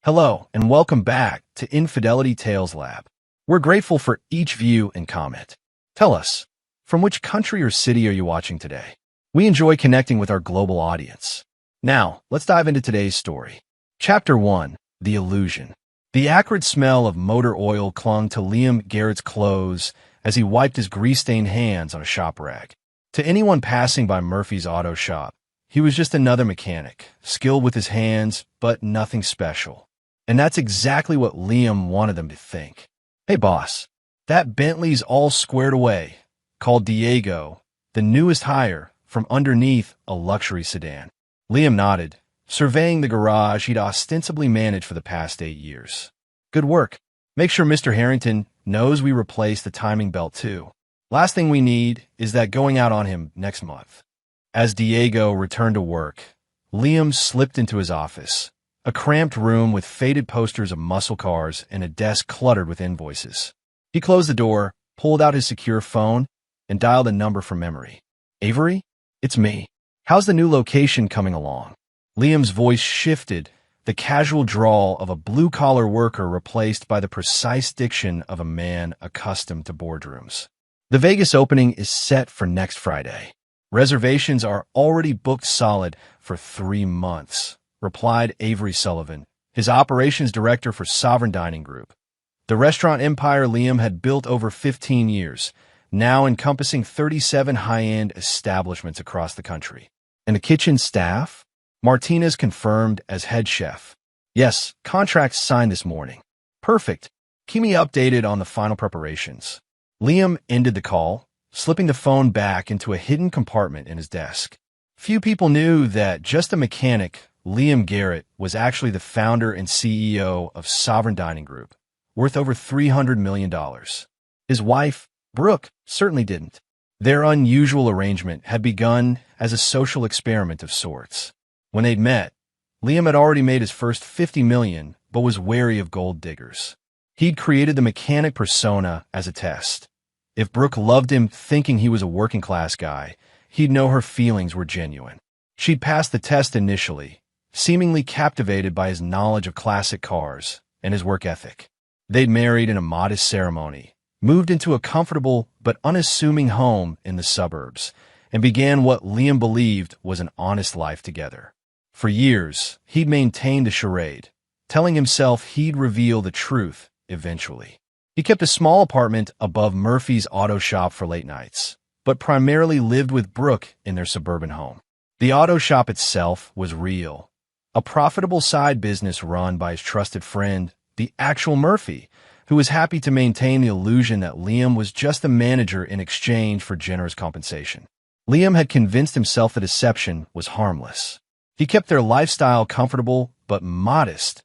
Hello, and welcome back to Infidelity Tales Lab. We're grateful for each view and comment. Tell us, from which country or city are you watching today? We enjoy connecting with our global audience. Now, let's dive into today's story. Chapter 1, The Illusion. The acrid smell of motor oil clung to Liam Garrett's clothes as he wiped his grease-stained hands on a shop rag. To anyone passing by Murphy's auto shop, he was just another mechanic, skilled with his hands, but nothing special. And that's exactly what Liam wanted them to think. Hey boss, that Bentley's all squared away, called Diego, the newest hire, from underneath a luxury sedan. Liam nodded, surveying the garage he'd ostensibly managed for the past 8 years. Good work. Make sure Mr. Harrington knows we replaced the timing belt too. Last thing we need is that going out on him next month. As Diego returned to work, Liam slipped into his office. A cramped room with faded posters of muscle cars and a desk cluttered with invoices. He closed the door, pulled out his secure phone, and dialed a number from memory. Avery? It's me. How's the new location coming along? Liam's voice shifted, the casual drawl of a blue-collar worker replaced by the precise diction of a man accustomed to boardrooms. The Vegas opening is set for next Friday. Reservations are already booked solid for 3 months. Replied Avery Sullivan, his operations director for Sovereign Dining Group. The restaurant empire Liam had built over 15 years, now encompassing 37 high-end establishments across the country. And the kitchen staff? Martinez confirmed as head chef. Yes, contracts signed this morning. Perfect. Keep me updated on the final preparations. Liam ended the call, slipping the phone back into a hidden compartment in his desk. Few people knew that just a mechanic, Liam Garrett was actually the founder and CEO of Sovereign Dining Group, worth over $300 million. His wife, Brooke, certainly didn't. Their unusual arrangement had begun as a social experiment of sorts. When they'd met, Liam had already made his first $50 million, but was wary of gold diggers. He'd created the mechanic persona as a test. If Brooke loved him thinking he was a working-class guy, he'd know her feelings were genuine. She'd passed the test initially, seemingly captivated by his knowledge of classic cars and his work ethic. They'd married in a modest ceremony, moved into a comfortable but unassuming home in the suburbs, and began what Liam believed was an honest life together. For years, he'd maintained a charade, telling himself he'd reveal the truth eventually. He kept a small apartment above Murphy's auto shop for late nights, but primarily lived with Brooke in their suburban home. The auto shop itself was real. A profitable side business run by his trusted friend, the actual Murphy, who was happy to maintain the illusion that Liam was just a manager in exchange for generous compensation. Liam had convinced himself the deception was harmless. He kept their lifestyle comfortable but modest.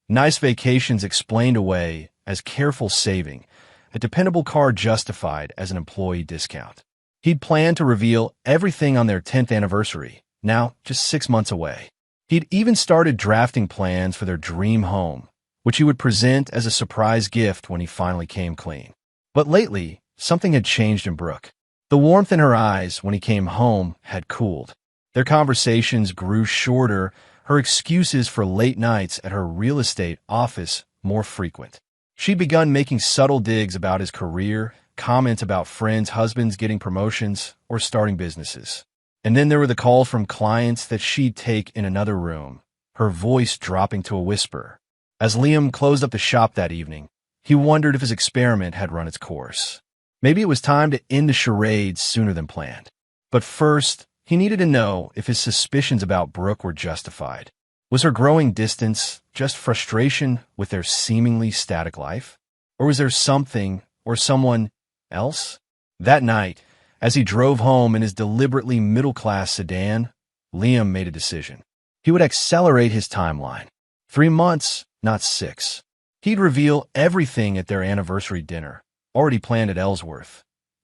Nice vacations explained away as careful saving, a dependable car justified as an employee discount. He'd planned to reveal everything on their 10th anniversary, now just 6 months away. He'd even started drafting plans for their dream home, which he would present as a surprise gift when he finally came clean. But lately, something had changed in Brooke. The warmth in her eyes when he came home had cooled. Their conversations grew shorter, her excuses for late nights at her real estate office more frequent. She'd begun making subtle digs about his career, comments about friends' husbands getting promotions or starting businesses. And then there were the calls from clients that she'd take in another room, her voice dropping to a whisper. As Liam closed up the shop that evening, he wondered if his experiment had run its course. Maybe it was time to end the charade sooner than planned. But first, he needed to know if his suspicions about Brooke were justified. Was her growing distance just frustration with their seemingly static life? Or was there something or someone else? That night, as he drove home in his deliberately middle-class sedan, Liam made a decision. He would accelerate his timeline. 3 months, not 6. He'd reveal everything at their anniversary dinner, already planned at Ellsworth.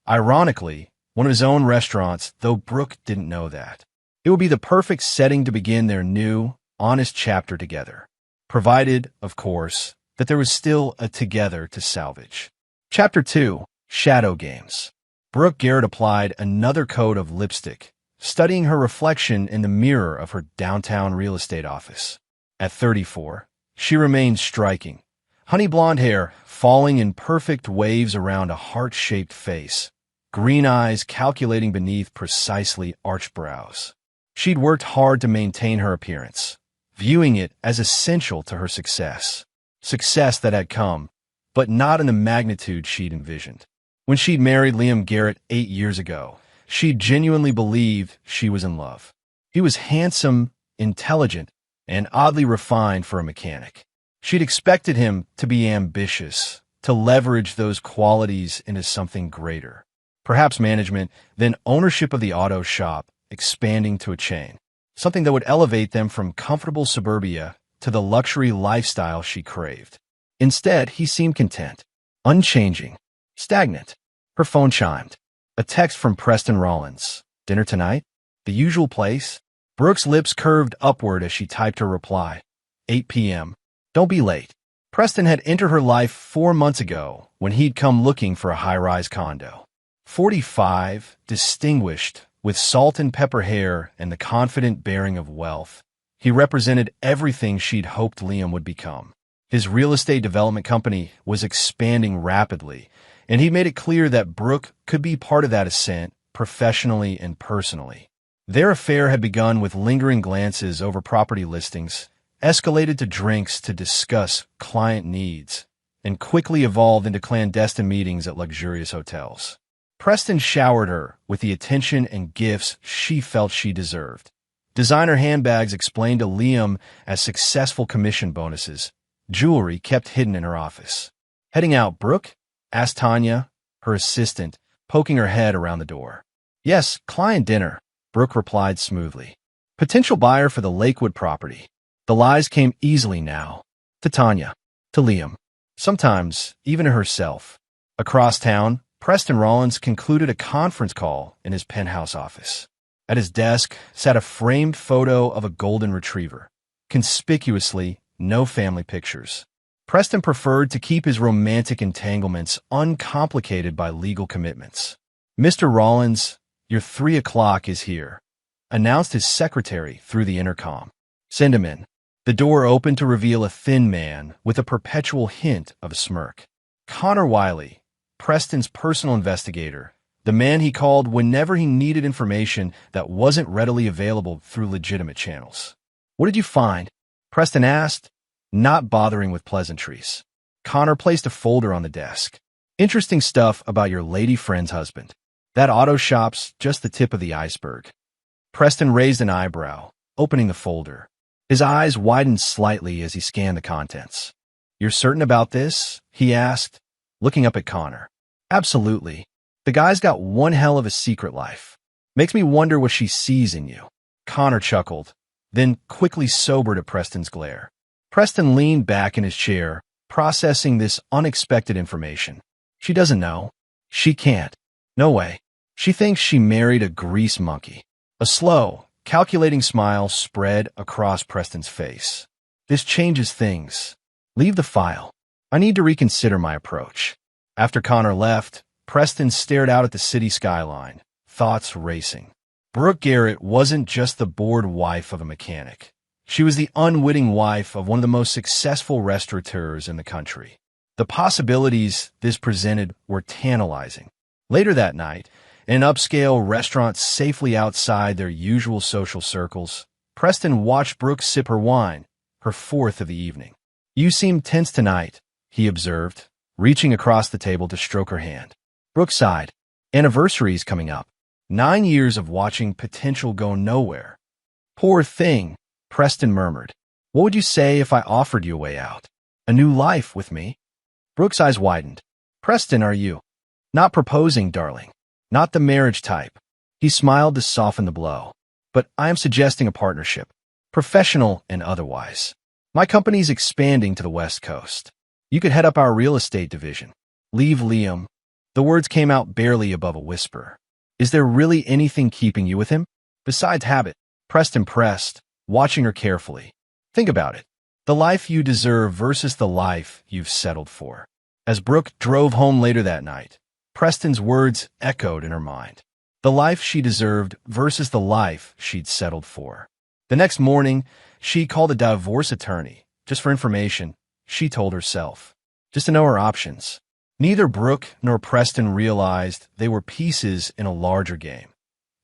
Ironically, one of his own restaurants, though Brooke didn't know that. It would be the perfect setting to begin their new, honest chapter together, provided, of course, that there was still a together to salvage. Chapter 2, Shadow Games. Brooke Garrett applied another coat of lipstick, studying her reflection in the mirror of her downtown real estate office. At 34, She remained striking. Honey blonde hair falling in perfect waves around a heart-shaped face, green eyes calculating beneath precisely arched brows. She'd worked hard to maintain her appearance, viewing it as essential to her success. Success that had come, but not in the magnitude she'd envisioned. When she'd married Liam Garrett 8 years ago, she genuinely believed she was in love. He was handsome, intelligent, and oddly refined for a mechanic. She'd expected him to be ambitious, to leverage those qualities into something greater. Perhaps management, then ownership of the auto shop, expanding to a chain. Something that would elevate them from comfortable suburbia to the luxury lifestyle she craved. Instead, he seemed content, unchanging, stagnant. Her phone chimed. A text from Preston Rollins. Dinner tonight? The usual place? Brooke's lips curved upward as she typed her reply. 8 p.m. Don't be late. Preston had entered her life 4 months ago when he'd come looking for a high-rise condo. 45, distinguished, with salt and pepper hair and the confident bearing of wealth. He represented everything she'd hoped Liam would become. His real estate development company was expanding rapidly, and he made it clear that Brooke could be part of that ascent, professionally and personally. Their affair had begun with lingering glances over property listings, escalated to drinks to discuss client needs, and quickly evolved into clandestine meetings at luxurious hotels. Preston showered her with the attention and gifts she felt she deserved. Designer handbags explained to Liam as successful commission bonuses, jewelry kept hidden in her office. Heading out, Brooke? Asked Tanya, her assistant, poking her head around the door. Yes, client dinner, Brooke replied smoothly. Potential buyer for the Lakewood property. The lies came easily now. To Tanya. To Liam. Sometimes, even to herself. Across town, Preston Rollins concluded a conference call in his penthouse office. At his desk sat a framed photo of a golden retriever. Conspicuously, no family pictures. Preston preferred to keep his romantic entanglements uncomplicated by legal commitments. Mr. Rollins, your 3 o'clock is here, announced his secretary through the intercom. Send him in. The door opened to reveal a thin man with a perpetual hint of a smirk. Connor Wiley, Preston's personal investigator, the man he called whenever he needed information that wasn't readily available through legitimate channels. What did you find? Preston asked, not bothering with pleasantries. Connor placed a folder on the desk. Interesting stuff about your lady friend's husband. That auto shop's just the tip of the iceberg. Preston raised an eyebrow, opening the folder. His eyes widened slightly as he scanned the contents. You're certain about this? He asked, looking up at Connor. Absolutely. The guy's got one hell of a secret life. Makes me wonder what she sees in you. Connor chuckled, then quickly sobered at Preston's glare. Preston leaned back in his chair, processing this unexpected information. She doesn't know. She can't. No way. She thinks she married a grease monkey. A slow, calculating smile spread across Preston's face. This changes things. Leave the file. I need to reconsider my approach. After Connor left, Preston stared out at the city skyline, thoughts racing. Brooke Garrett wasn't just the bored wife of a mechanic. She was the unwitting wife of one of the most successful restaurateurs in the country. The possibilities this presented were tantalizing. Later that night, in an upscale restaurant safely outside their usual social circles, Preston watched Brooke sip her wine, her 4th of the evening. You seem tense tonight, he observed, reaching across the table to stroke her hand. Brooke sighed. Anniversary's coming up. 9 years of watching potential go nowhere. Poor thing, Preston murmured. What would you say if I offered you a way out? A new life with me? Brooke's eyes widened. Preston, are you? Not proposing, darling. Not the marriage type. He smiled to soften the blow. But I am suggesting a partnership. Professional and otherwise. My company's expanding to the West Coast. You could head up our real estate division. Leave Liam. The words came out barely above a whisper. Is there really anything keeping you with him? Besides habit, Preston pressed, watching her carefully. Think about it. The life you deserve versus the life you've settled for. As Brooke drove home later that night, Preston's words echoed in her mind. The life she deserved versus the life she'd settled for. The next morning, she called a divorce attorney, Just for information, she told herself. Just to know her options. Neither Brooke nor Preston realized they were pieces in a larger game.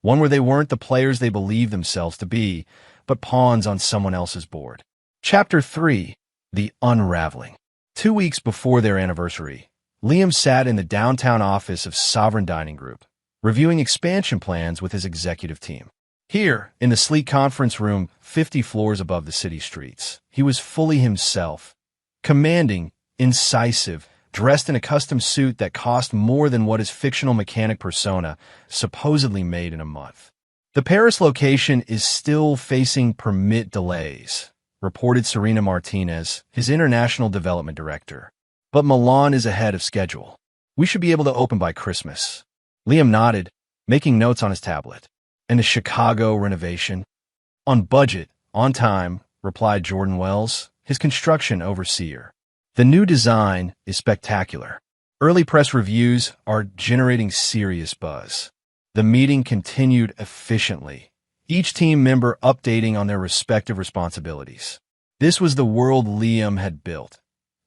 One where they weren't the players they believed themselves to be, but pawns on someone else's board. Chapter 3. The Unraveling. 2 weeks before their anniversary, Liam sat in the downtown office of Sovereign Dining Group, reviewing expansion plans with his executive team. Here, in the sleek conference room 50 floors above the city streets, he was fully himself, commanding, incisive, dressed in a custom suit that cost more than what his fictional mechanic persona supposedly made in a month. The Paris location is still facing permit delays, reported Serena Martinez, his international development director. But Milan is ahead of schedule. We should be able to open by Christmas. Liam nodded, making notes on his tablet. And the Chicago renovation? On budget, on time, replied Jordan Wells, his construction overseer. The new design is spectacular. Early press reviews are generating serious buzz. The meeting continued efficiently, each team member updating on their respective responsibilities. This was the world Liam had built,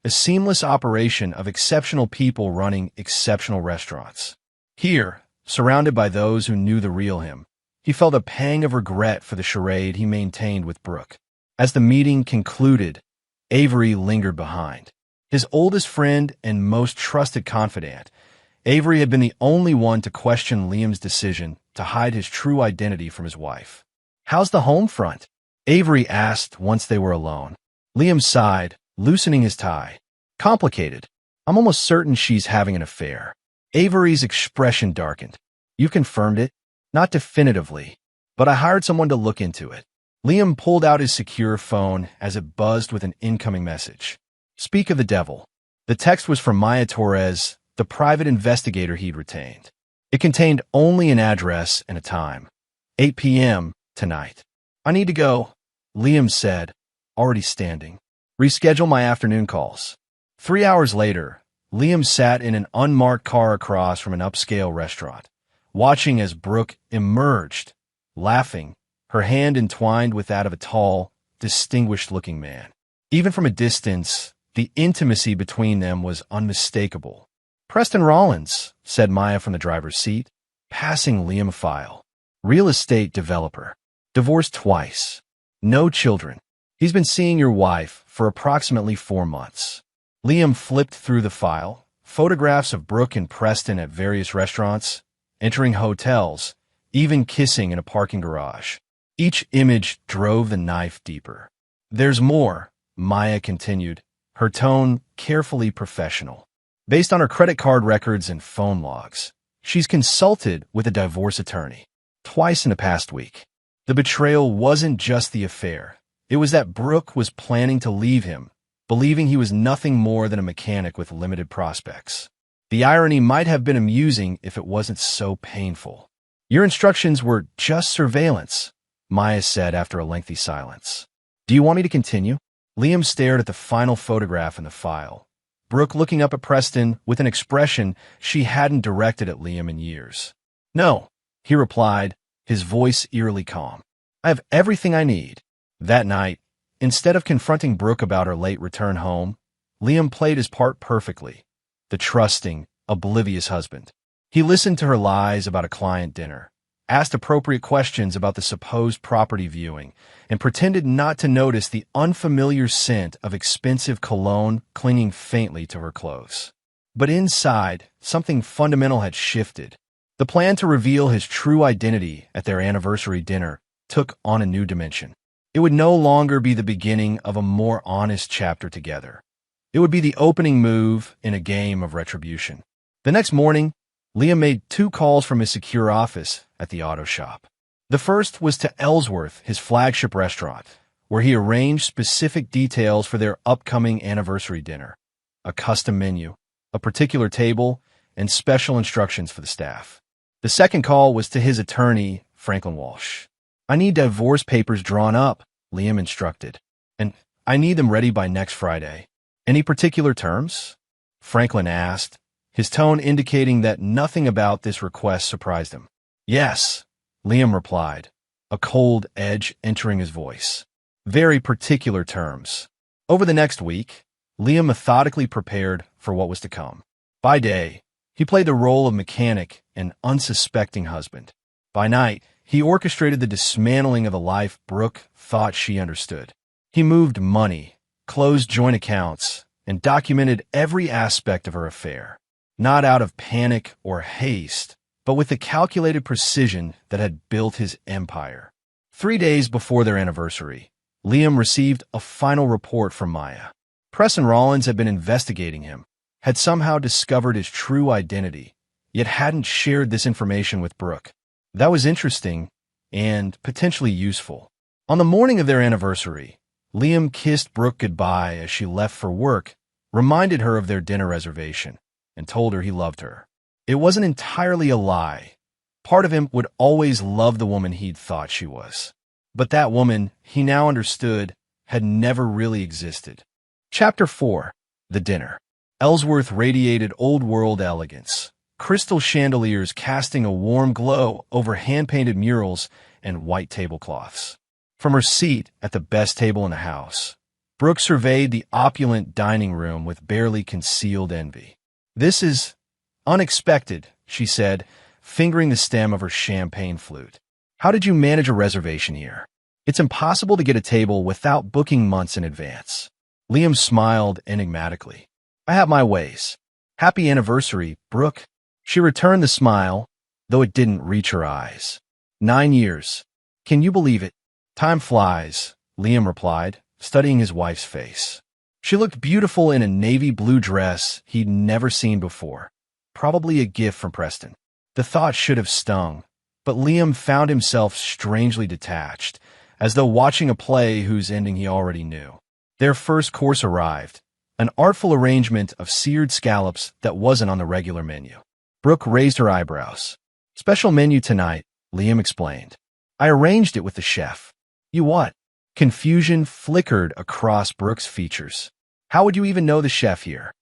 a seamless operation of exceptional people running exceptional restaurants. Here, surrounded by those who knew the real him, he felt a pang of regret for the charade he maintained with Brooke. As the meeting concluded, Avery lingered behind. His oldest friend and most trusted confidant, Avery had been the only one to question Liam's decision to hide his true identity from his wife. "How's the home front?" Avery asked once they were alone. Liam sighed, loosening his tie. "Complicated. I'm almost certain she's having an affair." Avery's expression darkened. "You've confirmed it?" "Not definitively, but I hired someone to look into it." Liam pulled out his secure phone as it buzzed with an incoming message. "Speak of the devil." The text was from Maya Torres, the private investigator he'd retained. It contained only an address and a time. 8 p.m. tonight. "I need to go," Liam said, already standing. "Reschedule my afternoon calls." 3 hours later, Liam sat in an unmarked car across from an upscale restaurant, watching as Brooke emerged, laughing, her hand entwined with that of a tall, distinguished-looking man. Even from a distance, the intimacy between them was unmistakable. "Preston Rollins," said Maya from the driver's seat, passing Liam a file. "Real estate developer. Divorced twice. No children. He's been seeing your wife for approximately 4 months." Liam flipped through the file, photographs of Brooke and Preston at various restaurants, entering hotels, even kissing in a parking garage. Each image drove the knife deeper. "There's more," Maya continued, her tone carefully professional. "Based on her credit card records and phone logs, she's consulted with a divorce attorney. Twice in the past week. The betrayal wasn't just the affair. It was that Brooke was planning to leave him, believing he was nothing more than a mechanic with limited prospects. The irony might have been amusing if it wasn't so painful. Your instructions were just surveillance, Maya said after a lengthy silence. Do you want me to continue? Liam stared at the final photograph in the file, Brooke looking up at Preston with an expression she hadn't directed at Liam in years. No, he replied, his voice eerily calm. I have everything I need. That night, instead of confronting Brooke about her late return home, Liam played his part perfectly, the trusting, oblivious husband. He listened to her lies about a client dinner, asked appropriate questions about the supposed property viewing, and pretended not to notice the unfamiliar scent of expensive cologne clinging faintly to her clothes. But inside, something fundamental had shifted. The plan to reveal his true identity at their anniversary dinner took on a new dimension. It would no longer be the beginning of a more honest chapter together. It would be the opening move in a game of retribution. The next morning, Liam made 2 calls from his secure office at the auto shop. The first was to Ellsworth, his flagship restaurant, where he arranged specific details for their upcoming anniversary dinner, a custom menu, a particular table, and special instructions for the staff. The second call was to his attorney, Franklin Walsh. I need divorce papers drawn up, Liam instructed, and I need them ready by next Friday. Any particular terms? Franklin asked, his tone indicating that nothing about this request surprised him. Yes, Liam replied, a cold edge entering his voice. Very particular terms. Over the next week, Liam methodically prepared for what was to come. By day, he played the role of mechanic and unsuspecting husband. By night, he orchestrated the dismantling of a life Brooke thought she understood. He moved money, closed joint accounts, and documented every aspect of her affair, not out of panic or haste, but with the calculated precision that had built his empire. 3 days before their anniversary, Liam received a final report from Maya. Preston Rollins had been investigating him, had somehow discovered his true identity, yet hadn't shared this information with Brooke. That was interesting and potentially useful. On the morning of their anniversary, Liam kissed Brooke goodbye as she left for work, reminded her of their dinner reservation, and told her he loved her. It wasn't entirely a lie. Part of him would always love the woman he'd thought she was. But that woman, he now understood, had never really existed. Chapter 4. The Dinner. Ellsworth radiated old-world elegance, crystal chandeliers casting a warm glow over hand-painted murals and white tablecloths. From her seat at the best table in the house, Brooke surveyed the opulent dining room with barely concealed envy. "This is unexpected," she said, fingering the stem of her champagne flute. "How did you manage a reservation here? It's impossible to get a table without booking months in advance." Liam smiled enigmatically. "I have my ways. Happy anniversary, Brooke." She returned the smile, though it didn't reach her eyes. 9 years. Can you believe it? Time flies, Liam replied, studying his wife's face. She looked beautiful in a navy blue dress he'd never seen before, probably a gift from Preston. The thought should have stung, but Liam found himself strangely detached, as though watching a play whose ending he already knew. Their first course arrived, an artful arrangement of seared scallops that wasn't on the regular menu. Brooke raised her eyebrows. "Special menu tonight," Liam explained. "I arranged it with the chef." "You what?" Confusion flickered across Brooke's features. "How would you even know the chef here?"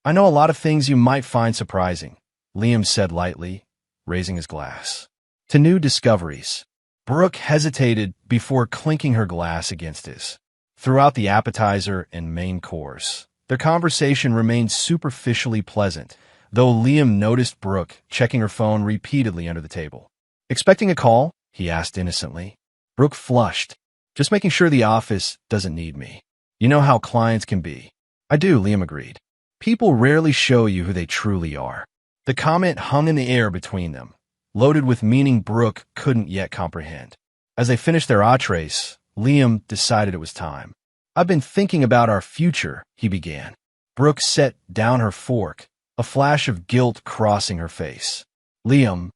"I know a lot of things you might find surprising," Liam said lightly, raising his glass. "To new discoveries." Brooke hesitated before clinking her glass against his. Throughout the appetizer and main course, their conversation remained superficially pleasant, though Liam noticed Brooke checking her phone repeatedly under the table. "Expecting a call?" he asked innocently. Brooke flushed. "Just making sure the office doesn't need me. You know how clients can be." "I do," Liam agreed. "People rarely show you who they truly are." The comment hung in the air between them, loaded with meaning Brooke couldn't yet comprehend. As they finished their entrees, Liam decided it was time. "I've been thinking about our future," he began. Brooke set down her fork, a flash of guilt crossing her face. "Liam,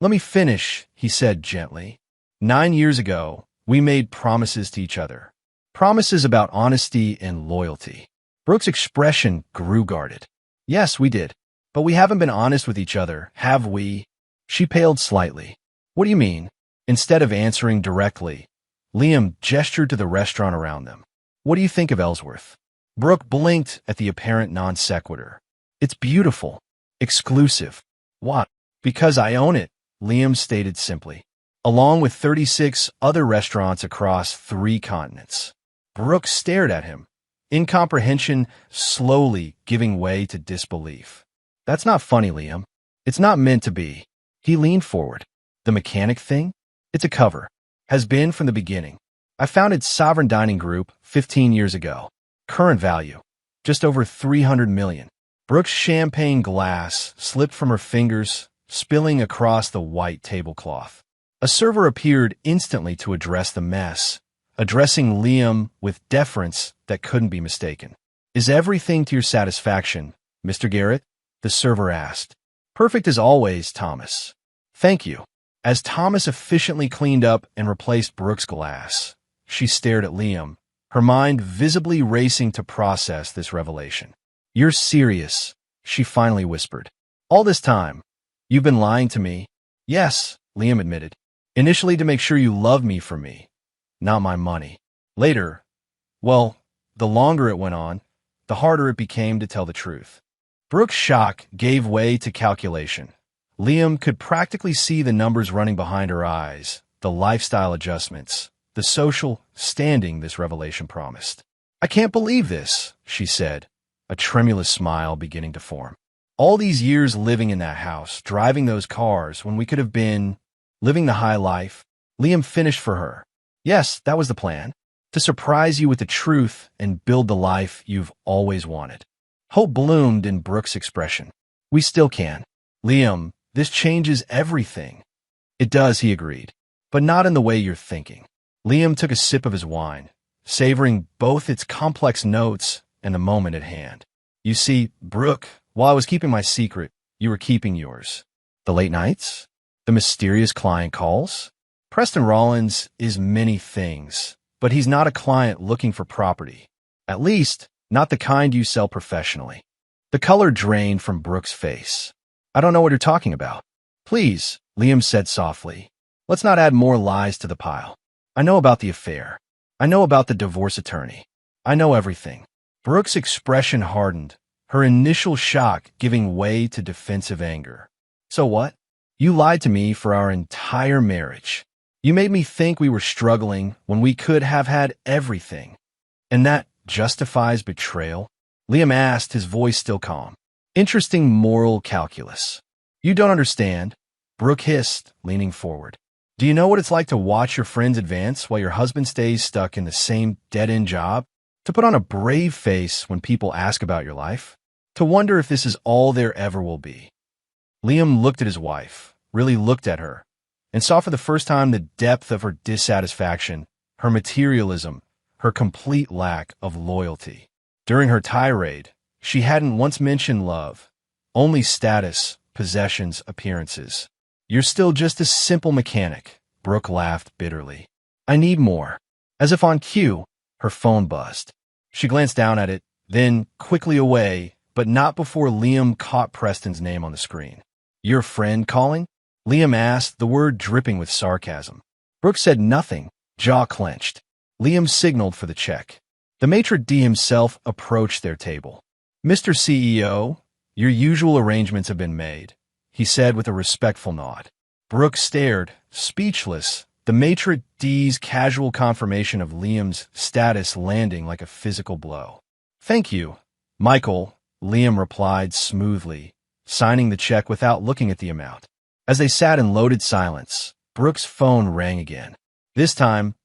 let me finish," he said gently. 9 years ago, we made promises to each other. Promises about honesty and loyalty." Brooke's expression grew guarded. "Yes, we did. But we haven't been honest with each other, have we?" She paled slightly. "What do you mean?" Instead of answering directly, Liam gestured to the restaurant around them. "What do you think of Ellsworth?" Brooke blinked at the apparent non sequitur. "It's beautiful. Exclusive." "What?" "Because I own it," Liam stated simply, along with 36 other restaurants across 3 continents. Brooke stared at him, incomprehension slowly giving way to disbelief. "That's not funny, Liam. It's not meant to be." He leaned forward. "The mechanic thing? It's a cover. Has been from the beginning. I founded Sovereign Dining Group 15 years ago. Current value, just over 300 million. Brooke's champagne glass slipped from her fingers, spilling across the white tablecloth. A server appeared instantly to address the mess, addressing Liam with deference that couldn't be mistaken. "Is everything to your satisfaction, Mr. Garrett?" the server asked. "Perfect as always, Thomas." "Thank you." As Thomas efficiently cleaned up and replaced Brooke's glass, she stared at Liam, her mind visibly racing to process this revelation. "You're serious," she finally whispered. "All this time, you've been lying to me?" "Yes," Liam admitted. "Initially to make sure you love me for me, not my money. Later, well, the longer it went on, the harder it became to tell the truth." Brooke's shock gave way to calculation. Liam could practically see the numbers running behind her eyes, the lifestyle adjustments, the social standing this revelation promised. I can't believe this, she said, a tremulous smile beginning to form. All these years living in that house, driving those cars, when we could have been living the high life. Liam finished for her. Yes, that was the plan. To surprise you with the truth and build the life you've always wanted. Hope bloomed in Brooke's expression. We still can. Liam, this changes everything. It does, he agreed, but not in the way you're thinking. Liam took a sip of his wine, savoring both its complex notes and the moment at hand. You see, Brooke, while I was keeping my secret, you were keeping yours. The late nights? The mysterious client calls? Preston Rollins is many things, but he's not a client looking for property. At least, not the kind you sell professionally. The color drained from Brooke's face. I don't know what you're talking about. Please, Liam said softly. Let's not add more lies to the pile. I know about the affair. I know about the divorce attorney. I know everything. Brooke's expression hardened, her initial shock giving way to defensive anger. So what? You lied to me for our entire marriage. You made me think we were struggling when we could have had everything. And that justifies betrayal? Liam asked, his voice still calm. Interesting moral calculus. You don't understand, Brooke hissed, leaning forward. Do you know what it's like to watch your friends advance while your husband stays stuck in the same dead-end job? To put on a brave face when people ask about your life? To wonder if this is all there ever will be? Liam looked at his wife, really looked at her, and saw for the first time the depth of her dissatisfaction, her materialism, her complete lack of loyalty. During her tirade, she hadn't once mentioned love, only status, possessions, appearances. You're still just a simple mechanic, Brooke laughed bitterly. I need more. As if on cue, her phone buzzed. She glanced down at it, then quickly away, but not before Liam caught Preston's name on the screen. Your friend calling? Liam asked, the word dripping with sarcasm. Brooke said nothing, jaw clenched. Liam signaled for the check. The maitre d' himself approached their table. Mr. CEO, your usual arrangements have been made, he said with a respectful nod. Brooke stared, speechless, the maitre d's casual confirmation of Liam's status landing like a physical blow. Thank you, Michael, Liam replied smoothly, signing the check without looking at the amount. As they sat in loaded silence, Brooke's phone rang again. This time,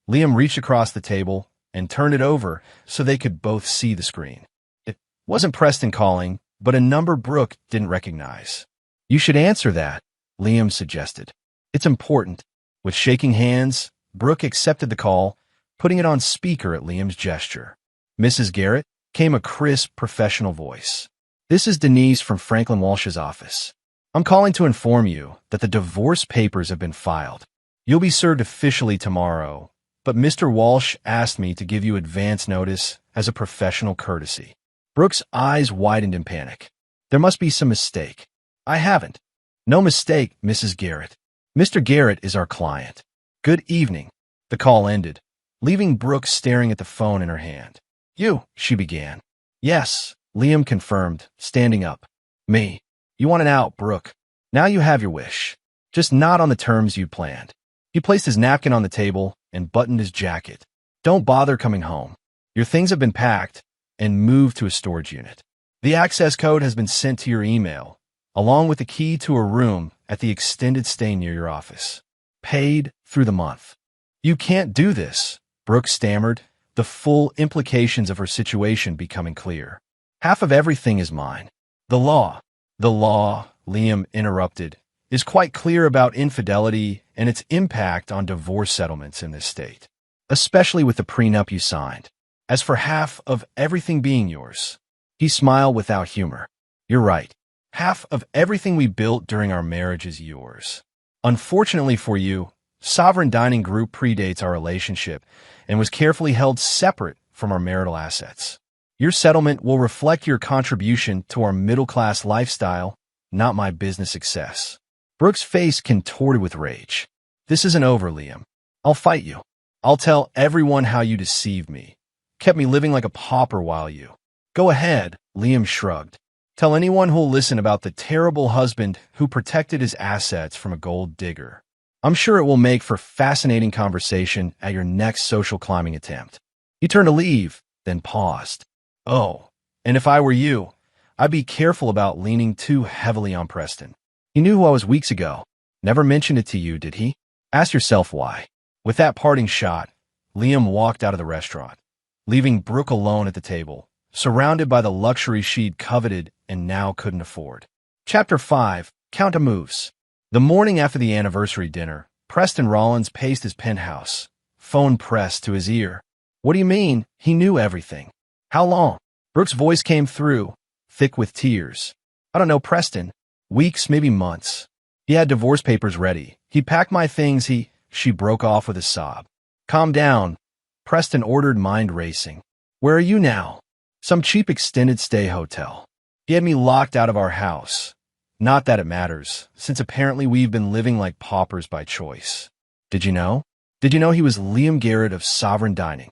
Liam reached across the table and turned it over so they could both see the screen. It wasn't Preston calling, but a number Brooke didn't recognize. You should answer that, Liam suggested. It's important. With shaking hands, Brooke accepted the call, putting it on speaker at Liam's gesture. Mrs. Garrett, came a crisp, professional voice. This is Denise from Franklin Walsh's office. I'm calling to inform you that the divorce papers have been filed. You'll be served officially tomorrow, but Mr. Walsh asked me to give you advance notice as a professional courtesy. Brooke's eyes widened in panic. There must be some mistake. I haven't. No mistake, Mrs. Garrett. Mr. Garrett is our client. Good evening. The call ended, leaving Brooke staring at the phone in her hand. You, she began. Yes, Liam confirmed, standing up. Me. You want an out, Brooke. Now you have your wish. Just not on the terms you planned. He placed his napkin on the table and buttoned his jacket. Don't bother coming home. Your things have been packed and moved to a storage unit. The access code has been sent to your email, along with the key to a room at the extended stay near your office. Paid through the month. You can't do this, Brooke stammered, the full implications of her situation becoming clear. Half of everything is mine. The law, Liam interrupted, is quite clear about infidelity and its impact on divorce settlements in this state, especially with the prenup you signed. As for half of everything being yours, he smiled without humor. You're right. Half of everything we built during our marriage is yours. Unfortunately for you, Sovereign Dining Group predates our relationship and was carefully held separate from our marital assets. Your settlement will reflect your contribution to our middle-class lifestyle, not my business success. Brooke's face contorted with rage. This isn't over, Liam. I'll fight you. I'll tell everyone how you deceived me. Kept me living like a pauper while you. Go ahead, Liam shrugged. Tell anyone who'll listen about the terrible husband who protected his assets from a gold digger. I'm sure it will make for fascinating conversation at your next social climbing attempt. He turned to leave, then paused. Oh, and if I were you, I'd be careful about leaning too heavily on Preston. He knew who I was weeks ago. Never mentioned it to you, did he? Ask yourself why. With that parting shot, Liam walked out of the restaurant, leaving Brooke alone at the table, surrounded by the luxury she'd coveted and now couldn't afford. Chapter 5. Counter Moves. The morning after the anniversary dinner, Preston Rollins paced his penthouse, phone pressed to his ear. What do you mean? He knew everything. How long? Brooke's voice came through, thick with tears. I don't know, Preston. Weeks, maybe months. He had divorce papers ready. He packed my things. She broke off with a sob. Calm down. Preston ordered, mind racing. Where are you now? Some cheap extended stay hotel. He had me locked out of our house. Not that it matters, since apparently we've been living like paupers by choice. Did you know? Did you know he was Liam Garrett of Sovereign Dining?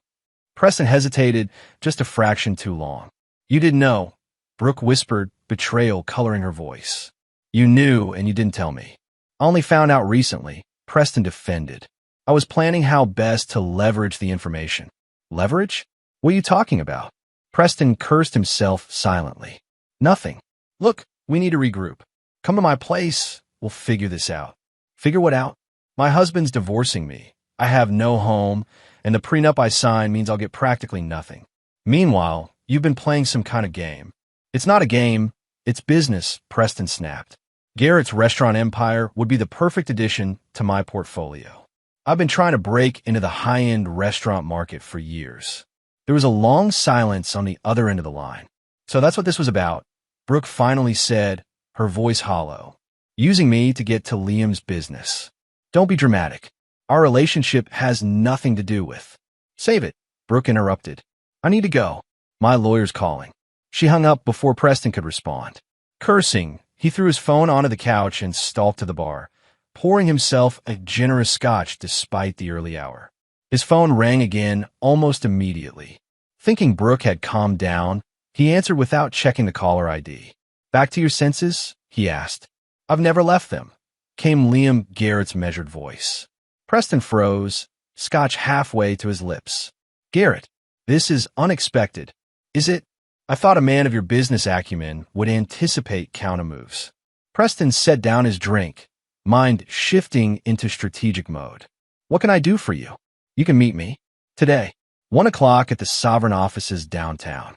Preston hesitated just a fraction too long. You didn't know, Brooke whispered, betrayal coloring her voice. You knew and you didn't tell me. I only found out recently, Preston defended. I was planning how best to leverage the information. Leverage? What are you talking about? Preston cursed himself silently. Nothing. Look, we need to regroup. Come to my place. We'll figure this out. Figure what out? My husband's divorcing me. I have no home, and the prenup I signed means I'll get practically nothing. Meanwhile, you've been playing some kind of game. It's not a game. It's business, Preston snapped. Garrett's restaurant empire would be the perfect addition to my portfolio. I've been trying to break into the high-end restaurant market for years. There was a long silence on the other end of the line. So that's what this was about, Brooke finally said, her voice hollow. Using me to get to Liam's business. Don't be dramatic. Our relationship has nothing to do with. Save it, Brooke interrupted. I need to go. My lawyer's calling. She hung up before Preston could respond. Cursing, he threw his phone onto the couch and stalked to the bar, pouring himself a generous scotch despite the early hour. His phone rang again almost immediately. Thinking Brooke had calmed down, he answered without checking the caller ID. Back to your senses? He asked. I've never left them, came Liam Garrett's measured voice. Preston froze, scotch halfway to his lips. Garrett, this is unexpected. Is it? I thought a man of your business acumen would anticipate countermoves. Preston set down his drink, mind shifting into strategic mode. What can I do for you? You can meet me. Today, 1 o'clock at the Sovereign offices downtown.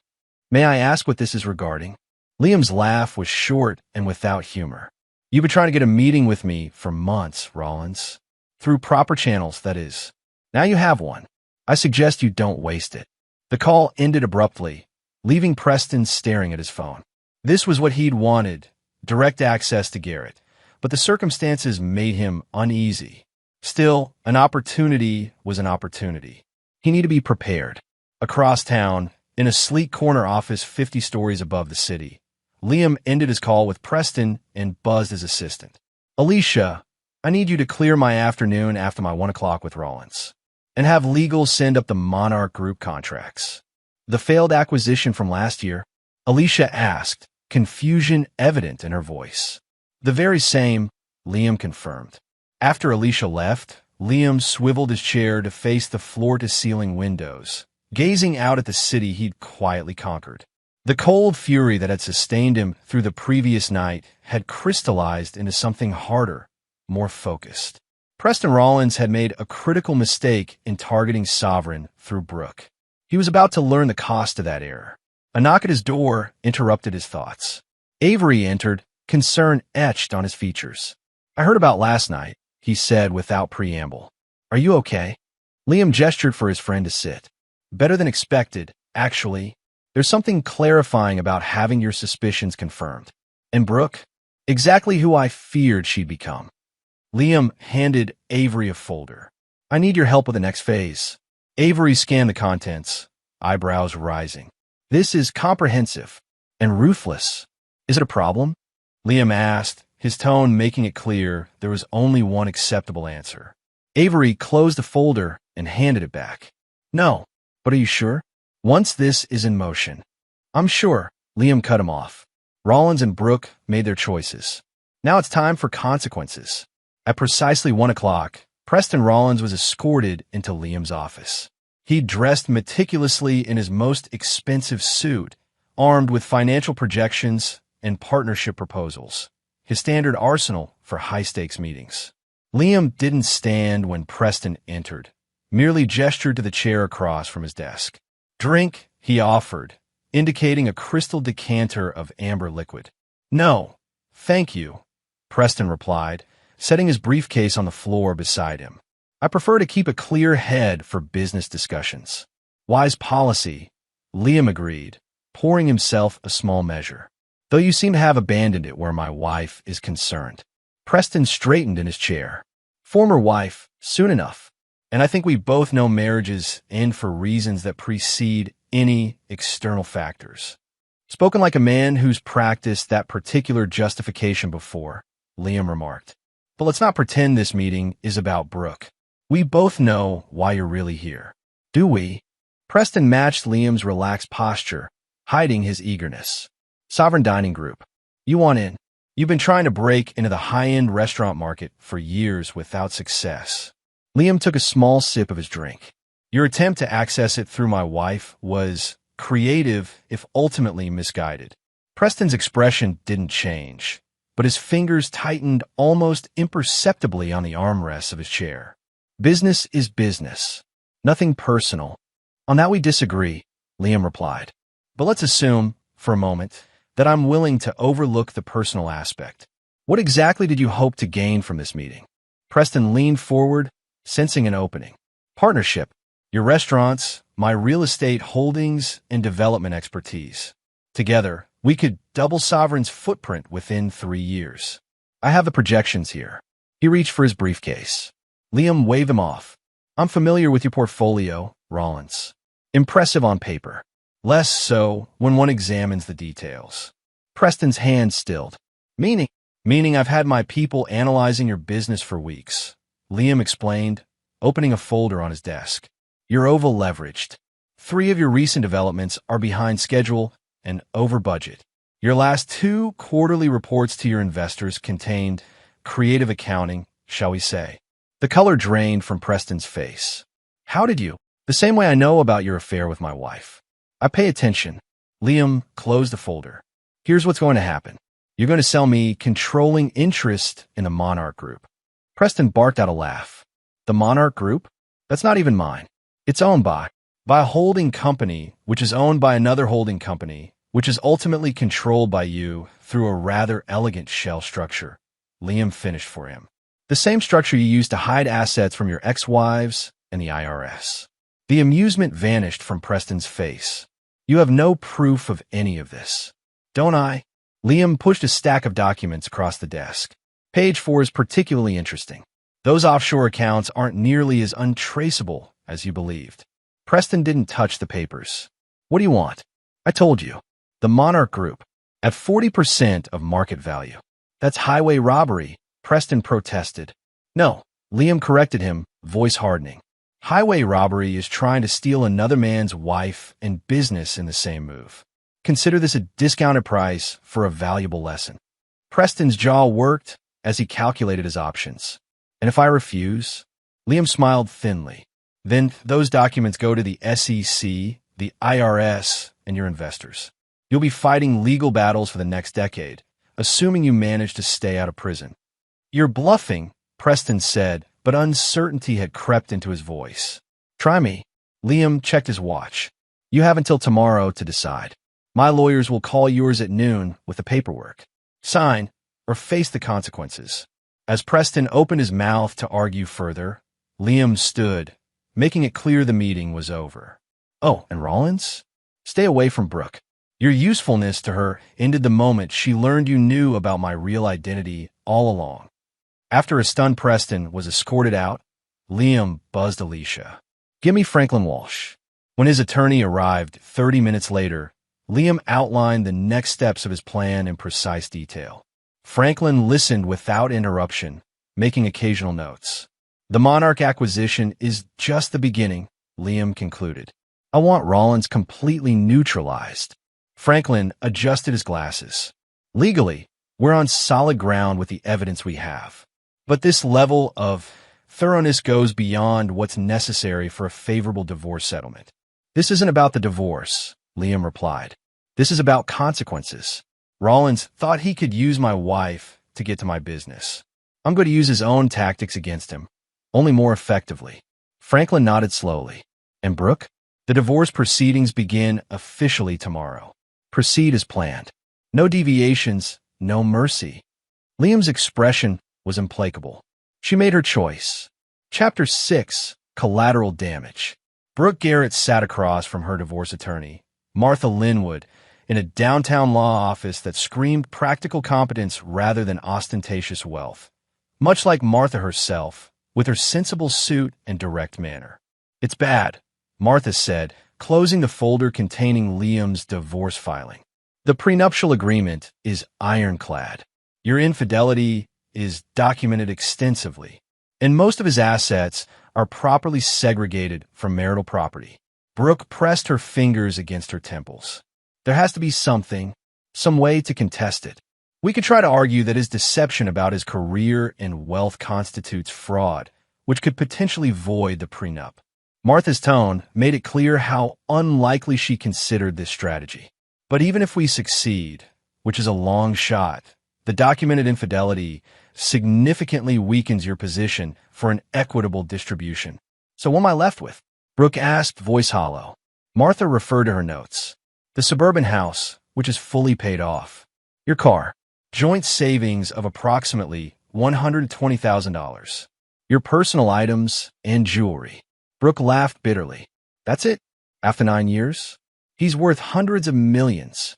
May I ask what this is regarding? Liam's laugh was short and without humor. You've been trying to get a meeting with me for months, Rollins. Through proper channels, that is. Now you have one. I suggest you don't waste it. The call ended abruptly, leaving Preston staring at his phone. This was what he'd wanted, direct access to Garrett, but the circumstances made him uneasy. Still, an opportunity was an opportunity. He needed to be prepared. Across town, in a sleek corner office 50 stories above the city, Liam ended his call with Preston and buzzed his assistant. Alicia, I need you to clear my afternoon after my 1 o'clock with Rollins, and have legal send up the Monarch Group contracts. The failed acquisition from last year? Alicia asked, confusion evident in her voice. The very same, Liam confirmed. After Alicia left, Liam swiveled his chair to face the floor-to-ceiling windows, gazing out at the city he'd quietly conquered. The cold fury that had sustained him through the previous night had crystallized into something harder, more focused. Preston Rollins had made a critical mistake in targeting Sovereign through Brooke. He was about to learn the cost of that error. A knock at his door interrupted his thoughts. Avery entered, concern etched on his features. I heard about last night, he said without preamble. Are you okay? Liam gestured for his friend to sit. Better than expected, actually. There's something clarifying about having your suspicions confirmed. And Brooke? Exactly who I feared she'd become. Liam handed Avery a folder. I need your help with the next phase. Avery scanned the contents, eyebrows rising. This is comprehensive and ruthless. Is it a problem? Liam asked, his tone making it clear there was only one acceptable answer. Avery closed the folder and handed it back. No, but are you sure? Once this is in motion. I'm sure, Liam cut him off. Rollins and Brooke made their choices. Now it's time for consequences. At precisely 1 o'clock, Preston Rollins was escorted into Liam's office. He dressed meticulously in his most expensive suit, armed with financial projections and partnership proposals, his standard arsenal for high-stakes meetings. Liam didn't stand when Preston entered, merely gestured to the chair across from his desk. "Drink," he offered, indicating a crystal decanter of amber liquid. "No, thank you," Preston replied, setting his briefcase on the floor beside him. "I prefer to keep a clear head for business discussions." "Wise policy," Liam agreed, pouring himself a small measure. "Though you seem to have abandoned it where my wife is concerned." Preston straightened in his chair. "Former wife, soon enough. And I think we both know marriages end for reasons that precede any external factors." "Spoken like a man who's practiced that particular justification before," Liam remarked. "But let's not pretend this meeting is about Brooke. We both know why you're really here." "Do we?" Preston matched Liam's relaxed posture, hiding his eagerness. "Sovereign Dining Group. You want in? You've been trying to break into the high-end restaurant market for years without success." Liam took a small sip of his drink. "Your attempt to access it through my wife was creative, if ultimately misguided." Preston's expression didn't change, but his fingers tightened almost imperceptibly on the armrests of his chair. "Business is business. Nothing personal." "On that we disagree," Liam replied. "But let's assume, for a moment, that I'm willing to overlook the personal aspect. What exactly did you hope to gain from this meeting?" Preston leaned forward, sensing an opening. "Partnership. Your restaurants, my real estate holdings, and development expertise. Together, we could double Sovereign's footprint within 3 years. I have the projections here." He reached for his briefcase. Liam waved him off. "I'm familiar with your portfolio, Rollins. Impressive on paper. Less so when one examines the details." Preston's hand stilled. Meaning I've had my people analyzing your business for weeks," Liam explained, opening a folder on his desk. "You're over-leveraged. 3 of your recent developments are behind schedule and over budget. Your last 2 quarterly reports to your investors contained creative accounting, shall we say." The color drained from Preston's face. "How did you?" "The same way I know about your affair with my wife. I pay attention." Liam closed the folder. "Here's what's going to happen. You're going to sell me controlling interest in the Monarch Group." Preston barked out a laugh. "The Monarch Group? That's not even mine. It's owned by a holding company, which is owned by another holding company, which is ultimately controlled by you through a rather elegant shell structure," Liam finished for him. "The same structure you used to hide assets from your ex-wives and the IRS." The amusement vanished from Preston's face. "You have no proof of any of this." "Don't I?" Liam pushed a stack of documents across the desk. "Page 4 is particularly interesting. Those offshore accounts aren't nearly as untraceable as you believed." Preston didn't touch the papers. "What do you want?" "I told you. The Monarch Group, at 40% of market value." "That's highway robbery," Preston protested. "No," Liam corrected him, voice hardening. "Highway robbery is trying to steal another man's wife and business in the same move. Consider this a discounted price for a valuable lesson." Preston's jaw worked as he calculated his options. "And if I refuse?" Liam smiled thinly. "Then those documents go to the SEC, the IRS, and your investors. You'll be fighting legal battles for the next decade, assuming you manage to stay out of prison." "You're bluffing," Preston said, but uncertainty had crept into his voice. "Try me." Liam checked his watch. "You have until tomorrow to decide. My lawyers will call yours at noon with the paperwork. Sign, or face the consequences." As Preston opened his mouth to argue further, Liam stood, making it clear the meeting was over. "Oh, and Rollins? Stay away from Brooke. Your usefulness to her ended the moment she learned you knew about my real identity all along." After a stunned Preston was escorted out, Liam buzzed Alicia. "Give me Franklin Walsh." When his attorney arrived 30 minutes later, Liam outlined the next steps of his plan in precise detail. Franklin listened without interruption, making occasional notes. "The Monarch acquisition is just the beginning," Liam concluded. "I want Rollins completely neutralized." Franklin adjusted his glasses. "Legally, we're on solid ground with the evidence we have. But this level of thoroughness goes beyond what's necessary for a favorable divorce settlement. This isn't about the divorce, Liam replied. This is about consequences. Rollins thought he could use my wife to get to my business. I'm going to use his own tactics against him, only more effectively. Franklin nodded slowly. And Brooke? The divorce proceedings begin officially tomorrow. Proceed as planned. No deviations, no mercy. Liam's expression was implacable. She made her choice. Chapter 6, Collateral Damage. Brooke Garrett sat across from her divorce attorney, Martha Linwood, in a downtown law office that screamed practical competence rather than ostentatious wealth. Much like Martha herself, with her sensible suit and direct manner. It's bad, Martha said, closing the folder containing Liam's divorce filing. The prenuptial agreement is ironclad. Your infidelity is documented extensively, and most of his assets are properly segregated from marital property. Brooke pressed her fingers against her temples. There has to be something, some way to contest it. We could try to argue that his deception about his career and wealth constitutes fraud, which could potentially void the prenup. Martha's tone made it clear how unlikely she considered this strategy. But even if we succeed, which is a long shot, the documented infidelity significantly weakens your position for an equitable distribution. So what am I left with? Brooke asked, voice hollow. Martha referred to her notes. The suburban house, which is fully paid off. Your car. Joint savings of approximately $120,000. Your personal items and jewelry. Brooke laughed bitterly. That's it? After 9 years? He's worth hundreds of millions,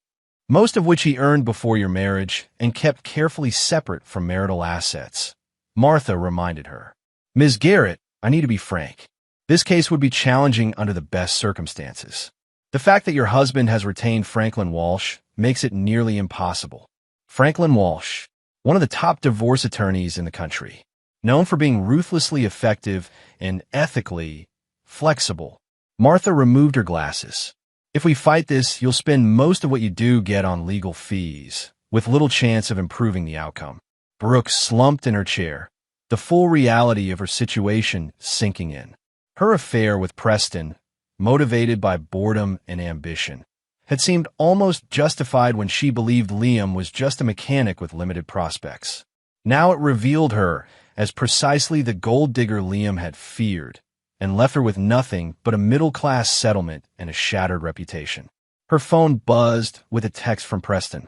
most of which he earned before your marriage and kept carefully separate from marital assets. Martha reminded her. Ms. Garrett, I need to be frank. This case would be challenging under the best circumstances. The fact that your husband has retained Franklin Walsh makes it nearly impossible. Franklin Walsh, one of the top divorce attorneys in the country, known for being ruthlessly effective and ethically flexible. Martha removed her glasses. If we fight this, you'll spend most of what you do get on legal fees, with little chance of improving the outcome. Brooke slumped in her chair, the full reality of her situation sinking in. Her affair with Preston, motivated by boredom and ambition, had seemed almost justified when she believed Liam was just a mechanic with limited prospects. Now it revealed her as precisely the gold digger Liam had feared, and left her with nothing but a middle-class settlement and a shattered reputation. Her phone buzzed with a text from Preston.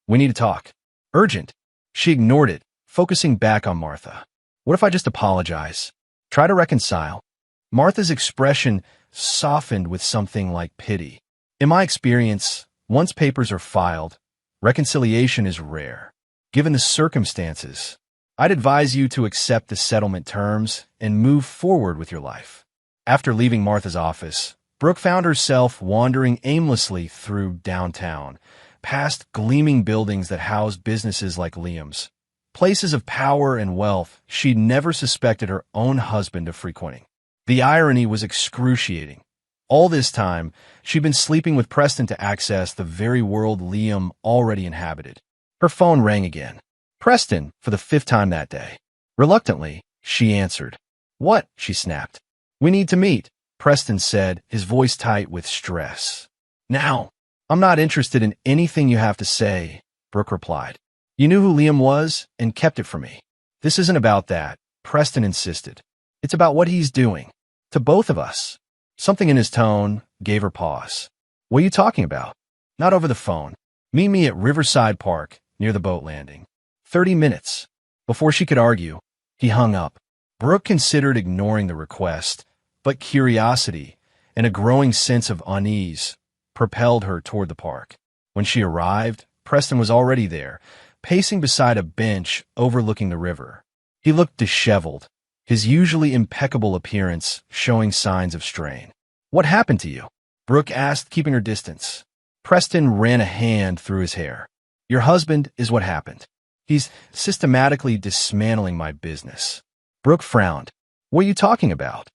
We need to talk. Urgent. She ignored it, focusing back on Martha. What if I just apologize? Try to reconcile. Martha's expression softened with something like pity. In my experience, once papers are filed, reconciliation is rare. Given the circumstances, I'd advise you to accept the settlement terms and move forward with your life. After leaving Martha's office, Brooke found herself wandering aimlessly through downtown, past gleaming buildings that housed businesses like Liam's, places of power and wealth she'd never suspected her own husband of frequenting. The irony was excruciating. All this time, she'd been sleeping with Preston to access the very world Liam already inhabited. Her phone rang again. Preston, for the 5th time that day. Reluctantly, she answered. What? She snapped. We need to meet, Preston said, his voice tight with stress. Now. I'm not interested in anything you have to say, Brooke replied. You knew who Liam was and kept it from me. This isn't about that, Preston insisted. It's about what he's doing. To both of us. Something in his tone gave her pause. What are you talking about? Not over the phone. Meet me at Riverside Park, near the boat landing. 30 minutes. Before she could argue, he hung up. Brooke considered ignoring the request, but curiosity and a growing sense of unease propelled her toward the park. When she arrived, Preston was already there, pacing beside a bench overlooking the river. He looked disheveled, his usually impeccable appearance showing signs of strain. What happened to you? Brooke asked, keeping her distance. Preston ran a hand through his hair. Your husband is what happened. He's systematically dismantling my business. Brooke frowned. What are you talking about?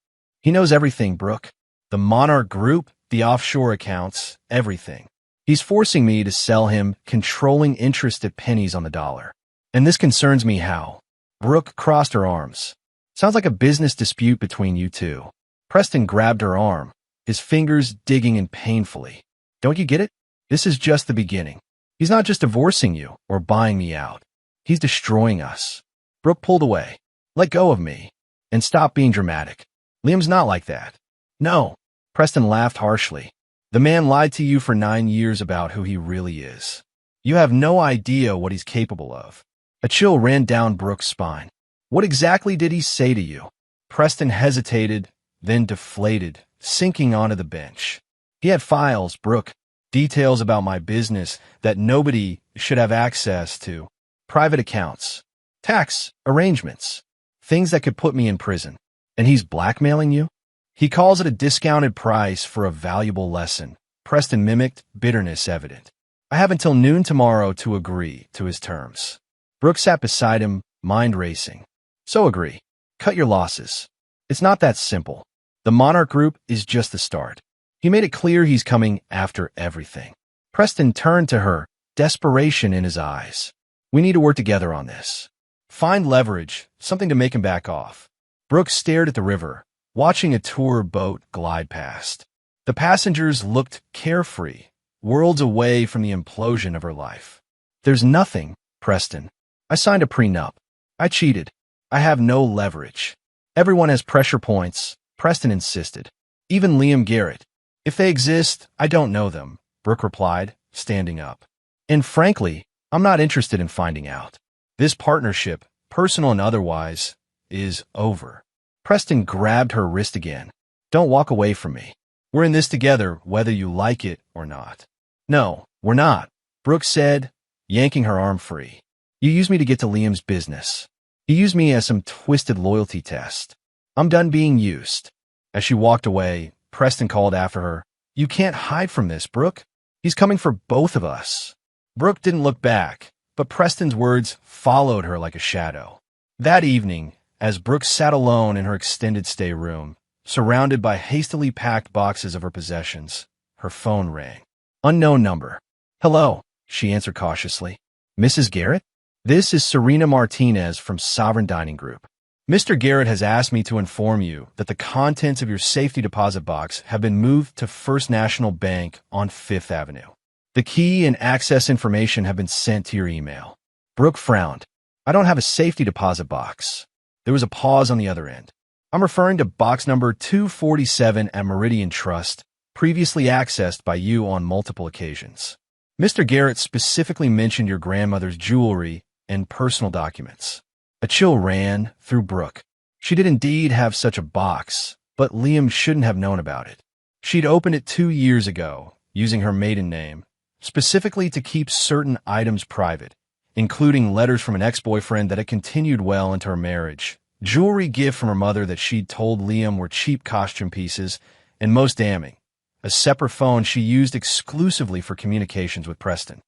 He knows everything, Brooke. The Monarch Group, the offshore accounts, everything. He's forcing me to sell him controlling interest at pennies on the dollar. And this concerns me how? Brooke crossed her arms. Sounds like a business dispute between you two. Preston grabbed her arm, his fingers digging in painfully. Don't you get it? This is just the beginning. He's not just divorcing you or buying me out. He's destroying us. Brooke pulled away. Let go of me. And stop being dramatic. Liam's not like that. No. Preston laughed harshly. The man lied to you for 9 years about who he really is. You have no idea what he's capable of. A chill ran down Brooke's spine. What exactly did he say to you? Preston hesitated, then deflated, sinking onto the bench. He had files, Brooke, details about my business that nobody should have access to, private accounts, tax arrangements, things that could put me in prison. And he's blackmailing you? He calls it a discounted price for a valuable lesson. Preston mimicked, bitterness evident. I have until noon tomorrow to agree to his terms. Brooke sat beside him, mind racing. So agree. Cut your losses. It's not that simple. The Monarch Group is just the start. He made it clear he's coming after everything. Preston turned to her, desperation in his eyes. We need to work together on this. Find leverage, something to make him back off. Brooke stared at the river, watching a tour boat glide past. The passengers looked carefree, worlds away from the implosion of her life. There's nothing, Preston. I signed a prenup. I cheated. I have no leverage. Everyone has pressure points, Preston insisted. Even Liam Garrett. If they exist, I don't know them, Brooke replied, standing up. And frankly, I'm not interested in finding out. This partnership, personal and otherwise, is over. Preston grabbed her wrist again. Don't walk away from me. We're in this together, whether you like it or not. No, we're not, Brooke said, yanking her arm free. You used me to get to Liam's business. He used me as some twisted loyalty test. I'm done being used. As she walked away, Preston called after her. You can't hide from this, Brooke. He's coming for both of us. Brooke didn't look back, but Preston's words followed her like a shadow. That evening, as Brooke sat alone in her extended stay room, surrounded by hastily packed boxes of her possessions, her phone rang. Unknown number. Hello, she answered cautiously. Mrs. Garrett? This is Serena Martinez from Sovereign Dining Group. Mr. Garrett has asked me to inform you that the contents of your safety deposit box have been moved to First National Bank on Fifth Avenue. The key and access information have been sent to your email. Brooke frowned. I don't have a safety deposit box. There was a pause on the other end. I'm referring to box number 247 at Meridian Trust, previously accessed by you on multiple occasions. Mr. Garrett specifically mentioned your grandmother's jewelry and personal documents. A chill ran through Brooke. She did indeed have such a box, but Liam shouldn't have known about it. She'd opened it 2 years ago, using her maiden name, specifically to keep certain items private, including letters from an ex-boyfriend that had continued well into her marriage, jewelry gift from her mother that she'd told Liam were cheap costume pieces, and most damning, a separate phone she used exclusively for communications with Preston.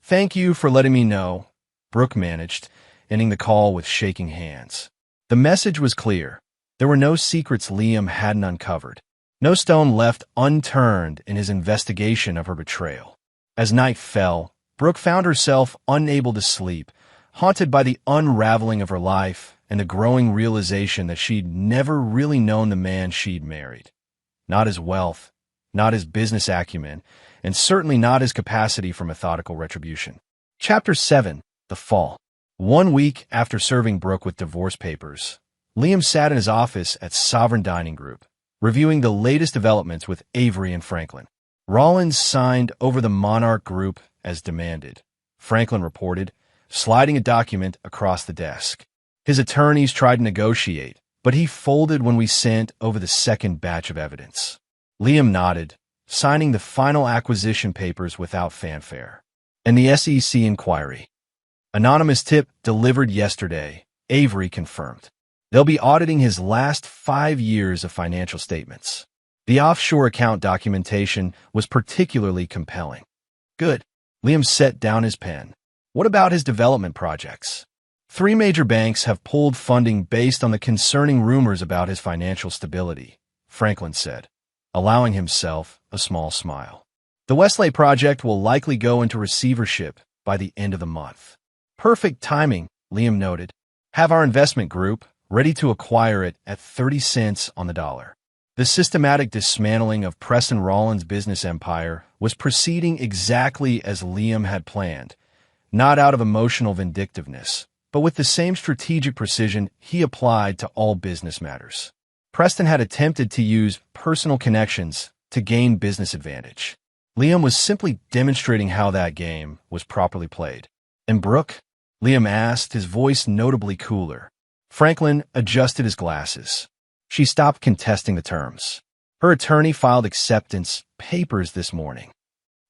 Thank you for letting me know, Brooke managed, ending the call with shaking hands. The message was clear. There were no secrets Liam hadn't uncovered, no stone left unturned in his investigation of her betrayal. As night fell, Brooke found herself unable to sleep, haunted by the unraveling of her life and the growing realization that she'd never really known the man she'd married. Not his wealth, not his business acumen, and certainly not his capacity for methodical retribution. Chapter 7. The Fall. 1 week after serving Brooke with divorce papers, Liam sat in his office at Sovereign Dining Group, reviewing the latest developments with Avery and Franklin. Rollins signed over the Monarch Group as demanded, Franklin reported, sliding a document across the desk. His attorneys tried to negotiate, but he folded when we sent over the second batch of evidence. Liam nodded, signing the final acquisition papers without fanfare. And the SEC inquiry. Anonymous tip delivered yesterday, Avery confirmed. They'll be auditing his last 5 years of financial statements. The offshore account documentation was particularly compelling. Good. Liam set down his pen. What about his development projects? 3 major banks have pulled funding based on the concerning rumors about his financial stability, Franklin said, allowing himself a small smile. The Westlake project will likely go into receivership by the end of the month. Perfect timing, Liam noted. Have our investment group, ready to acquire it at 30 cents on the dollar. The systematic dismantling of Preston Rollins' business empire was proceeding exactly as Liam had planned, not out of emotional vindictiveness, but with the same strategic precision he applied to all business matters. Preston had attempted to use personal connections to gain business advantage. Liam was simply demonstrating how that game was properly played. "And Brooke?" Liam asked, his voice notably cooler. Franklin adjusted his glasses. She stopped contesting the terms. Her attorney filed acceptance papers this morning.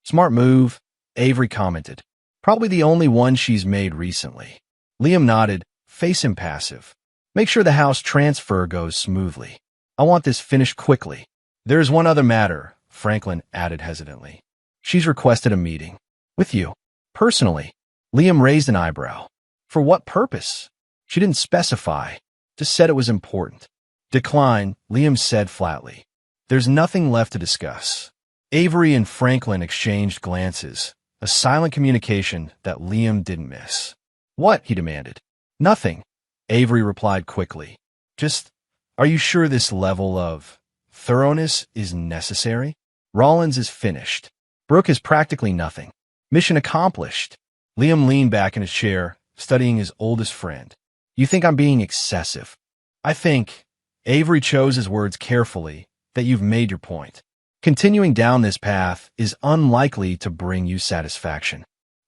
"Smart move," Avery commented. "Probably the only one she's made recently." Liam nodded, face impassive. "Make sure the house transfer goes smoothly. I want this finished quickly." "There's one other matter," Franklin added hesitantly. "She's requested a meeting." "With you?" "Personally." Liam raised an eyebrow. "For what purpose?" "She didn't specify, just said it was important." "Decline," Liam said flatly. "There's nothing left to discuss." Avery and Franklin exchanged glances, a silent communication that Liam didn't miss. "What?" he demanded. "Nothing," Avery replied quickly. "Just, are you sure this level of thoroughness is necessary? Rollins is finished. Brooke is practically nothing. Mission accomplished." Liam leaned back in his chair, studying his oldest friend. "You think I'm being excessive?" "I think," Avery chose his words carefully, "that you've made your point. Continuing down this path is unlikely to bring you satisfaction."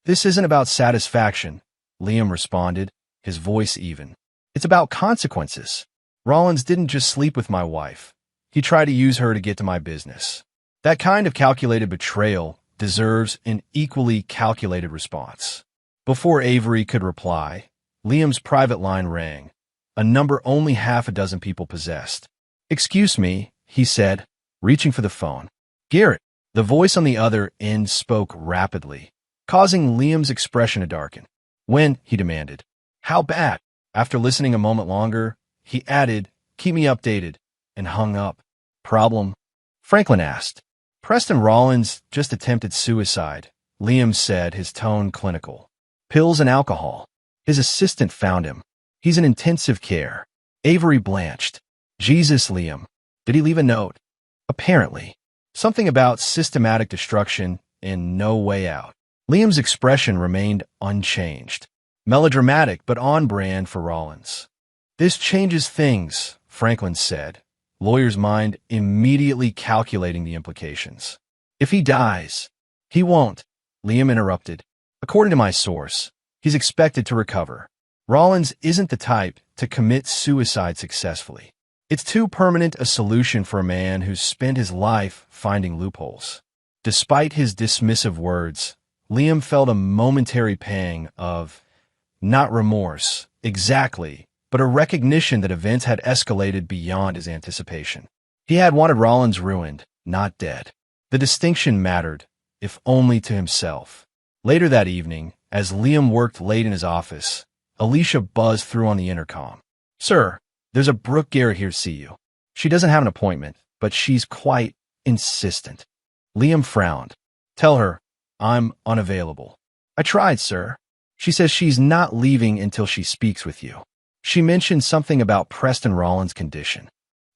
"This isn't about satisfaction," Liam responded, his voice even. "It's about consequences. Rollins didn't just sleep with my wife. He tried to use her to get to my business. That kind of calculated betrayal deserves an equally calculated response." Before Avery could reply, Liam's private line rang, a number only half a dozen people possessed. "Excuse me," he said, reaching for the phone. "Garrett." The voice on the other end spoke rapidly, causing Liam's expression to darken. "When?" he demanded. "How bad?" After listening a moment longer, he added, "Keep me updated," and hung up. "Problem?" Franklin asked. "Preston Rollins just attempted suicide," Liam said, his tone clinical. "Pills and alcohol. His assistant found him. He's in intensive care." Avery blanched. "Jesus, Liam. Did he leave a note?" "Apparently. Something about systematic destruction and no way out." Liam's expression remained unchanged. Melodramatic, but on brand for Rollins. "This changes things," Franklin said, lawyer's mind immediately calculating the implications. "If he dies." "He won't," Liam interrupted. "According to my source, he's expected to recover. Rollins isn't the type to commit suicide successfully. It's too permanent a solution for a man who's spent his life finding loopholes." Despite his dismissive words, Liam felt a momentary pang of, not remorse, exactly, but a recognition that events had escalated beyond his anticipation. He had wanted Rollins ruined, not dead. The distinction mattered, if only to himself. Later that evening, as Liam worked late in his office, Alicia buzzed through on the intercom. "Sir, there's a Brooke Garrett here to see you. She doesn't have an appointment, but she's quite insistent." Liam frowned. "Tell her I'm unavailable." "I tried, sir. She says she's not leaving until she speaks with you. She mentioned something about Preston Rollins' condition."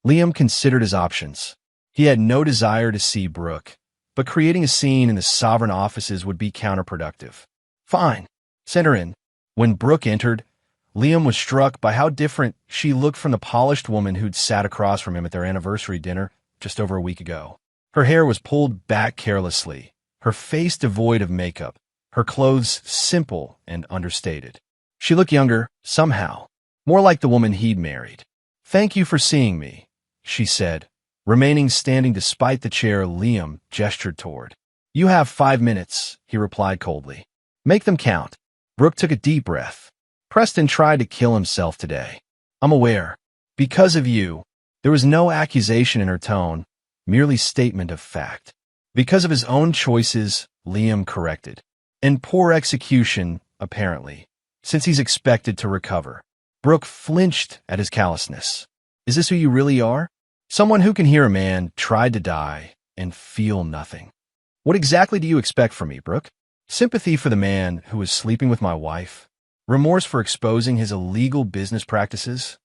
Liam considered his options. He had no desire to see Brooke, but creating a scene in the sovereign offices would be counterproductive. "Fine. Send her in." When Brooke entered, Liam was struck by how different she looked from the polished woman who'd sat across from him at their anniversary dinner just over a week ago. Her hair was pulled back carelessly, her face devoid of makeup, her clothes simple and understated. She looked younger, somehow, more like the woman he'd married. "Thank you for seeing me," she said, remaining standing despite the chair Liam gestured toward. "You have 5 minutes," he replied coldly. "Make them count." Brooke took a deep breath. "Preston tried to kill himself today. I'm aware. Because of you." There was no accusation in her tone, merely statement of fact. "Because of his own choices," Liam corrected. "And poor execution, apparently, since he's expected to recover." Brooke flinched at his callousness. "Is this who you really are? Someone who can hear a man tried to die and feel nothing? What exactly do you expect from me, Brooke? Sympathy for the man who was sleeping with my wife? Remorse for exposing his illegal business practices?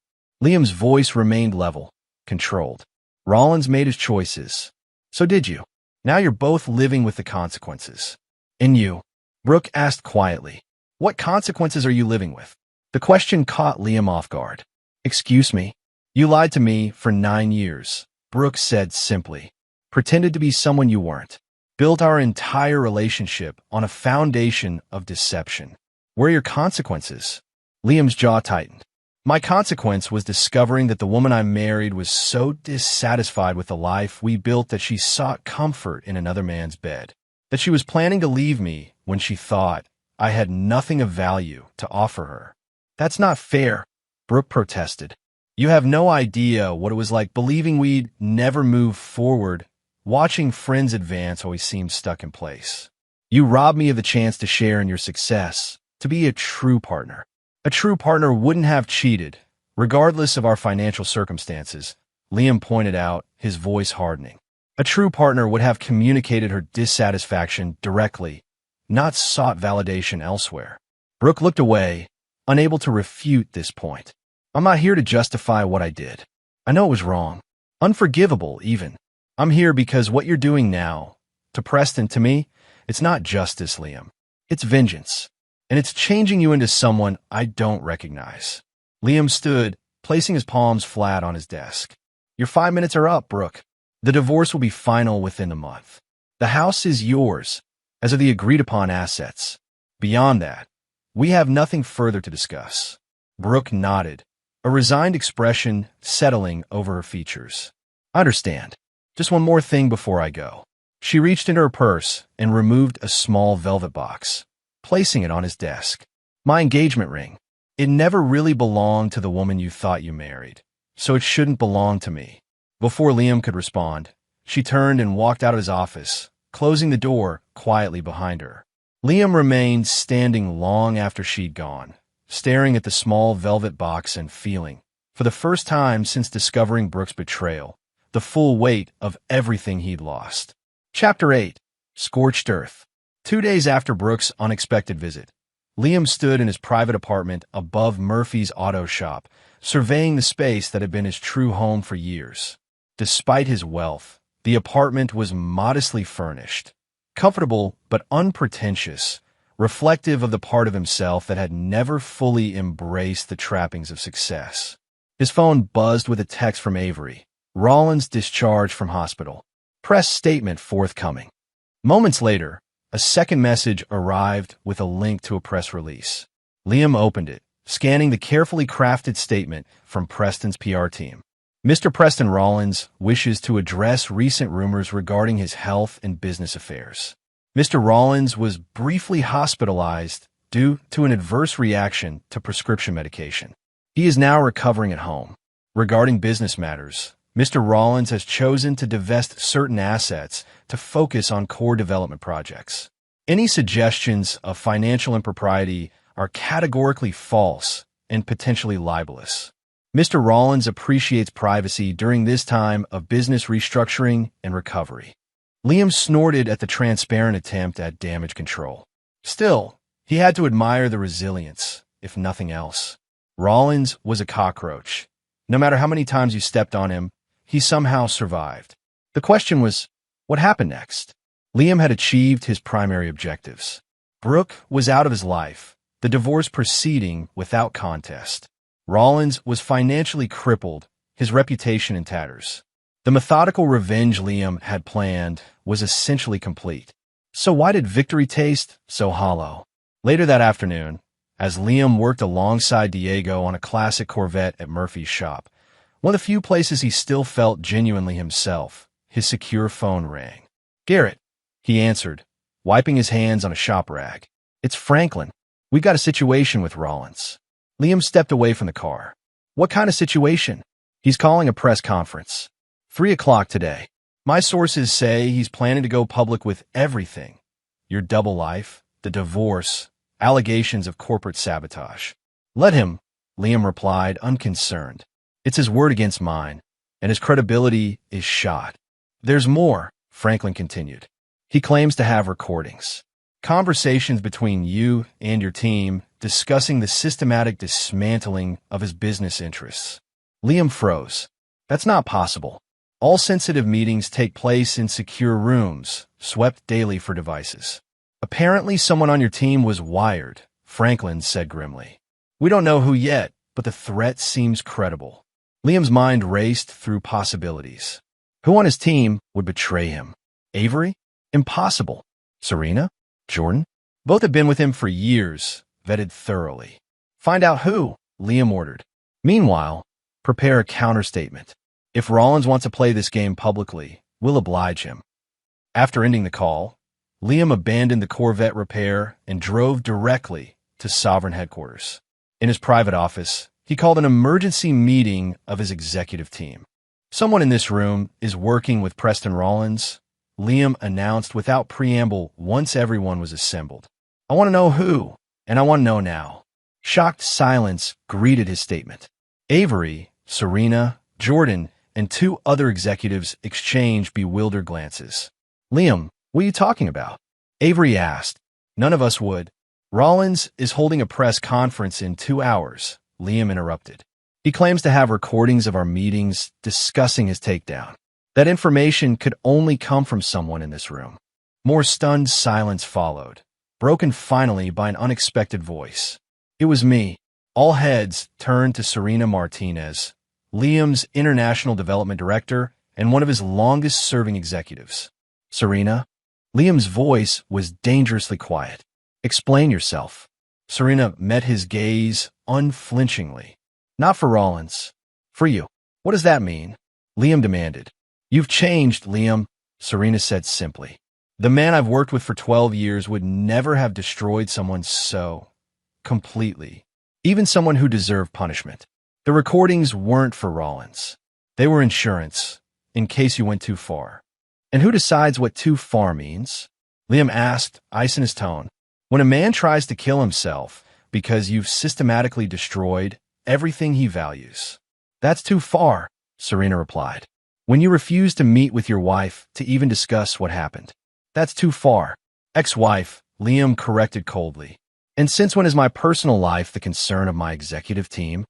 Liam's voice remained level, controlled. Rollins made his choices. So did you. Now you're both living with the consequences. And you? Brooke asked quietly. What consequences are you living with? The question caught Liam off guard. Excuse me? You lied to me for 9 years, Brooke said simply. Pretended to be someone you weren't. Built our entire relationship on a foundation of deception. Where are your consequences? Liam's jaw tightened. My consequence was discovering that the woman I married was so dissatisfied with the life we built that she sought comfort in another man's bed. That she was planning to leave me when she thought I had nothing of value to offer her. That's not fair, Brooke protested. You have no idea what it was like believing we'd never move forward. Watching friends advance always seemed stuck in place. You robbed me of the chance to share in your success, to be a true partner. A true partner wouldn't have cheated, regardless of our financial circumstances, Liam pointed out, his voice hardening. A true partner would have communicated her dissatisfaction directly, not sought validation elsewhere. Brooke looked away, unable to refute this point. I'm not here to justify what I did. I know it was wrong. Unforgivable, even. I'm here because what you're doing now, to Preston, to me, it's not justice, Liam. It's vengeance. And it's changing you into someone I don't recognize. Liam stood, placing his palms flat on his desk. Your 5 minutes are up, Brooke. The divorce will be final within a month. The house is yours, as are the agreed-upon assets. Beyond that, we have nothing further to discuss. Brooke nodded, a resigned expression settling over her features. I understand. Just one more thing before I go. She reached into her purse and removed a small velvet box, placing it on his desk. My engagement ring. It never really belonged to the woman you thought you married, so it shouldn't belong to me. Before Liam could respond, she turned and walked out of his office, closing the door quietly behind her. Liam remained standing long after she'd gone, staring at the small velvet box and feeling, for the first time since discovering Brooke's betrayal, the full weight of everything he'd lost. Chapter 8. Scorched Earth. 2 days after Brooke's unexpected visit, Liam stood in his private apartment above Murphy's auto shop, surveying the space that had been his true home for years. Despite his wealth, the apartment was modestly furnished, comfortable but unpretentious, reflective of the part of himself that had never fully embraced the trappings of success. His phone buzzed with a text from Avery. Rollins discharged from hospital. Press statement forthcoming. Moments later, a second message arrived with a link to a press release. Liam opened it, scanning the carefully crafted statement from Preston's PR team. Mr. Preston Rollins wishes to address recent rumors regarding his health and business affairs. Mr. Rollins was briefly hospitalized due to an adverse reaction to prescription medication. He is now recovering at home. Regarding business matters, Mr. Rollins has chosen to divest certain assets to focus on core development projects. Any suggestions of financial impropriety are categorically false and potentially libelous. Mr. Rollins appreciates privacy during this time of business restructuring and recovery. Liam snorted at the transparent attempt at damage control. Still, he had to admire the resilience, if nothing else. Rollins was a cockroach. No matter how many times you stepped on him, he somehow survived. The question was, what happened next? Liam had achieved his primary objectives. Brooke was out of his life, the divorce proceeding without contest. Rollins was financially crippled, his reputation in tatters. The methodical revenge Liam had planned was essentially complete. So why did victory taste so hollow? Later that afternoon, as Liam worked alongside Diego on a classic Corvette at Murphy's shop, one of the few places he still felt genuinely himself, his secure phone rang. Garrett, he answered, wiping his hands on a shop rag. It's Franklin. We got a situation with Rollins. Liam stepped away from the car. What kind of situation? He's calling a press conference. 3 o'clock today. My sources say he's planning to go public with everything. Your double life, the divorce, allegations of corporate sabotage. Let him, Liam replied, unconcerned. It's his word against mine, and his credibility is shot. There's more, Franklin continued. He claims to have recordings. Conversations between you and your team discussing the systematic dismantling of his business interests. Liam froze. That's not possible. All sensitive meetings take place in secure rooms, swept daily for devices. Apparently someone on your team was wired, Franklin said grimly. We don't know who yet, but the threat seems credible. Liam's mind raced through possibilities. Who on his team would betray him? Avery? Impossible. Serena? Jordan? Both had been with him for years, vetted thoroughly. Find out who, Liam ordered. Meanwhile, prepare a counterstatement. If Rollins wants to play this game publicly, we'll oblige him. After ending the call, Liam abandoned the Corvette repair and drove directly to Sovereign headquarters. In his private office, he called an emergency meeting of his executive team. Someone in this room is working with Preston Rollins, Liam announced without preamble once everyone was assembled. I want to know who, and I want to know now. Shocked silence greeted his statement. Avery, Serena, Jordan, and two other executives exchanged bewildered glances. Liam, what are you talking about? Avery asked. None of us would. Rollins is holding a press conference in 2 hours, Liam interrupted. He claims to have recordings of our meetings discussing his takedown. That information could only come from someone in this room. More stunned silence followed, broken finally by an unexpected voice. It was me. All heads turned to Serena Martinez, Liam's International Development Director and one of his longest-serving executives. Serena? Liam's voice was dangerously quiet. Explain yourself. Serena met his gaze unflinchingly. Not for Rollins. For you. What does that mean? Liam demanded. You've changed, Liam, Serena said simply. The man I've worked with for 12 years would never have destroyed someone so completely, even someone who deserved punishment. The recordings weren't for Rollins. They were insurance, in case you went too far. And who decides what too far means? Liam asked, ice in his tone. When a man tries to kill himself because you've systematically destroyed everything he values. That's too far, Serena replied. When you refuse to meet with your wife to even discuss what happened. That's too far. Ex-wife, Liam corrected coldly. And since when is my personal life the concern of my executive team?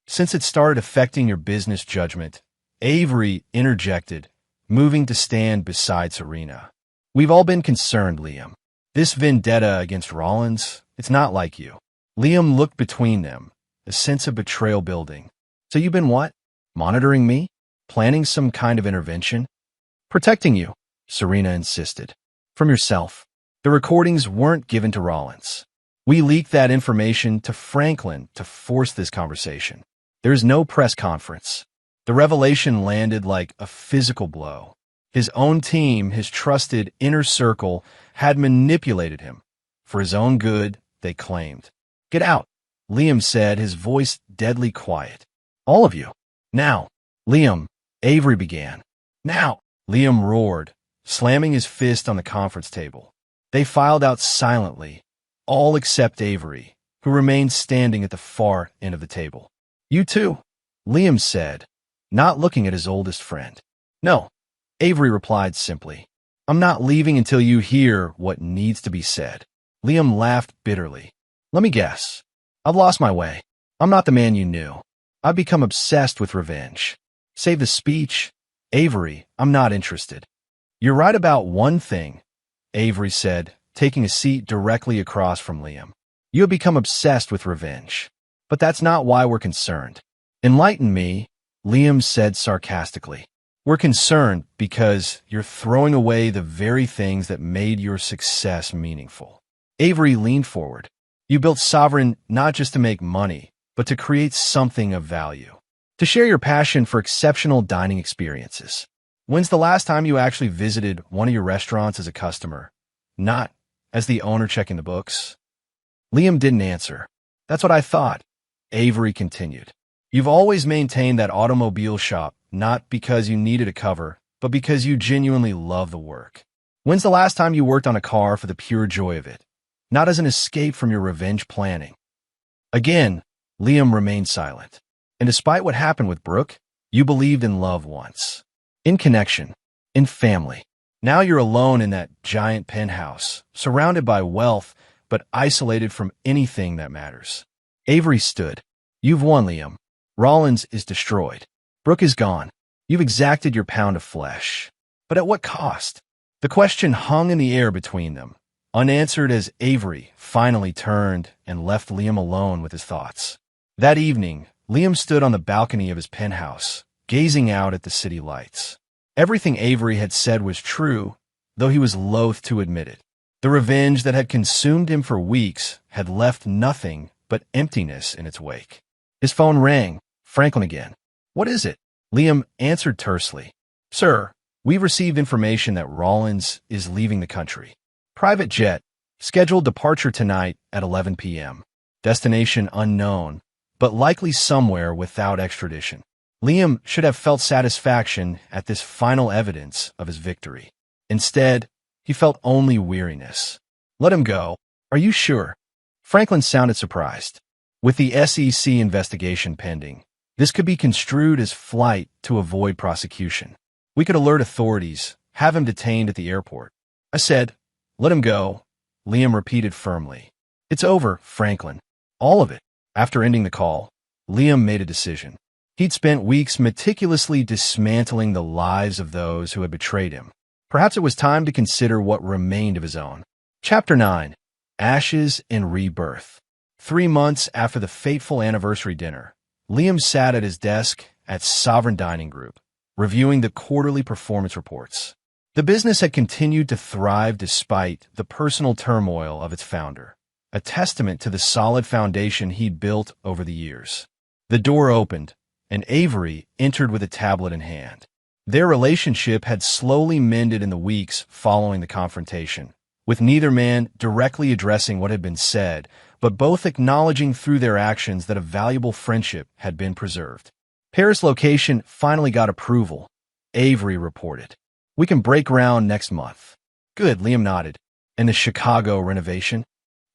Since it started affecting your business judgment, Avery interjected, moving to stand beside Serena. We've all been concerned, Liam. This vendetta against Rollins, it's not like you. Liam looked between them, a sense of betrayal building. So you've been what? Monitoring me? Planning some kind of intervention? Protecting you, Serena insisted. From yourself. The recordings weren't given to Rollins. We leaked that information to Franklin to force this conversation. There's no press conference. The revelation landed like a physical blow. His own team, his trusted inner circle, had manipulated him. For his own good, they claimed. Get out, Liam said, his voice deadly quiet. All of you. Now. Liam, Avery began. Now, Liam roared, slamming his fist on the conference table. They filed out silently, all except Avery, who remained standing at the far end of the table. You too, Liam said, not looking at his oldest friend. No, Avery replied simply. I'm not leaving until you hear what needs to be said. Liam laughed bitterly. Let me guess. I've lost my way. I'm not the man you knew. I've become obsessed with revenge. Save the speech. Avery, I'm not interested. You're right about one thing, Avery said, taking a seat directly across from Liam. You have become obsessed with revenge. But that's not why we're concerned. Enlighten me, Liam said sarcastically. We're concerned because you're throwing away the very things that made your success meaningful. Avery leaned forward. You built Sovereign not just to make money, but to create something of value. To share your passion for exceptional dining experiences. When's the last time you actually visited one of your restaurants as a customer, not as the owner checking the books? Liam didn't answer. That's what I thought, Avery continued. You've always maintained that automobile shop, not because you needed a cover, but because you genuinely love the work. When's the last time you worked on a car for the pure joy of it, not as an escape from your revenge planning? Again, Liam remained silent. And despite what happened with Brooke, you believed in love once. In connection. In family. Now you're alone in that giant penthouse, surrounded by wealth, but isolated from anything that matters. Avery stood. You've won, Liam. Rollins is destroyed. Brooke is gone. You've exacted your pound of flesh. But at what cost? The question hung in the air between them, unanswered as Avery finally turned and left Liam alone with his thoughts. That evening, Liam stood on the balcony of his penthouse, gazing out at the city lights. Everything Avery had said was true, though he was loath to admit it. The revenge that had consumed him for weeks had left nothing but emptiness in its wake. His phone rang. Franklin again. "What is it?" Liam answered tersely. "Sir, we've received information that Rollins is leaving the country. Private jet, scheduled departure tonight at 11 p.m. Destination unknown, but likely somewhere without extradition." Liam should have felt satisfaction at this final evidence of his victory. Instead, he felt only weariness. "Let him go. Are you sure?" Franklin sounded surprised. "With the SEC investigation pending, this could be construed as flight to avoid prosecution. We could alert authorities, have him detained at the airport." I said, "Let him go," Liam repeated firmly. "It's over, Franklin. All of it." After ending the call, Liam made a decision. He'd spent weeks meticulously dismantling the lives of those who had betrayed him. Perhaps it was time to consider what remained of his own. Chapter 9. Ashes and Rebirth. 3 months after the fateful anniversary dinner, Liam sat at his desk at Sovereign Dining Group, reviewing the quarterly performance reports. The business had continued to thrive despite the personal turmoil of its founder, a testament to the solid foundation he'd built over the years. The door opened, and Avery entered with a tablet in hand. Their relationship had slowly mended in the weeks following the confrontation, with neither man directly addressing what had been said, but both acknowledging through their actions that a valuable friendship had been preserved. "Paris location finally got approval," Avery reported. "We can break ground next month." "Good," Liam nodded. "And the Chicago renovation?"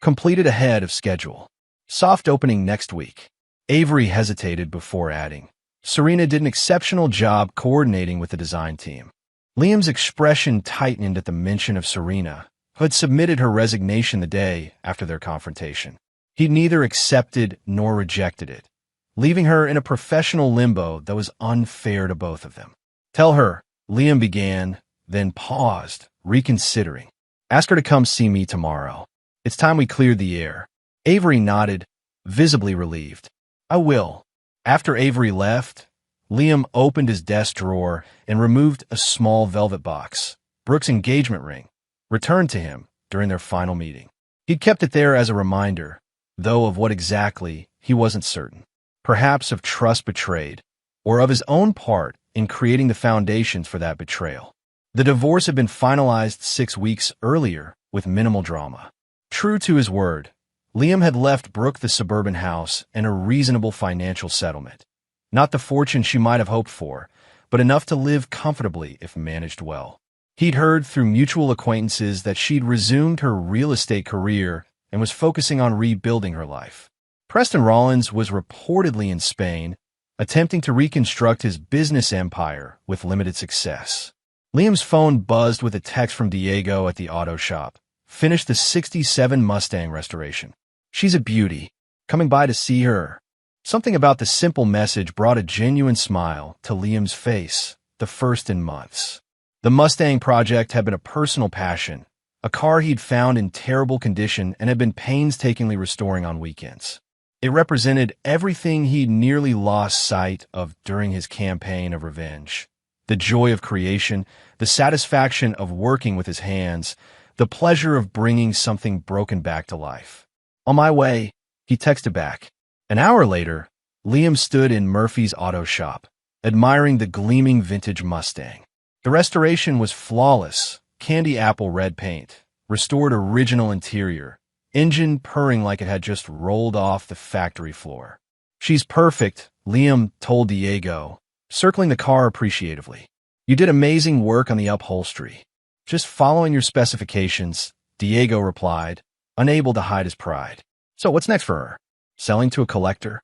"Completed ahead of schedule. Soft opening next week." Avery hesitated before adding, "Serena did an exceptional job coordinating with the design team." Liam's expression tightened at the mention of Serena, who had submitted her resignation the day after their confrontation. He'd neither accepted nor rejected it, leaving her in a professional limbo that was unfair to both of them. "Tell her," Liam began, then paused, reconsidering. "Ask her to come see me tomorrow. It's time we cleared the air." Avery nodded, visibly relieved. "I will." After Avery left, Liam opened his desk drawer and removed a small velvet box, Brooke's engagement ring, returned to him during their final meeting. He'd kept it there as a reminder, though of what exactly he wasn't certain. Perhaps of trust betrayed, or of his own part in creating the foundations for that betrayal. The divorce had been finalized 6 weeks earlier with minimal drama. True to his word, Liam had left Brooke the suburban house and a reasonable financial settlement. Not the fortune she might have hoped for, but enough to live comfortably if managed well. He'd heard through mutual acquaintances that she'd resumed her real estate career and was focusing on rebuilding her life. Preston Rollins was reportedly in Spain, attempting to reconstruct his business empire with limited success. Liam's phone buzzed with a text from Diego at the auto shop. "Finished the '67 Mustang restoration. She's a beauty. Coming by to see her." Something about the simple message brought a genuine smile to Liam's face, the first in months. The Mustang project had been a personal passion, a car he'd found in terrible condition and had been painstakingly restoring on weekends. It represented everything he'd nearly lost sight of during his campaign of revenge. The joy of creation, the satisfaction of working with his hands, the pleasure of bringing something broken back to life. "On my way," he texted back. An hour later, Liam stood in Murphy's auto shop, admiring the gleaming vintage Mustang. The restoration was flawless, candy apple red paint, restored original interior, engine purring like it had just rolled off the factory floor. "She's perfect," Liam told Diego, circling the car appreciatively. "You did amazing work on the upholstery." "Just following your specifications," Diego replied, unable to hide his pride. "So what's next for her? Selling to a collector?"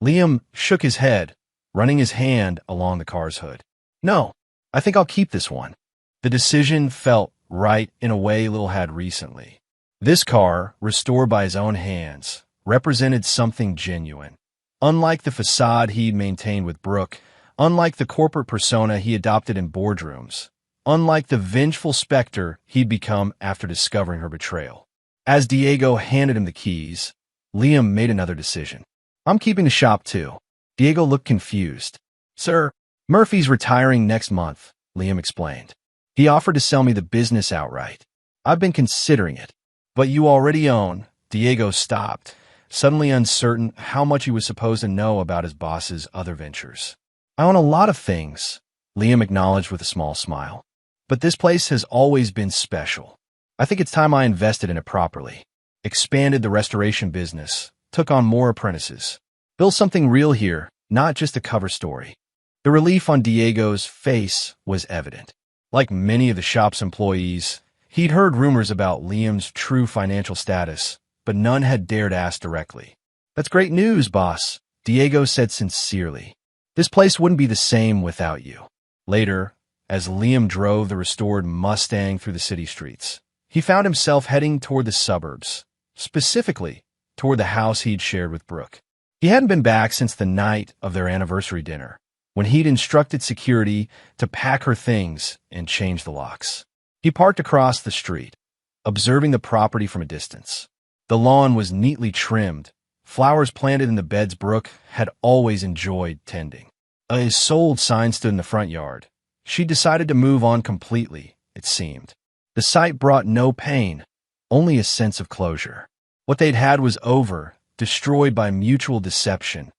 Liam shook his head, running his hand along the car's hood. "No, I think I'll keep this one." The decision felt right in a way Lil had recently. This car, restored by his own hands, represented something genuine, Unlike the facade he'd maintained with Brooke, unlike the corporate persona he adopted in boardrooms, unlike the vengeful specter he'd become after discovering her betrayal. As Diego handed him the keys, Liam made another decision. "I'm keeping the shop too." Diego looked confused. "Sir, Murphy's retiring next month," Liam explained. "He offered to sell me the business outright. I've been considering it." "But you already own—" Diego stopped, suddenly uncertain how much he was supposed to know about his boss's other ventures. "I own a lot of things," Liam acknowledged with a small smile. "But this place has always been special. I think it's time I invested in it properly. Expanded the restoration business, took on more apprentices. Built something real here, not just a cover story." The relief on Diego's face was evident. Like many of the shop's employees, he'd heard rumors about Liam's true financial status, but none had dared ask directly. "That's great news, boss," Diego said sincerely. "This place wouldn't be the same without you." Later, as Liam drove the restored Mustang through the city streets, he found himself heading toward the suburbs, specifically toward the house he'd shared with Brooke. He hadn't been back since the night of their anniversary dinner, when he'd instructed security to pack her things and change the locks. He parked across the street, observing the property from a distance. The lawn was neatly trimmed, flowers planted in the beds Brooke had always enjoyed tending. A sold sign stood in the front yard. She decided to move on completely, it seemed. The sight brought no pain, only a sense of closure. What they'd had was over, destroyed by mutual deception,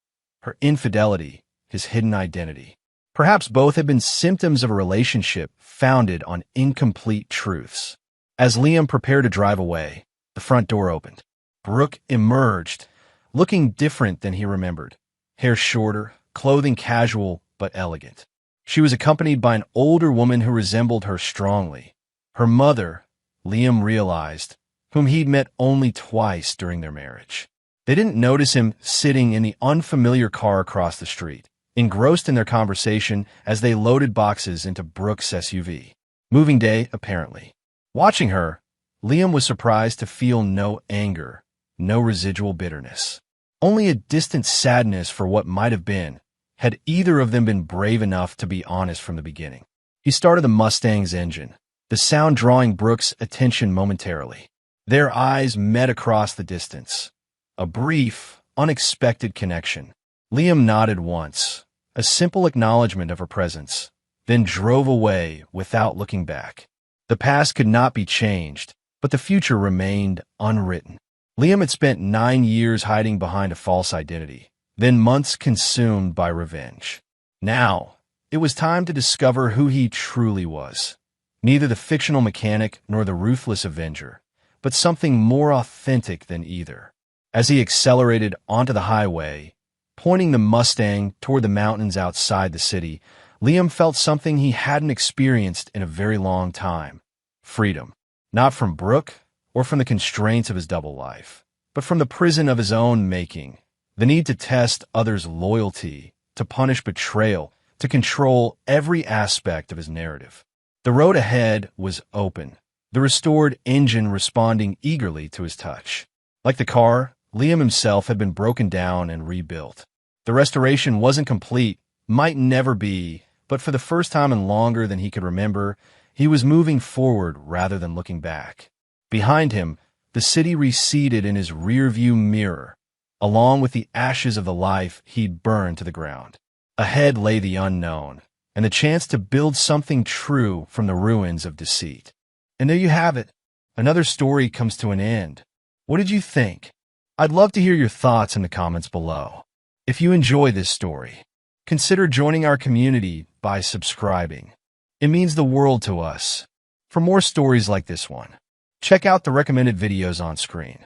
her infidelity, his hidden identity. Perhaps both had been symptoms of a relationship founded on incomplete truths. As Liam prepared to drive away, the front door opened. Brooke emerged, looking different than he remembered. Hair shorter, clothing casual but elegant. She was accompanied by an older woman who resembled her strongly. Her mother, Liam realized, whom he'd met only twice during their marriage. They didn't notice him sitting in the unfamiliar car across the street, engrossed in their conversation as they loaded boxes into Brooke's SUV. Moving day, apparently. Watching her, Liam was surprised to feel no anger, no residual bitterness. Only a distant sadness for what might have been, had either of them been brave enough to be honest from the beginning. He started the Mustang's engine, the sound drawing Brooke's attention momentarily. Their eyes met across the distance. A brief, unexpected connection. Liam nodded once, a simple acknowledgement of her presence, then drove away without looking back. The past could not be changed, but the future remained unwritten. Liam had spent 9 years hiding behind a false identity, then months consumed by revenge. Now, it was time to discover who he truly was. Neither the fictional mechanic nor the ruthless avenger, but something more authentic than either. As he accelerated onto the highway, pointing the Mustang toward the mountains outside the city, Liam felt something he hadn't experienced in a very long time. Freedom. Not from Brooke or from the constraints of his double life, but from the prison of his own making. The need to test others' loyalty, to punish betrayal, to control every aspect of his narrative. The road ahead was open, the restored engine responding eagerly to his touch. Like the car, Liam himself had been broken down and rebuilt. The restoration wasn't complete, might never be, but for the first time in longer than he could remember, he was moving forward rather than looking back. Behind him, the city receded in his rearview mirror, along with the ashes of the life he'd burned to the ground. Ahead lay the unknown, and the chance to build something true from the ruins of deceit. And there you have it. Another story comes to an end. What did you think? I'd love to hear your thoughts in the comments below. If you enjoy this story, consider joining our community by subscribing. It means the world to us. For more stories like this one, check out the recommended videos on screen.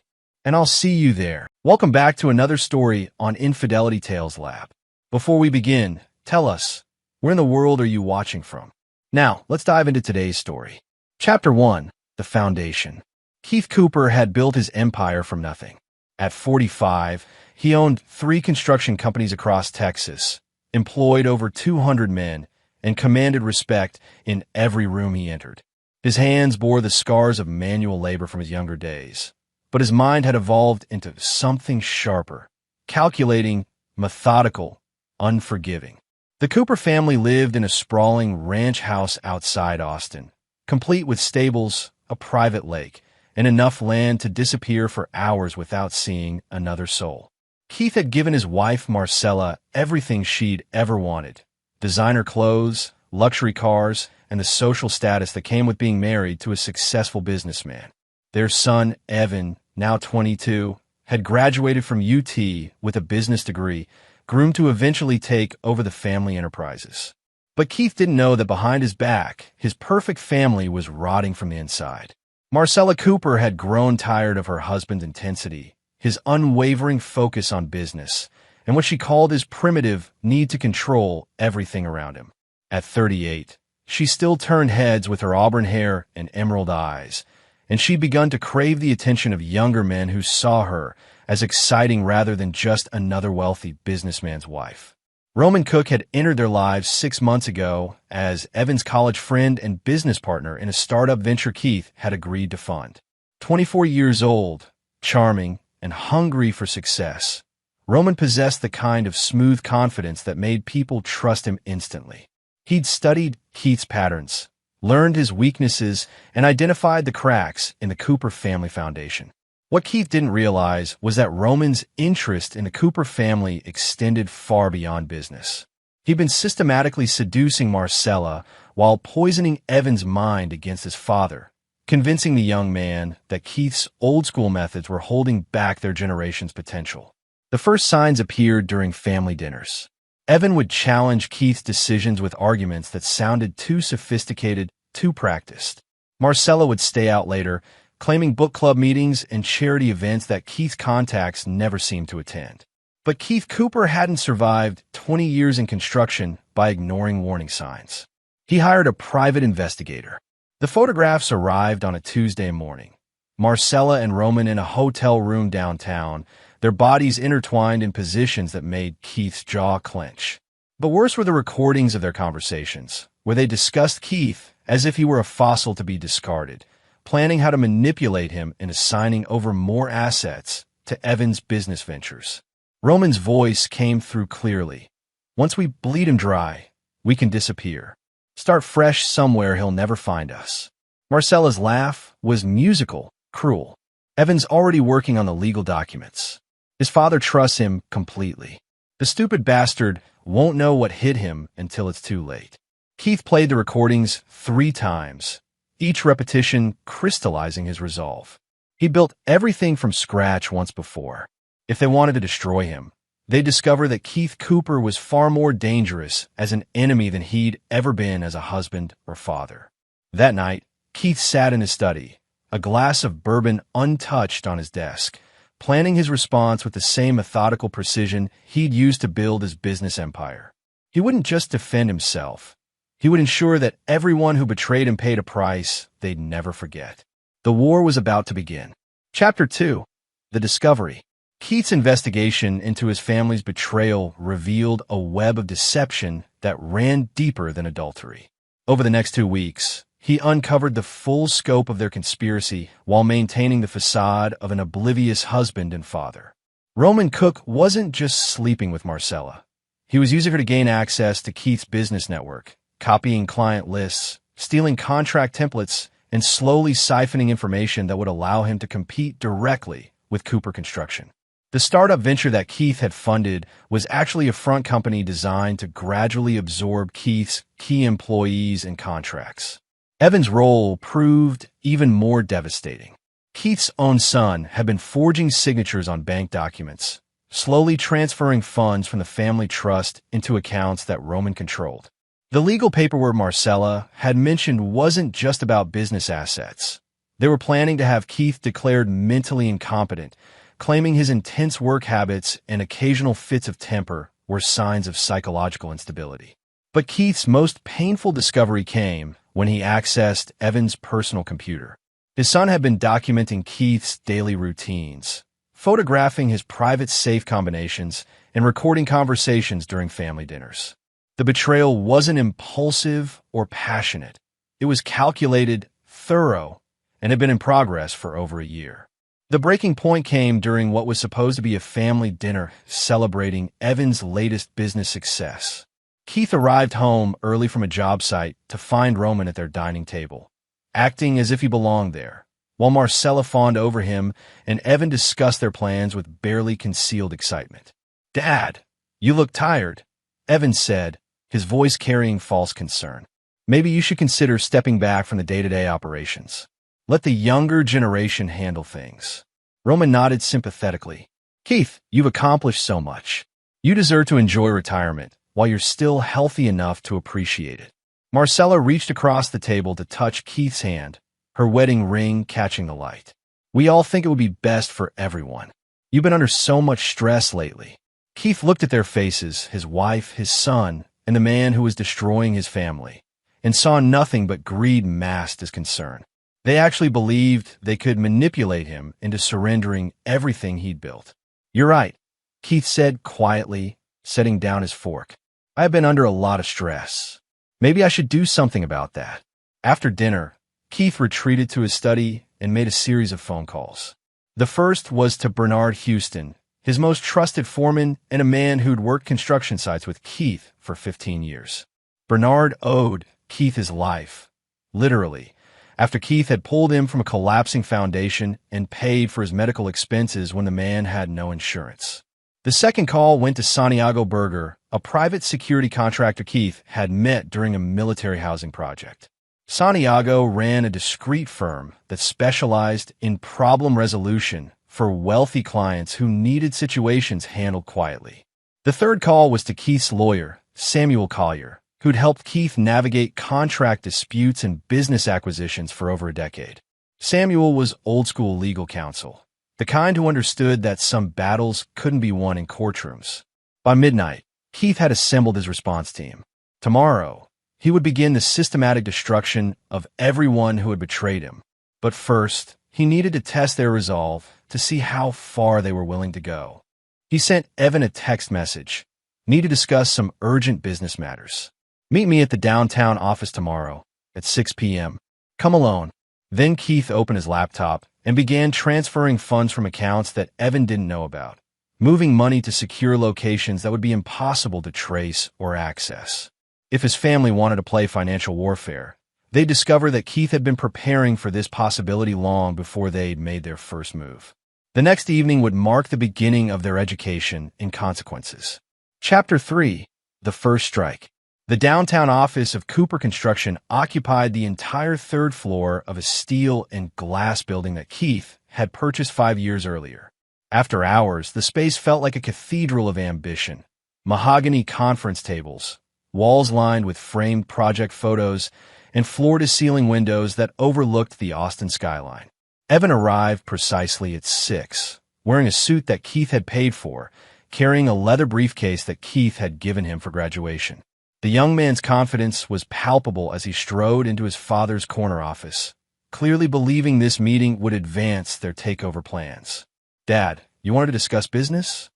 And I'll see you there. Welcome back to another story on Infidelity Tales Lab. Before we begin, tell us, where in the world are you watching from? Now, let's dive into today's story. Chapter 1, The Foundation. Keith Cooper had built his empire from nothing. At 45, he owned 3 construction companies across Texas, employed over 200 men, and commanded respect in every room he entered. His hands bore the scars of manual labor from his younger days, but his mind had evolved into something sharper, calculating, methodical, unforgiving. The Cooper family lived in a sprawling ranch house outside Austin, complete with stables, a private lake, and enough land to disappear for hours without seeing another soul. Keith had given his wife, Marcella, everything she'd ever wanted: designer clothes, luxury cars, and the social status that came with being married to a successful businessman. Their son, Evan, now 22, had graduated from UT with a business degree, groomed to eventually take over the family enterprises. But Keith didn't know that behind his back, his perfect family was rotting from the inside. Marcella Cooper had grown tired of her husband's intensity, his unwavering focus on business, and what she called his primitive need to control everything around him. At 38, she still turned heads with her auburn hair and emerald eyes, and she'd begun to crave the attention of younger men who saw her as exciting rather than just another wealthy businessman's wife. Roman Cook had entered their lives 6 months ago as Evan's college friend and business partner in a startup venture Keith had agreed to fund. 24 years old, charming, and hungry for success, Roman possessed the kind of smooth confidence that made people trust him instantly. He'd studied Keith's patterns, learned his weaknesses, and identified the cracks in the Cooper family foundation. What Keith didn't realize was that Roman's interest in the Cooper family extended far beyond business. He'd been systematically seducing Marcella while poisoning Evan's mind against his father, convincing the young man that Keith's old-school methods were holding back their generation's potential. The first signs appeared during family dinners. Evan would challenge Keith's decisions with arguments that sounded too sophisticated, too practiced. Marcella would stay out later, claiming book club meetings and charity events that Keith's contacts never seemed to attend. But Keith Cooper hadn't survived 20 years in construction by ignoring warning signs. He hired a private investigator. The photographs arrived on a Tuesday morning. Marcella and Roman in a hotel room downtown, their bodies intertwined in positions that made Keith's jaw clench. But worse were the recordings of their conversations, where they discussed Keith as if he were a fossil to be discarded, planning how to manipulate him into signing over more assets to Evan's business ventures. Roman's voice came through clearly. Once we bleed him dry, we can disappear. Start fresh somewhere he'll never find us. Marcella's laugh was musical, cruel. Evan's already working on the legal documents. His father trusts him completely. The stupid bastard won't know what hit him until it's too late. Keith played the recordings 3 times, each repetition crystallizing his resolve. He built everything from scratch once before. If they wanted to destroy him, they'd discover that Keith Cooper was far more dangerous as an enemy than he'd ever been as a husband or father. That night, Keith sat in his study, a glass of bourbon untouched on his desk, planning his response with the same methodical precision he'd used to build his business empire. He wouldn't just defend himself. He would ensure that everyone who betrayed him paid a price they'd never forget. The war was about to begin. Chapter 2. The Discovery. Keith's investigation into his family's betrayal revealed a web of deception that ran deeper than adultery. Over the next 2 weeks, he uncovered the full scope of their conspiracy while maintaining the facade of an oblivious husband and father. Roman Cook wasn't just sleeping with Marcella. He was using her to gain access to Keith's business network, copying client lists, stealing contract templates, and slowly siphoning information that would allow him to compete directly with Cooper Construction. The startup venture that Keith had funded was actually a front company designed to gradually absorb Keith's key employees and contracts. Evan's role proved even more devastating. Keith's own son had been forging signatures on bank documents, slowly transferring funds from the family trust into accounts that Roman controlled. The legal paperwork Marcella had mentioned wasn't just about business assets. They were planning to have Keith declared mentally incompetent, claiming his intense work habits and occasional fits of temper were signs of psychological instability. But Keith's most painful discovery came when he accessed Evan's personal computer. His son had been documenting Keith's daily routines, photographing his private safe combinations, and recording conversations during family dinners. The betrayal wasn't impulsive or passionate. It was calculated, thorough, and had been in progress for over a year. The breaking point came during what was supposed to be a family dinner celebrating Evan's latest business success. Keith arrived home early from a job site to find Roman at their dining table, acting as if he belonged there, while Marcella fawned over him and Evan discussed their plans with barely concealed excitement. "Dad, you look tired," Evan said, his voice carrying false concern. "Maybe you should consider stepping back from the day-to-day operations. Let the younger generation handle things." Roman nodded sympathetically. "Keith, you've accomplished so much. You deserve to enjoy retirement while you're still healthy enough to appreciate it." Marcella reached across the table to touch Keith's hand, her wedding ring catching the light. "We all think it would be best for everyone. You've been under so much stress lately." Keith looked at their faces, his wife, his son, and the man who was destroying his family, and saw nothing but greed masked as concern. They actually believed they could manipulate him into surrendering everything he'd built. "You're right," Keith said quietly, setting down his fork. "I've been under a lot of stress. Maybe I should do something about that." After dinner, Keith retreated to his study and made a series of phone calls. The first was to Bernard Houston, his most trusted foreman and a man who'd worked construction sites with Keith for 15 years. Bernard owed Keith his life, literally, after Keith had pulled him from a collapsing foundation and paid for his medical expenses when the man had no insurance. The second call went to Santiago Berger, a private security contractor Keith had met during a military housing project. Santiago ran a discreet firm that specialized in problem resolution for wealthy clients who needed situations handled quietly. The third call was to Keith's lawyer, Samuel Collier, who'd helped Keith navigate contract disputes and business acquisitions for over a decade. Samuel was old-school legal counsel, the kind who understood that some battles couldn't be won in courtrooms. By midnight, Keith had assembled his response team. Tomorrow, he would begin the systematic destruction of everyone who had betrayed him. But first, he needed to test their resolve to see how far they were willing to go. He sent Evan a text message. "Need to discuss some urgent business matters. Meet me at the downtown office tomorrow at 6 p.m. Come alone." Then Keith opened his laptop and began transferring funds from accounts that Evan didn't know about, moving money to secure locations that would be impossible to trace or access. If his family wanted to play financial warfare, they'd discover that Keith had been preparing for this possibility long before they'd made their first move. The next evening would mark the beginning of their education in consequences. Chapter 3. The First Strike. The downtown office of Cooper Construction occupied the entire third floor of a steel and glass building that Keith had purchased 5 years earlier. After hours, the space felt like a cathedral of ambition. Mahogany conference tables, walls lined with framed project photos, and floor-to-ceiling windows that overlooked the Austin skyline. Evan arrived precisely at 6, wearing a suit that Keith had paid for, carrying a leather briefcase that Keith had given him for graduation. The young man's confidence was palpable as he strode into his father's corner office, clearly believing this meeting would advance their takeover plans. "Dad, you wanted to discuss business?"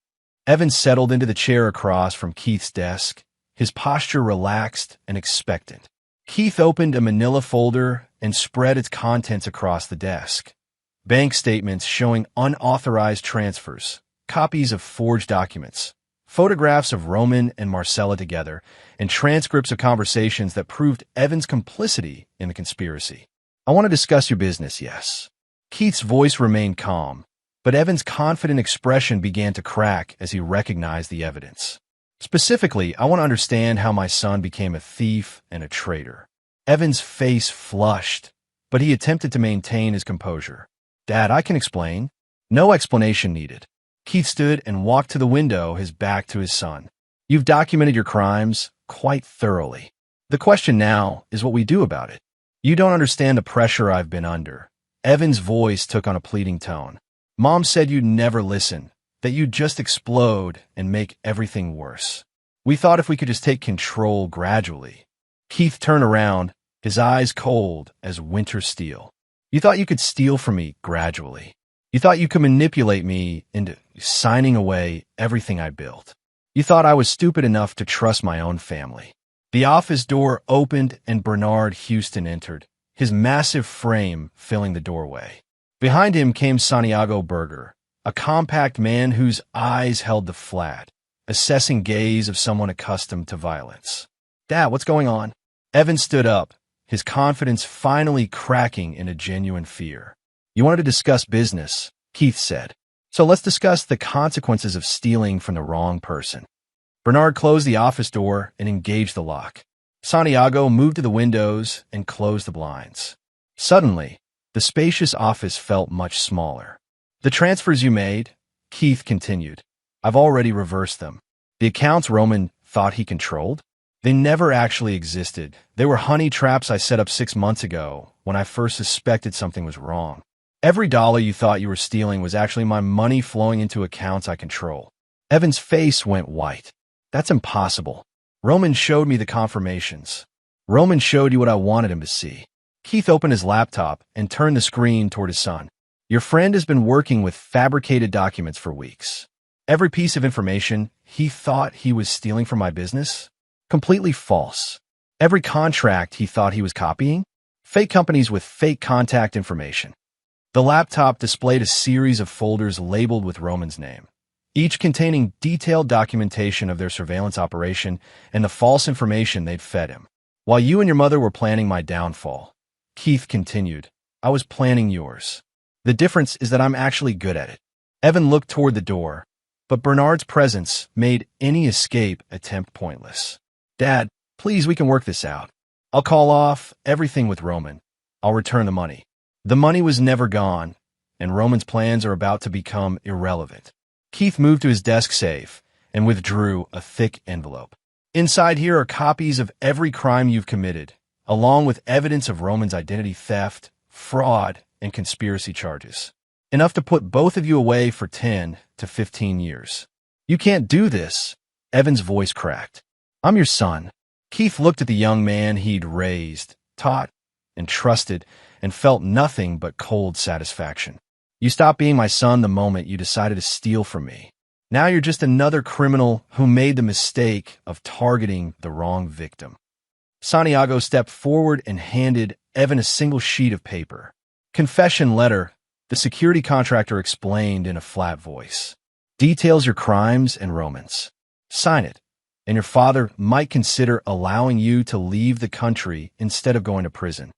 Evan settled into the chair across from Keith's desk, his posture relaxed and expectant. Keith opened a manila folder and spread its contents across the desk. Bank statements showing unauthorized transfers, copies of forged documents, photographs of Roman and Marcella together, and transcripts of conversations that proved Evan's complicity in the conspiracy. "I want to discuss your business, yes." Keith's voice remained calm, but Evan's confident expression began to crack as he recognized the evidence. "Specifically, I want to understand how my son became a thief and a traitor." Evan's face flushed, but he attempted to maintain his composure. "Dad, I can explain." "No explanation needed." Keith stood and walked to the window, his back to his son. "You've documented your crimes quite thoroughly. The question now is what we do about it. You don't understand the pressure I've been under." Evan's voice took on a pleading tone. "Mom said you'd never listen, that you'd just explode and make everything worse. We thought if we could just take control gradually." Keith turned around, his eyes cold as winter steel. "You thought you could steal from me gradually. You thought you could manipulate me into signing away everything I built. You thought I was stupid enough to trust my own family." The office door opened and Bernard Houston entered, his massive frame filling the doorway. Behind him came Santiago Berger, a compact man whose eyes held the flat, assessing gaze of someone accustomed to violence. "Dad, what's going on?" Evan stood up, his confidence finally cracking in a genuine fear. "You wanted to discuss business," Keith said. "So let's discuss the consequences of stealing from the wrong person." Bernard closed the office door and engaged the lock. Santiago moved to the windows and closed the blinds. Suddenly, the spacious office felt much smaller. "The transfers you made," Keith continued, "I've already reversed them. The accounts Roman thought he controlled? They never actually existed. They were honey traps I set up 6 months ago when I first suspected something was wrong. Every dollar you thought you were stealing was actually my money flowing into accounts I control." Evan's face went white. "That's impossible. Roman showed me the confirmations. Roman showed you what I wanted him to see." Keith opened his laptop and turned the screen toward his son. "Your friend has been working with fabricated documents for weeks. Every piece of information he thought he was stealing from my business? Completely false. Every contract he thought he was copying? Fake companies with fake contact information." The laptop displayed a series of folders labeled with Roman's name, each containing detailed documentation of their surveillance operation and the false information they'd fed him. "While you and your mother were planning my downfall," Keith continued, "I was planning yours. The difference is that I'm actually good at it." Evan looked toward the door, but Bernard's presence made any escape attempt pointless. "Dad, please, we can work this out. I'll call off everything with Roman. I'll return the money." The money was never gone, and Roman's plans are about to become irrelevant. Keith moved to his desk safe and withdrew a thick envelope. "Inside here are copies of every crime you've committed, along with evidence of Roman's identity theft, fraud, and conspiracy charges. Enough to put both of you away for 10 to 15 years. "You can't do this," Evan's voice cracked. "I'm your son." Keith looked at the young man he'd raised, taught, and trusted, and felt nothing but cold satisfaction. "You stopped being my son the moment you decided to steal from me. Now you're just another criminal who made the mistake of targeting the wrong victim." Santiago stepped forward and handed Evan a single sheet of paper. "Confession letter," the security contractor explained in a flat voice. "Details your crimes and Roman's. Sign it, and your father might consider allowing you to leave the country instead of going to prison."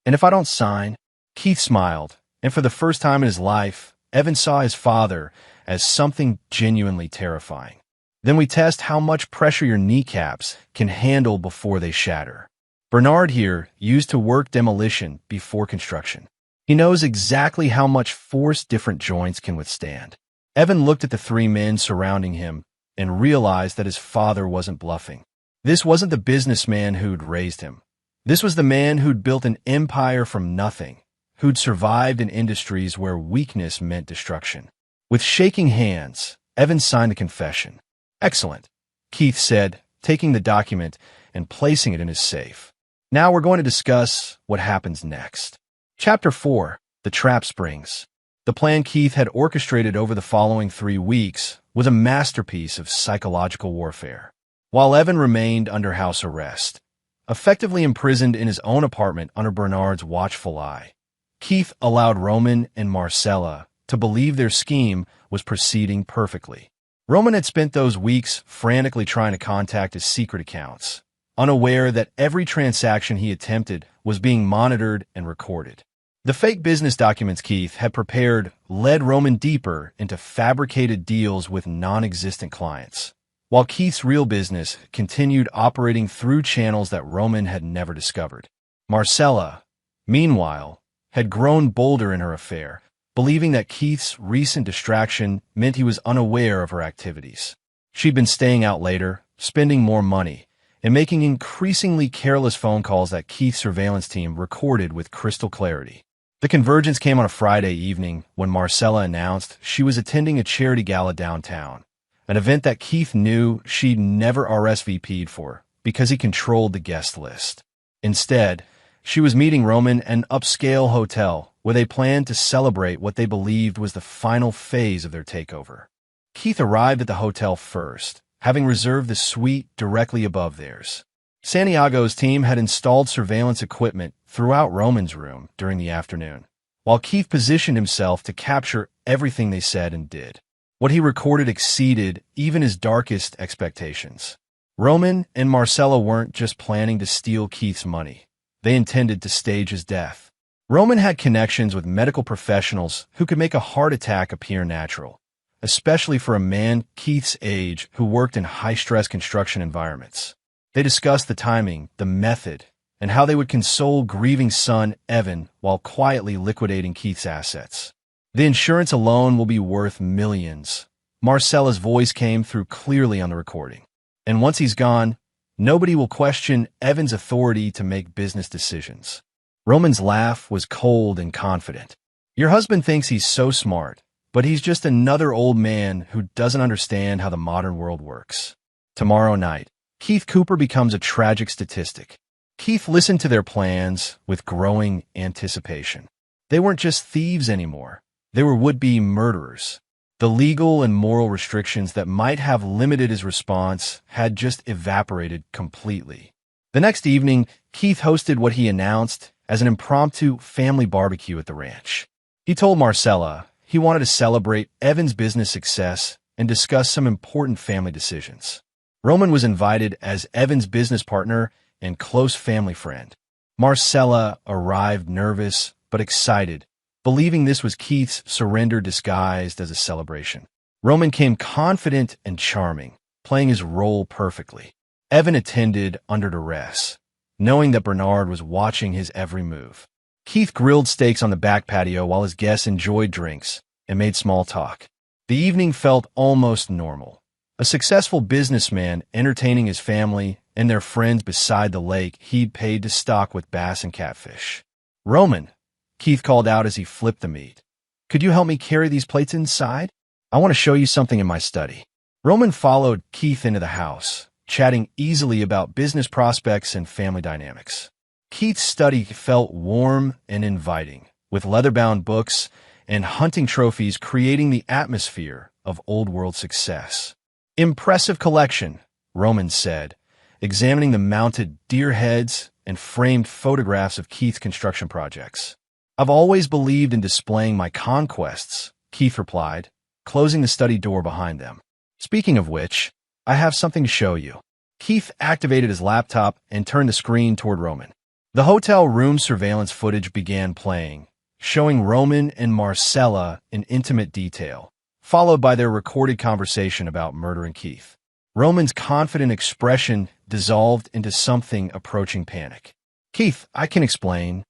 "And if I don't sign?" Keith smiled, and for the first time in his life, Evan saw his father as something genuinely terrifying. "Then we test how much pressure your kneecaps can handle before they shatter." Bernard here used to work demolition before construction. He knows exactly how much force different joints can withstand. Evan looked at the 3 men surrounding him and realized that his father wasn't bluffing. This wasn't the businessman who'd raised him. This was the man who'd built an empire from nothing, who'd survived in industries where weakness meant destruction. With shaking hands, Evan signed the confession. "Excellent," Keith said, taking the document and placing it in his safe. "Now we're going to discuss what happens next." Chapter 4, The Trap Springs. The plan Keith had orchestrated over the following 3 weeks was a masterpiece of psychological warfare. While Evan remained under house arrest, effectively imprisoned in his own apartment under Bernard's watchful eye, Keith allowed Roman and Marcella to believe their scheme was proceeding perfectly. Roman had spent those weeks frantically trying to contact his secret accounts, unaware that every transaction he attempted was being monitored and recorded. The fake business documents Keith had prepared led Roman deeper into fabricated deals with non-existent clients, while Keith's real business continued operating through channels that Roman had never discovered. Marcella, meanwhile, had grown bolder in her affair, believing that Keith's recent distraction meant he was unaware of her activities. She'd been staying out later, spending more money, and making increasingly careless phone calls that Keith's surveillance team recorded with crystal clarity. The convergence came on a Friday evening when Marcella announced she was attending a charity gala downtown, an event that Keith knew she'd never RSVP'd for because he controlled the guest list. Instead, she was meeting Roman at an upscale hotel where they planned to celebrate what they believed was the final phase of their takeover. Keith arrived at the hotel first, having reserved the suite directly above theirs. Santiago's team had installed surveillance equipment throughout Roman's room during the afternoon, while Keith positioned himself to capture everything they said and did. What he recorded exceeded even his darkest expectations. Roman and Marcella weren't just planning to steal Keith's money. They intended to stage his death. Roman had connections with medical professionals who could make a heart attack appear natural, especially for a man Keith's age who worked in high-stress construction environments. They discussed the timing, the method, and how they would console grieving son Evan while quietly liquidating Keith's assets. The insurance alone will be worth millions. Marcella's voice came through clearly on the recording. And once he's gone, nobody will question Evan's authority to make business decisions. Roman's laugh was cold and confident. Your husband thinks he's so smart, but he's just another old man who doesn't understand how the modern world works. Tomorrow night, Keith Cooper becomes a tragic statistic. Keith listened to their plans with growing anticipation. They weren't just thieves anymore. They were would-be murderers. The legal and moral restrictions that might have limited his response had just evaporated completely. The next evening, Keith hosted what he announced as an impromptu family barbecue at the ranch. He told Marcella he wanted to celebrate Evan's business success and discuss some important family decisions. Roman was invited as Evan's business partner and close family friend. Marcella arrived nervous but excited, believing this was Keith's surrender disguised as a celebration. Roman came confident and charming, playing his role perfectly. Evan attended under duress, knowing that Bernard was watching his every move. Keith grilled steaks on the back patio while his guests enjoyed drinks and made small talk. The evening felt almost normal. A successful businessman entertaining his family and their friends beside the lake he'd paid to stock with bass and catfish. "Roman," Keith called out as he flipped the meat, "could you help me carry these plates inside? I want to show you something in my study." Roman followed Keith into the house, chatting easily about business prospects and family dynamics. Keith's study felt warm and inviting, with leather-bound books and hunting trophies creating the atmosphere of old-world success. "Impressive collection," Roman said, examining the mounted deer heads and framed photographs of Keith's construction projects. "I've always believed in displaying my conquests," Keith replied, closing the study door behind them. "Speaking of which, I have something to show you." Keith activated his laptop and turned the screen toward Roman. The hotel room surveillance footage began playing, showing Roman and Marcella in intimate detail, followed by their recorded conversation about murdering Keith. Roman's confident expression dissolved into something approaching panic. "Keith, I can explain."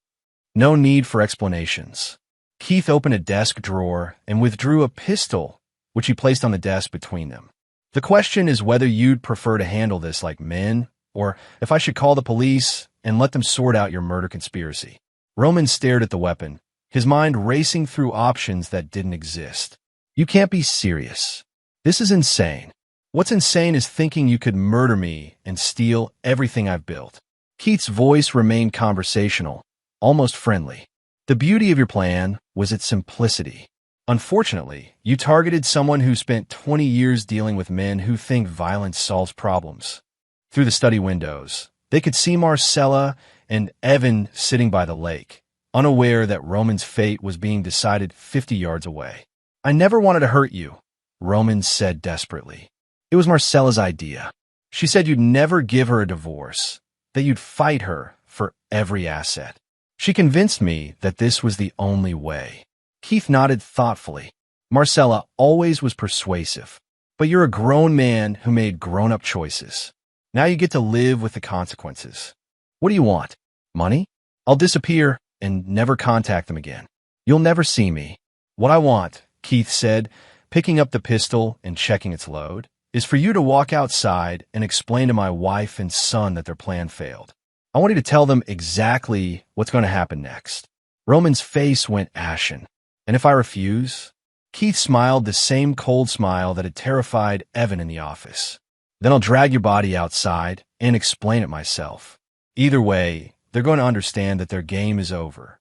"No need for explanations." Keith opened a desk drawer and withdrew a pistol, which he placed on the desk between them. "The question is whether you'd prefer to handle this like men, or if I should call the police and let them sort out your murder conspiracy." Roman stared at the weapon, his mind racing through options that didn't exist. "You can't be serious. This is insane. What's insane is thinking you could murder me and steal everything I've built." Keith's voice remained conversational, almost friendly. "The beauty of your plan was its simplicity. Unfortunately, you targeted someone who spent 20 years dealing with men who think violence solves problems." Through the study windows, they could see Marcella and Evan sitting by the lake, unaware that Roman's fate was being decided 50 yards away. "I never wanted to hurt you," Roman said desperately. "It was Marcella's idea. She said you'd never give her a divorce, that you'd fight her for every asset. She convinced me that this was the only way." Keith nodded thoughtfully. "Marcella always was persuasive, but you're a grown man who made grown-up choices. Now you get to live with the consequences. What do you want? Money? I'll disappear and never contact them again. You'll never see me. What I want," Keith said, picking up the pistol and checking its load, "is for you to walk outside and explain to my wife and son that their plan failed. I want you to tell them exactly what's going to happen next." Roman's face went ashen. "And if I refuse?" Keith smiled the same cold smile that had terrified Evan in the office. "Then I'll drag your body outside and explain it myself. Either way, they're going to understand that their game is over."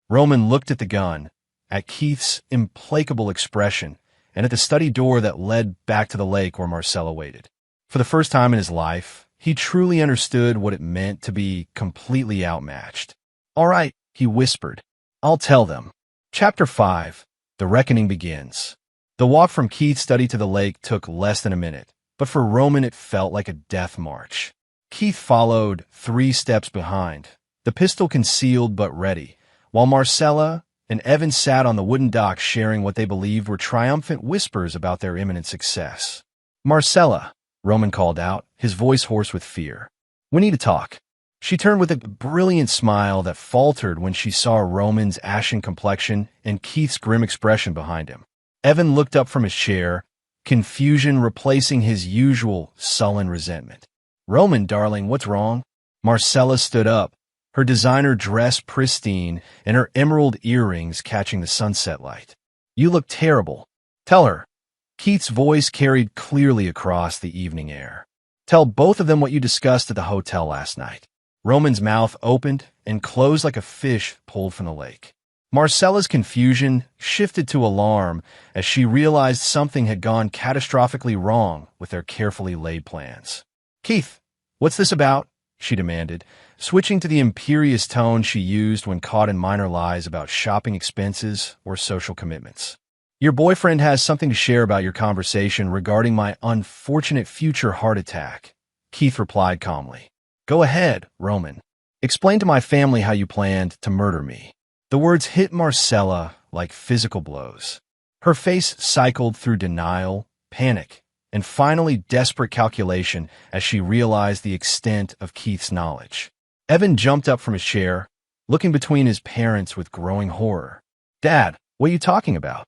Roman looked at the gun, at Keith's implacable expression, and at the study door that led back to the lake where Marcella waited. For the first time in his life, he truly understood what it meant to be completely outmatched. "All right," he whispered. "I'll tell them." Chapter 5. The Reckoning Begins. The walk from Keith's study to the lake took less than a minute, but for Roman it felt like a death march. Keith followed 3 steps behind, the pistol concealed but ready, while Marcella and Evan sat on the wooden dock sharing what they believed were triumphant whispers about their imminent success. "Marcella," Roman called out, his voice hoarse with fear. "We need to talk." She turned with a brilliant smile that faltered when she saw Roman's ashen complexion and Keith's grim expression behind him. Evan looked up from his chair, confusion replacing his usual sullen resentment. "Roman, darling, what's wrong?" Marcella stood up, her designer dress pristine and her emerald earrings catching the sunset light. "You look terrible. Tell her." Keith's voice carried clearly across the evening air. "Tell both of them what you discussed at the hotel last night." Roman's mouth opened and closed like a fish pulled from the lake. Marcella's confusion shifted to alarm as she realized something had gone catastrophically wrong with their carefully laid plans. "Keith, what's this about?" she demanded, switching to the imperious tone she used when caught in minor lies about shopping expenses or social commitments. "Your boyfriend has something to share about your conversation regarding my unfortunate future heart attack," Keith replied calmly. "Go ahead, Roman. Explain to my family how you planned to murder me." The words hit Marcella like physical blows. Her face cycled through denial, panic, and finally desperate calculation as she realized the extent of Keith's knowledge. Evan jumped up from his chair, looking between his parents with growing horror. "Dad, what are you talking about?"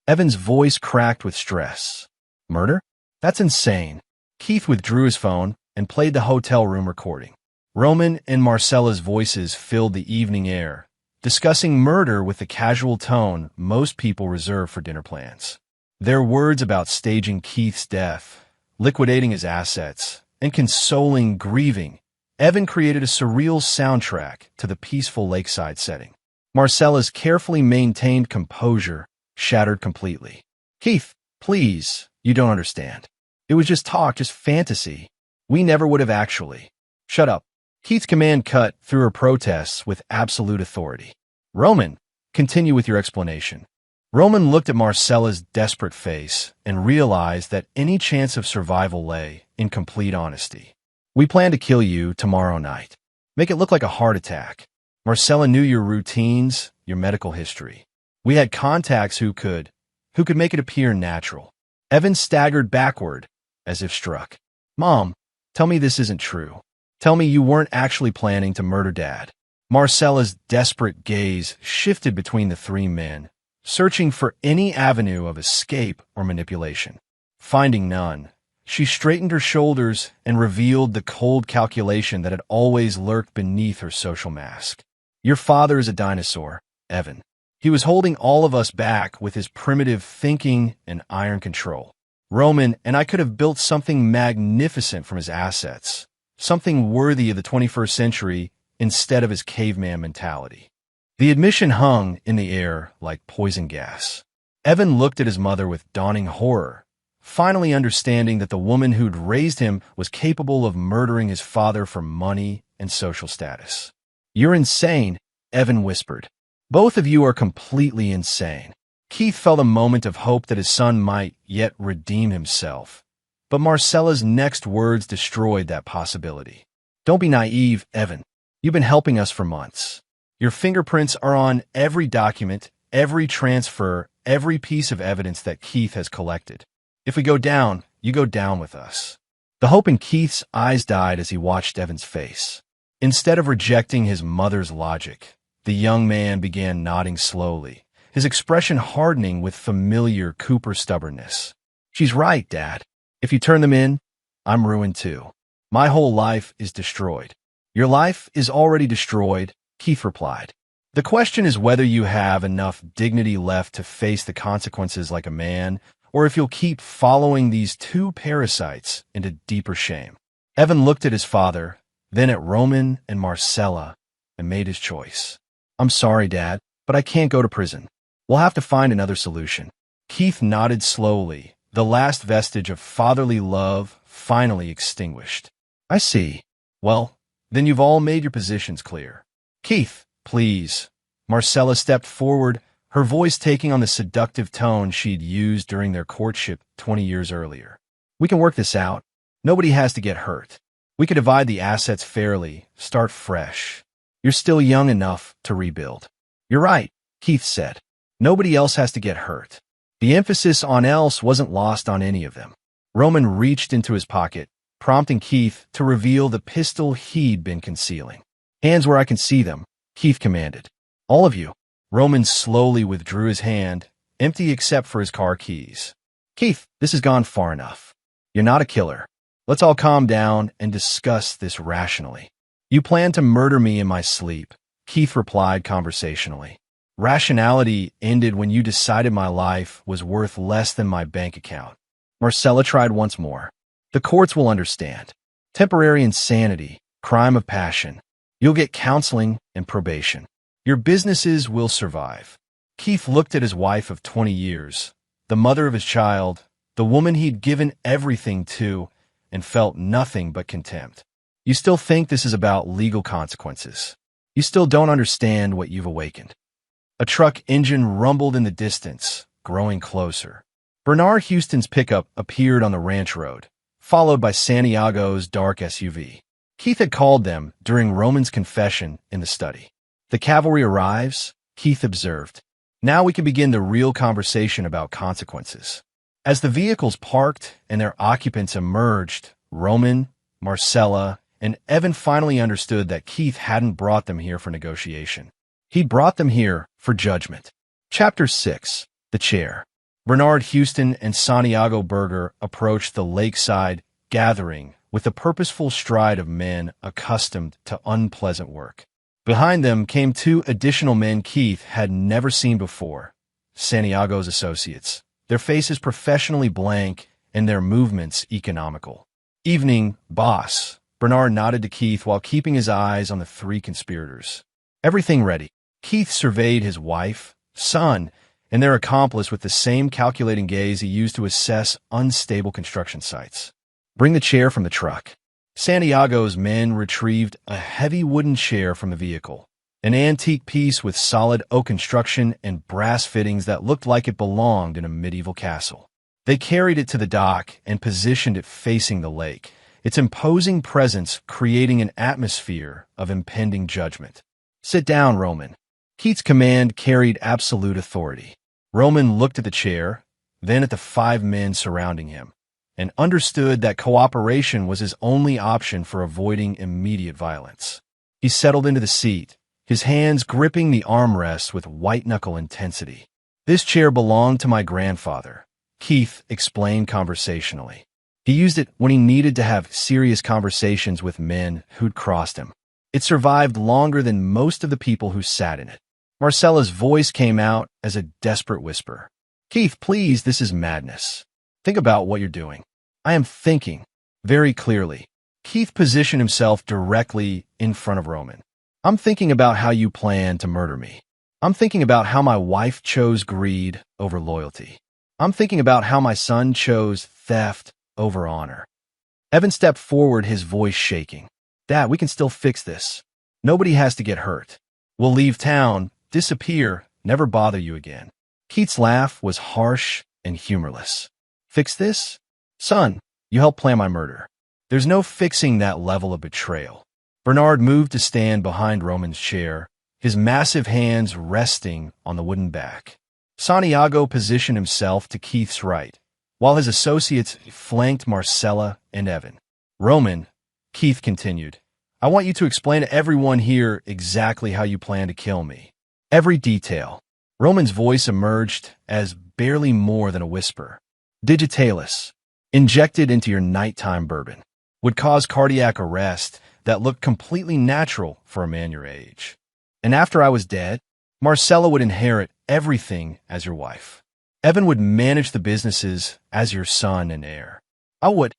Evan's voice cracked with stress. "Murder? That's insane." Keith withdrew his phone and played the hotel room recording. Roman and Marcella's voices filled the evening air, discussing murder with the casual tone most people reserve for dinner plans. Their words about staging Keith's death, liquidating his assets, and consoling grieving, Evan created a surreal soundtrack to the peaceful lakeside setting. Marcella's carefully maintained composure shattered completely. "Keith, please, you don't understand. It was just talk, just fantasy. We never would have actually." "Shut up." Keith's command cut through her protests with absolute authority. "Roman, continue with your explanation." Roman looked at Marcella's desperate face and realized that any chance of survival lay in complete honesty. "We plan to kill you tomorrow night. Make it look like a heart attack. Marcella knew your routines, your medical history. We had contacts who could make it appear natural." Evan staggered backward, as if struck. "Mom, tell me this isn't true. Tell me you weren't actually planning to murder Dad." Marcella's desperate gaze shifted between the 3 men, searching for any avenue of escape or manipulation. Finding none, she straightened her shoulders and revealed the cold calculation that had always lurked beneath her social mask. "Your father is a dinosaur, Evan. He was holding all of us back with his primitive thinking and iron control. Roman and I could have built something magnificent from his assets, something worthy of the 21st century instead of his caveman mentality." The admission hung in the air like poison gas. Evan looked at his mother with dawning horror, finally understanding that the woman who'd raised him was capable of murdering his father for money and social status. "You're insane," Evan whispered. "Both of you are completely insane." Keith felt a moment of hope that his son might yet redeem himself, but Marcella's next words destroyed that possibility. "Don't be naive, Evan. You've been helping us for months. Your fingerprints are on every document, every transfer, every piece of evidence that Keith has collected. If we go down, you go down with us." The hope in Keith's eyes died as he watched Evan's face. Instead of rejecting his mother's logic, the young man began nodding slowly, his expression hardening with familiar Cooper stubbornness. "She's right, Dad. If you turn them in, I'm ruined too. My whole life is destroyed." "Your life is already destroyed," Keith replied. "The question is whether you have enough dignity left to face the consequences like a man, or if you'll keep following these 2 parasites into deeper shame." Evan looked at his father, then at Roman and Marcella, and made his choice. "I'm sorry, Dad, but I can't go to prison. We'll have to find another solution." Keith nodded slowly, the last vestige of fatherly love finally extinguished. "I see. Well, then you've all made your positions clear." "Keith, please." Marcella stepped forward, her voice taking on the seductive tone she'd used during their courtship 20 years earlier. We can work this out. Nobody has to get hurt. We could divide the assets fairly, start fresh. You're still young enough to rebuild. You're right, Keith said. Nobody else has to get hurt. The emphasis on else wasn't lost on any of them. Roman reached into his pocket, prompting Keith to reveal the pistol he'd been concealing. Hands where I can see them, Keith commanded. All of you. Roman slowly withdrew his hand, empty except for his car keys. Keith, this has gone far enough. You're not a killer. Let's all calm down and discuss this rationally. You plan to murder me in my sleep, Keith replied conversationally. Rationality ended when you decided my life was worth less than my bank account. Marcella tried once more. The courts will understand. Temporary insanity, crime of passion. You'll get counseling and probation. Your businesses will survive. Keith looked at his wife of 20 years, the mother of his child, the woman he'd given everything to, and felt nothing but contempt. You still think this is about legal consequences. You still don't understand what you've awakened. A truck engine rumbled in the distance, growing closer. Bernard Houston's pickup appeared on the ranch road, followed by Santiago's dark SUV. Keith had called them during Roman's confession in the study. The cavalry arrives, Keith observed. Now we can begin the real conversation about consequences. As the vehicles parked and their occupants emerged, Roman, Marcella, and Evan finally understood that Keith hadn't brought them here for negotiation. He'd brought them here for judgment. Chapter 6. The Chair. Bernard Houston and Santiago Berger approached the lakeside gathering with the purposeful stride of men accustomed to unpleasant work. Behind them came two additional men Keith had never seen before, Santiago's associates, their faces professionally blank and their movements economical. Evening, boss. Bernard nodded to Keith while keeping his eyes on the three conspirators. Everything ready. Keith surveyed his wife, son, and their accomplice with the same calculating gaze he used to assess unstable construction sites. Bring the chair from the truck. Santiago's men retrieved a heavy wooden chair from the vehicle, an antique piece with solid oak construction and brass fittings that looked like it belonged in a medieval castle. They carried it to the dock and positioned it facing the lake, its imposing presence creating an atmosphere of impending judgment. Sit down, Roman. Keith's command carried absolute authority. Roman looked at the chair, then at the 5 men surrounding him, and understood that cooperation was his only option for avoiding immediate violence. He settled into the seat, his hands gripping the armrests with white-knuckle intensity. This chair belonged to my grandfather, Keith explained conversationally. He used it when he needed to have serious conversations with men who'd crossed him. It survived longer than most of the people who sat in it. Marcella's voice came out as a desperate whisper. Keith, please, this is madness. Think about what you're doing. I am thinking, very clearly. Keith positioned himself directly in front of Roman. I'm thinking about how you plan to murder me. I'm thinking about how my wife chose greed over loyalty. I'm thinking about how my son chose theft over honor. Evan stepped forward, his voice shaking. Dad, we can still fix this. Nobody has to get hurt. We'll leave town, disappear, never bother you again. Keith's laugh was harsh and humorless. Fix this? Son, you helped plan my murder. There's no fixing that level of betrayal. Bernard moved to stand behind Roman's chair, his massive hands resting on the wooden back. Santiago positioned himself to Keith's right, while his associates flanked Marcella and Evan. Roman, Keith continued, I want you to explain to everyone here exactly how you plan to kill me. Every detail. Roman's voice emerged as barely more than a whisper. Digitalis, injected into your nighttime bourbon, would cause cardiac arrest that looked completely natural for a man your age. And after I was dead, Marcella would inherit everything as your wife. Evan would manage the businesses as your son and heir. I would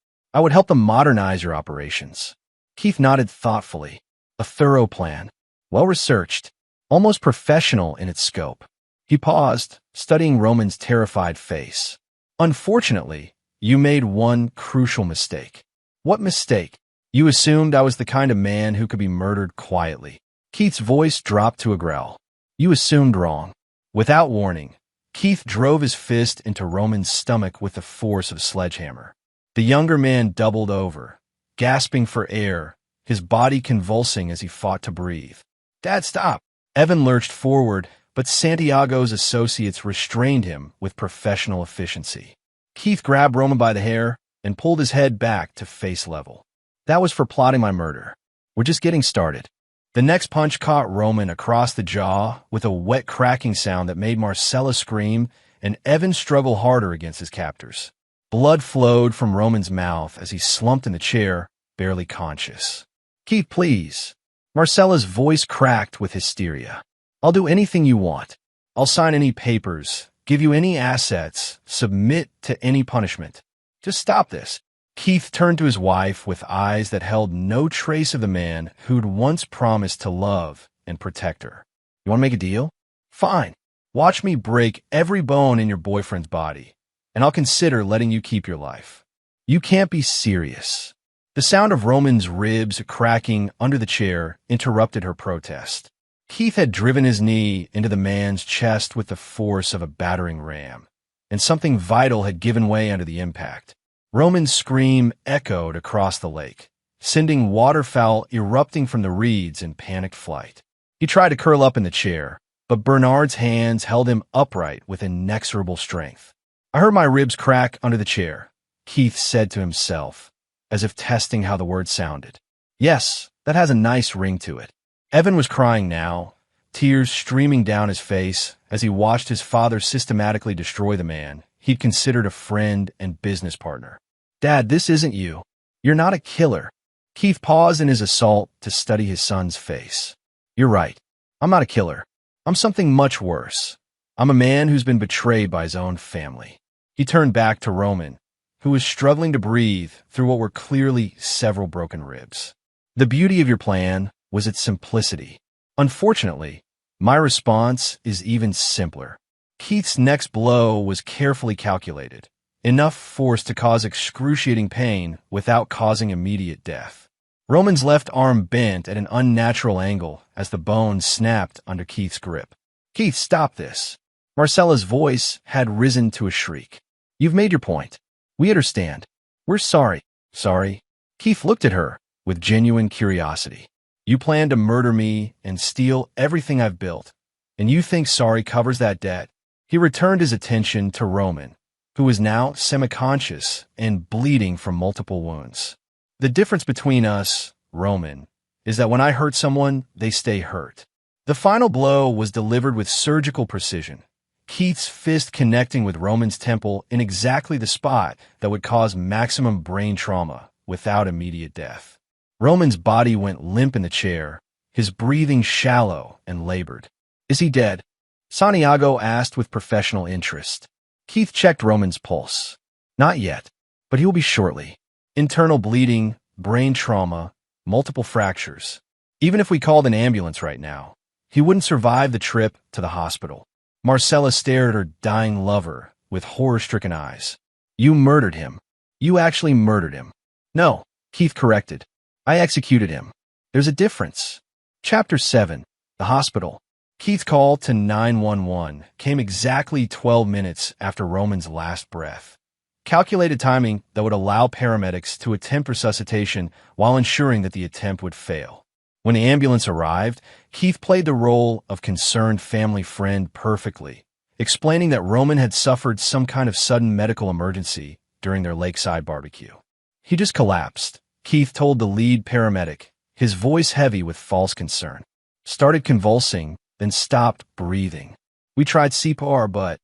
help them modernize your operations. Keith nodded thoughtfully. A thorough plan, well-researched, almost professional in its scope. He paused, studying Roman's terrified face. Unfortunately, you made one crucial mistake. What mistake? You assumed I was the kind of man who could be murdered quietly. Keith's voice dropped to a growl. You assumed wrong. Without warning, Keith drove his fist into Roman's stomach with the force of a sledgehammer. The younger man doubled over, gasping for air, his body convulsing as he fought to breathe. "Dad, stop!" Evan lurched forward, but Santiago's associates restrained him with professional efficiency. Keith grabbed Roman by the hair and pulled his head back to face level. "That was for plotting my murder. We're just getting started." The next punch caught Roman across the jaw with a wet cracking sound that made Marcella scream, and Evan struggled harder against his captors. Blood flowed from Roman's mouth as he slumped in the chair, barely conscious. "Keith, please." Marcella's voice cracked with hysteria. "I'll do anything you want. I'll sign any papers, give you any assets, submit to any punishment. Just stop this." Keith turned to his wife with eyes that held no trace of the man who'd once promised to love and protect her. "You want to make a deal? Fine. Watch me break every bone in your boyfriend's body, and I'll consider letting you keep your life." "You can't be serious." The sound of Roman's ribs cracking under the chair interrupted her protest. Keith had driven his knee into the man's chest with the force of a battering ram, and something vital had given way under the impact. Roman's scream echoed across the lake, sending waterfowl erupting from the reeds in panicked flight. He tried to curl up in the chair, but Bernard's hands held him upright with inexorable strength. "I heard my ribs crack under the chair," Keith said to himself, as if testing how the word sounded. "Yes, that has a nice ring to it." Evan was crying now, tears streaming down his face as he watched his father systematically destroy the man he'd considered a friend and business partner. "Dad, this isn't you. You're not a killer." Keith paused in his assault to study his son's face. "You're right. I'm not a killer. I'm something much worse. I'm a man who's been betrayed by his own family." He turned back to Roman, who was struggling to breathe through what were clearly several broken ribs. "The beauty of your plan was its simplicity. Unfortunately, my response is even simpler." Keith's next blow was carefully calculated, enough force to cause excruciating pain without causing immediate death. Roman's left arm bent at an unnatural angle as the bone snapped under Keith's grip. "Keith, stop this." Marcella's voice had risen to a shriek. "You've made your point. We understand. We're sorry." "Sorry?" Keith looked at her with genuine curiosity. "You plan to murder me and steal everything I've built, and you think sorry covers that debt?" He returned his attention to Roman, who was now semi-conscious and bleeding from multiple wounds. "The difference between us, Roman, is that when I hurt someone, they stay hurt." The final blow was delivered with surgical precision, Keith's fist connecting with Roman's temple in exactly the spot that would cause maximum brain trauma without immediate death. Roman's body went limp in the chair, his breathing shallow and labored. "Is he dead?" Santiago asked with professional interest. Keith checked Roman's pulse. "Not yet, but he will be shortly. Internal bleeding, brain trauma, multiple fractures. Even if we called an ambulance right now, he wouldn't survive the trip to the hospital." Marcella stared at her dying lover with horror-stricken eyes. "You murdered him. You actually murdered him." "No," Keith corrected. "I executed him. There's a difference." Chapter 7. The Hospital. Keith's call to 911 came exactly 12 minutes after Roman's last breath. Calculated timing that would allow paramedics to attempt resuscitation while ensuring that the attempt would fail. When the ambulance arrived, Keith played the role of concerned family friend perfectly, explaining that Roman had suffered some kind of sudden medical emergency during their lakeside barbecue. "He just collapsed," Keith told the lead paramedic, his voice heavy with false concern. "Started convulsing, then stopped breathing. We tried CPR, but..."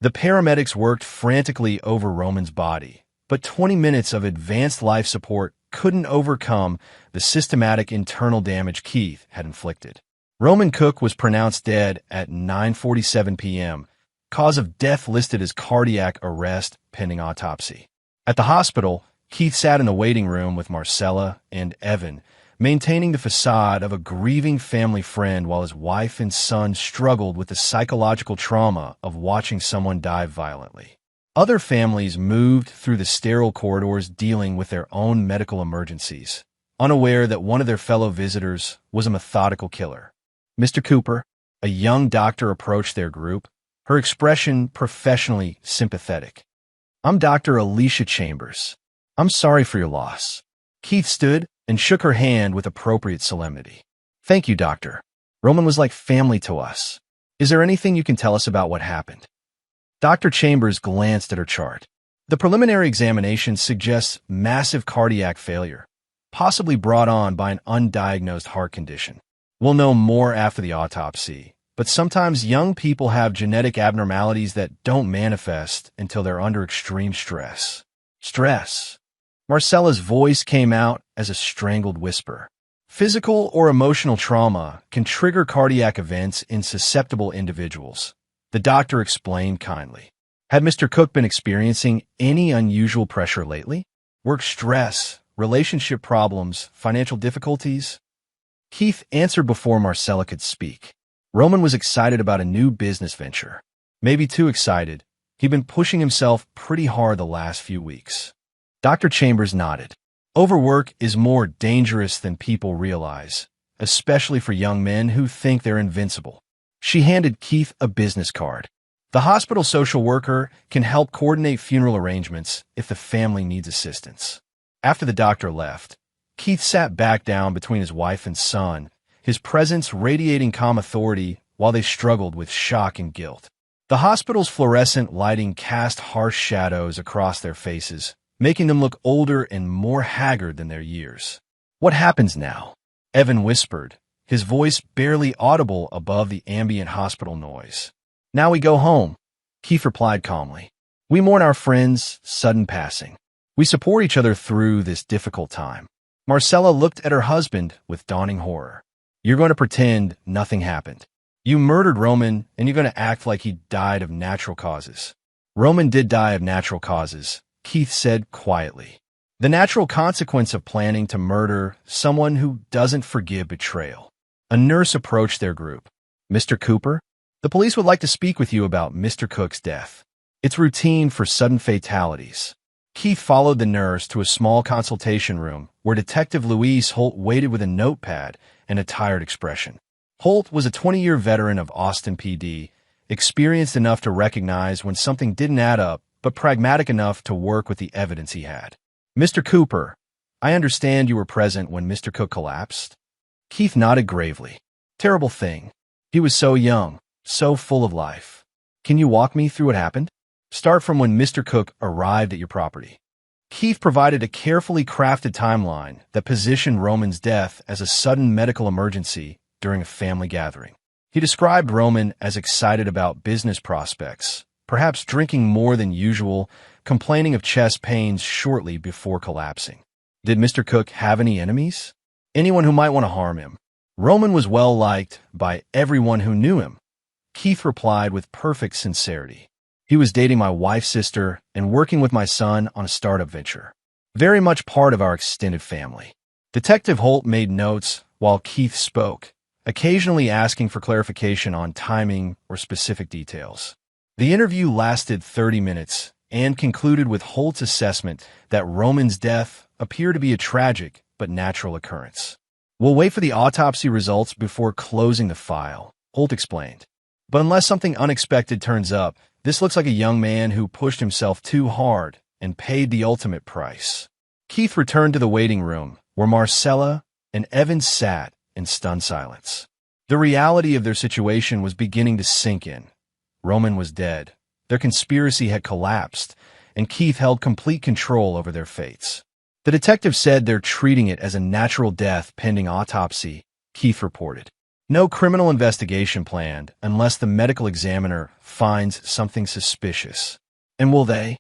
The paramedics worked frantically over Roman's body, but 20 minutes of advanced life support couldn't overcome the systematic internal damage Keith had inflicted. Roman Cook was pronounced dead at 9:47 p.m., cause of death listed as cardiac arrest pending autopsy. At the hospital, Keith sat in the waiting room with Marcella and Evan, maintaining the facade of a grieving family friend while his wife and son struggled with the psychological trauma of watching someone die violently. Other families moved through the sterile corridors dealing with their own medical emergencies, unaware that one of their fellow visitors was a methodical killer. "Mr. Cooper," A young doctor approached their group, her expression professionally sympathetic. "I'm Dr. Alicia Chambers. I'm sorry for your loss." Keith stood and shook her hand with appropriate solemnity. "Thank you, doctor. Roman was like family to us. Is there anything you can tell us about what happened?" Dr. Chambers glanced at her chart. The preliminary examination suggests massive cardiac failure, possibly brought on by an undiagnosed heart condition. We'll know more after the autopsy, but sometimes young people have genetic abnormalities that don't manifest until they're under extreme stress. Stress. Marcella's voice came out as a strangled whisper. Physical or emotional trauma can trigger cardiac events in susceptible individuals. The doctor explained kindly. Had Mr. Cook been experiencing any unusual pressure lately? Work stress, relationship problems, financial difficulties? Keith answered before Marcella could speak. Roman was excited about a new business venture. Maybe too excited. He'd been pushing himself pretty hard the last few weeks. Dr. Chambers nodded. Overwork is more dangerous than people realize, especially for young men who think they're invincible. She handed Keith a business card. The hospital social worker can help coordinate funeral arrangements if the family needs assistance. After the doctor left, Keith sat back down between his wife and son, his presence radiating calm authority while they struggled with shock and guilt. The hospital's fluorescent lighting cast harsh shadows across their faces, making them look older and more haggard than their years. "What happens now?" Evan whispered, his voice barely audible above the ambient hospital noise. "Now we go home," Keith replied calmly. "We mourn our friend's sudden passing. We support each other through this difficult time." Marcella looked at her husband with dawning horror. "You're going to pretend nothing happened. You murdered Roman, and you're going to act like he died of natural causes." "Roman did die of natural causes," Keith said quietly. "The natural consequence of planning to murder someone who doesn't forgive betrayal." A nurse approached their group. "Mr. Cooper, the police would like to speak with you about Mr. Cook's death. It's routine for sudden fatalities." Keith followed the nurse to a small consultation room where Detective Louise Holt waited with a notepad and a tired expression. Holt was a 20-year veteran of Austin PD, experienced enough to recognize when something didn't add up, but pragmatic enough to work with the evidence he had. "Mr. Cooper, I understand you were present when Mr. Cook collapsed?" Keith nodded gravely. "Terrible thing. He was so young, so full of life. Can you walk me through what happened? Start from when Mr. Cook arrived at your property." Keith provided a carefully crafted timeline that positioned Roman's death as a sudden medical emergency during a family gathering. He described Roman as excited about business prospects, perhaps drinking more than usual, complaining of chest pains shortly before collapsing. Did Mr. Cook have any enemies? Anyone who might want to harm him? Roman was well liked by everyone who knew him. Keith replied with perfect sincerity. "He was dating my wife's sister and working with my son on a startup venture. Very much part of our extended family." Detective Holt made notes while Keith spoke, occasionally asking for clarification on timing or specific details. The interview lasted 30 minutes and concluded with Holt's assessment that Roman's death appeared to be a tragic but natural occurrence. "We'll wait for the autopsy results before closing the file," Holt explained. "But unless something unexpected turns up, this looks like a young man who pushed himself too hard and paid the ultimate price." Keith returned to the waiting room, where Marcella and Evan sat in stunned silence. The reality of their situation was beginning to sink in. Roman was dead. Their conspiracy had collapsed, and Keith held complete control over their fates. The detective said they're treating it as a natural death pending autopsy, Keith reported. No criminal investigation planned unless the medical examiner finds something suspicious. "And will they?"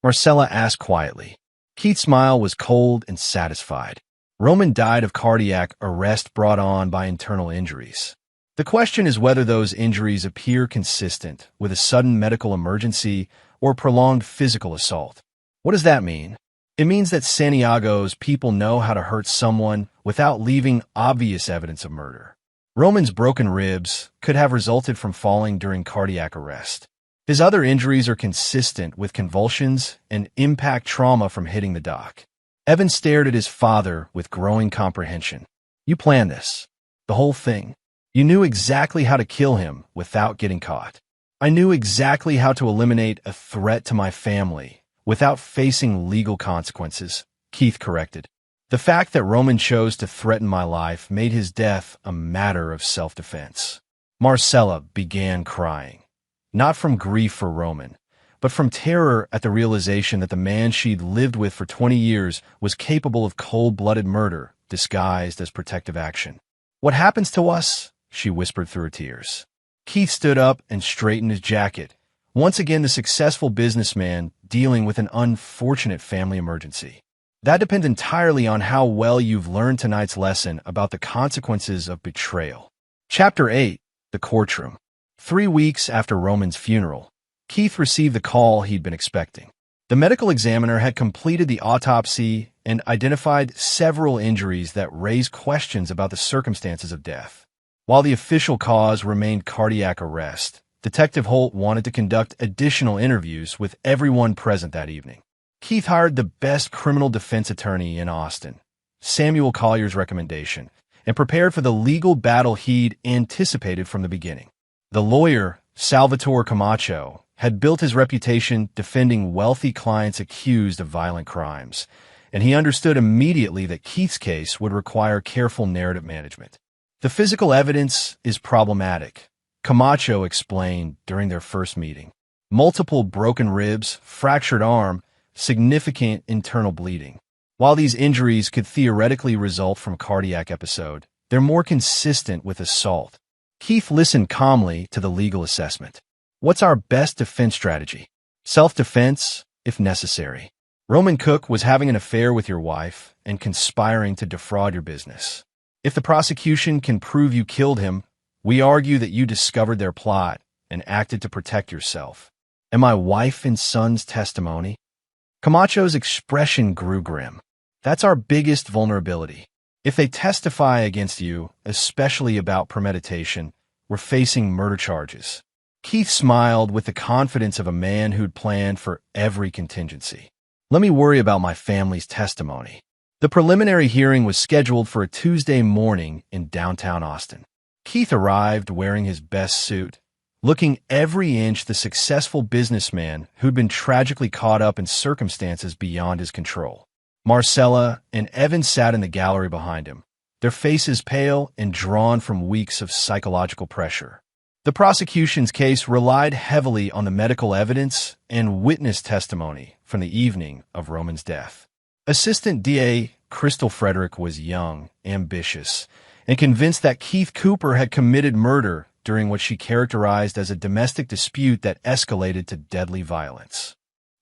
Marcella asked quietly. Keith's smile was cold and satisfied. Roman died of cardiac arrest brought on by internal injuries. The question is whether those injuries appear consistent with a sudden medical emergency or prolonged physical assault. What does that mean? It means that Santiago's people know how to hurt someone without leaving obvious evidence of murder. Roman's broken ribs could have resulted from falling during cardiac arrest. His other injuries are consistent with convulsions and impact trauma from hitting the dock. Evan stared at his father with growing comprehension. "You planned this? The whole thing?" You knew exactly how to kill him without getting caught. I knew exactly how to eliminate a threat to my family without facing legal consequences, Keith corrected. The fact that Roman chose to threaten my life made his death a matter of self-defense. Marcella began crying, not from grief for Roman, but from terror at the realization that the man she'd lived with for 20 years was capable of cold-blooded murder disguised as protective action. "What happens to us?" she whispered through her tears. Keith stood up and straightened his jacket, once again the successful businessman dealing with an unfortunate family emergency. "That depends entirely on how well you've learned tonight's lesson about the consequences of betrayal." Chapter 8. The Courtroom. 3 weeks after Roman's funeral, Keith received the call he'd been expecting. The medical examiner had completed the autopsy and identified several injuries that raised questions about the circumstances of death. While the official cause remained cardiac arrest, Detective Holt wanted to conduct additional interviews with everyone present that evening. Keith hired the best criminal defense attorney in Austin, Samuel Collier's recommendation, and prepared for the legal battle he'd anticipated from the beginning. The lawyer, Salvatore Camacho, had built his reputation defending wealthy clients accused of violent crimes, and he understood immediately that Keith's case would require careful narrative management. "The physical evidence is problematic," Camacho explained during their first meeting. "Multiple broken ribs, fractured arm, significant internal bleeding. While these injuries could theoretically result from cardiac episode, they're more consistent with assault." Keith listened calmly to the legal assessment. "What's our best defense strategy?" "Self-defense, if necessary. Roman Cook was having an affair with your wife and conspiring to defraud your business. If the prosecution can prove you killed him, we argue that you discovered their plot and acted to protect yourself." "And my wife and son's testimony?" Camacho's expression grew grim. "That's our biggest vulnerability. If they testify against you, especially about premeditation, we're facing murder charges." Keith smiled with the confidence of a man who'd planned for every contingency. "Let me worry about my family's testimony." The preliminary hearing was scheduled for a Tuesday morning in downtown Austin. Keith arrived wearing his best suit, looking every inch the successful businessman who'd been tragically caught up in circumstances beyond his control. Marcella and Evan sat in the gallery behind him, their faces pale and drawn from weeks of psychological pressure. The prosecution's case relied heavily on the medical evidence and witness testimony from the evening of Roman's death. Assistant DA Crystal Frederick was young, ambitious, and convinced that Keith Cooper had committed murder during what she characterized as a domestic dispute that escalated to deadly violence.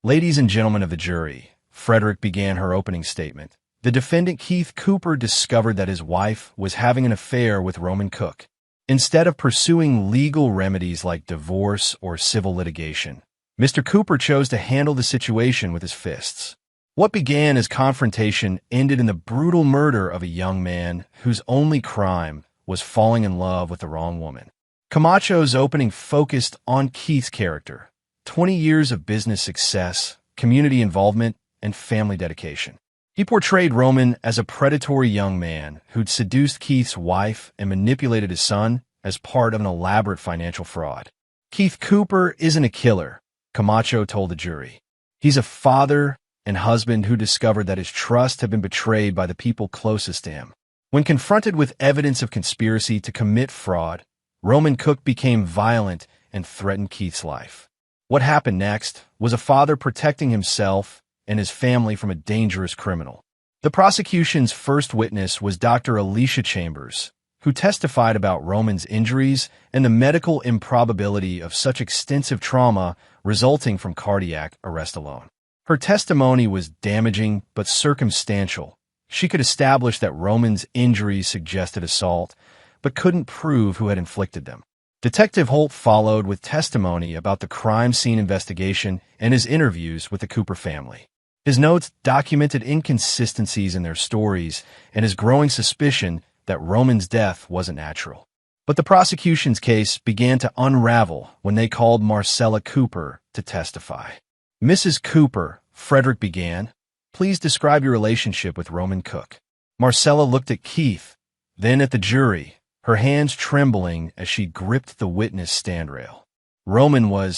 "Ladies and gentlemen of the jury," Frederick began her opening statement, "the defendant Keith Cooper discovered that his wife was having an affair with Roman Cook. Instead of pursuing legal remedies like divorce or civil litigation, Mr. Cooper chose to handle the situation with his fists. What began as confrontation ended in the brutal murder of a young man whose only crime was falling in love with the wrong woman." Camacho's opening focused on Keith's character, 20 years of business success, community involvement, and family dedication. He portrayed Roman as a predatory young man who'd seduced Keith's wife and manipulated his son as part of an elaborate financial fraud. "Keith Cooper isn't a killer," Camacho told the jury. "He's a father and husband who discovered that his trust had been betrayed by the people closest to him. When confronted with evidence of conspiracy to commit fraud, Roman Cook became violent and threatened Keith's life. What happened next was a father protecting himself and his family from a dangerous criminal." The prosecution's first witness was Dr. Alicia Chambers, who testified about Roman's injuries and the medical improbability of such extensive trauma resulting from cardiac arrest alone. Her testimony was damaging but circumstantial. She could establish that Roman's injuries suggested assault, but couldn't prove who had inflicted them. Detective Holt followed with testimony about the crime scene investigation and his interviews with the Cooper family. His notes documented inconsistencies in their stories and his growing suspicion that Roman's death wasn't natural. But the prosecution's case began to unravel when they called Marcella Cooper to testify. "Mrs. Cooper," Frederick began, "please describe your relationship with Roman Cook." Marcella looked at Keith, then at the jury, her hands trembling as she gripped the witness standrail. Roman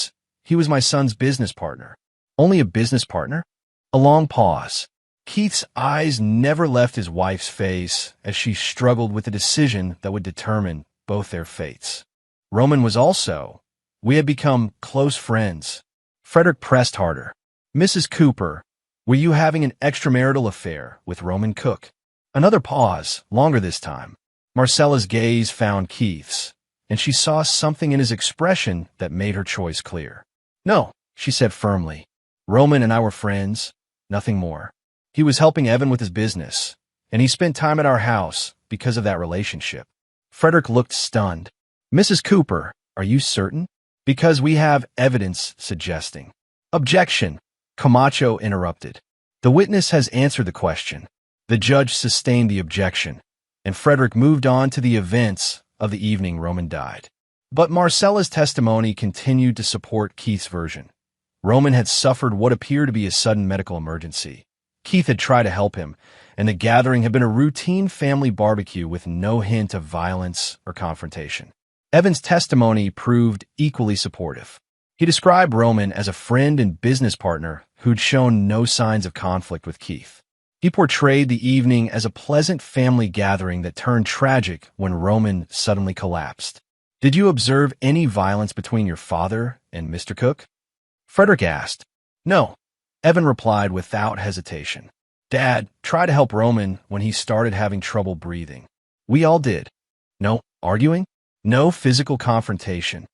he was my son's business partner. Only a business partner? A long pause. Keith's eyes never left his wife's face as she struggled with a decision that would determine both their fates. Roman we had become close friends. Frederick pressed harder. Mrs. Cooper, were you having an extramarital affair with Roman Cook? Another pause, longer this time. Marcella's gaze found Keith's, and she saw something in his expression that made her choice clear. No, she said firmly. Roman and I were friends, nothing more. He was helping Evan with his business, and he spent time at our house because of that relationship. Frederick looked stunned. Mrs. Cooper, are you certain? Because we have evidence suggesting. Objection, Camacho interrupted. The witness has answered the question. The judge sustained the objection, and Frederick moved on to the events of the evening Roman died. But Marcella's testimony continued to support Keith's version. Roman had suffered what appeared to be a sudden medical emergency. Keith had tried to help him, and the gathering had been a routine family barbecue with no hint of violence or confrontation. Evan's testimony proved equally supportive. He described Roman as a friend and business partner who'd shown no signs of conflict with Keith. He portrayed the evening as a pleasant family gathering that turned tragic when Roman suddenly collapsed. Did you observe any violence between your father and Mr. Cook? Frederick asked. No, Evan replied without hesitation. Dad tried to help Roman when he started having trouble breathing. We all did. No arguing? No physical confrontation.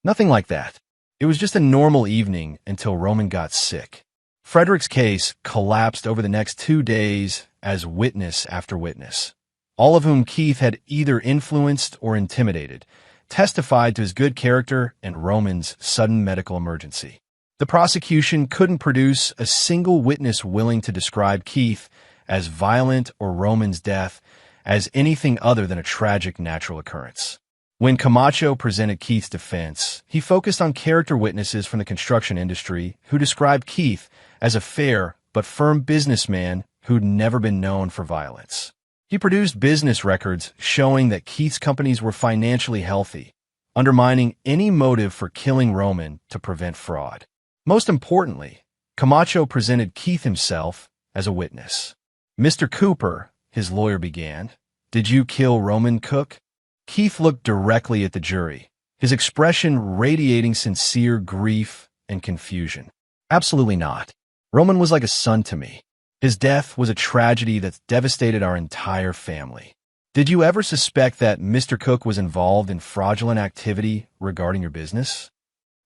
Nothing like that. It was just a normal evening until Roman got sick. Frederick's case collapsed over the next 2 days as witness after witness, all of whom Keith had either influenced or intimidated, testified to his good character and Roman's sudden medical emergency. The prosecution couldn't produce a single witness willing to describe Keith as violent or Roman's death as anything other than a tragic natural occurrence. When Camacho presented Keith's defense, he focused on character witnesses from the construction industry who described Keith as a fair but firm businessman who'd never been known for violence. He produced business records showing that Keith's companies were financially healthy, undermining any motive for killing Roman to prevent fraud. Most importantly, Camacho presented Keith himself as a witness. Mr. Cooper, his lawyer began, did you kill Roman Cook? Keith looked directly at the jury, his expression radiating sincere grief and confusion. Absolutely not. Roman was like a son to me. His death was a tragedy that's devastated our entire family. Did you ever suspect that Mr. Cook was involved in fraudulent activity regarding your business?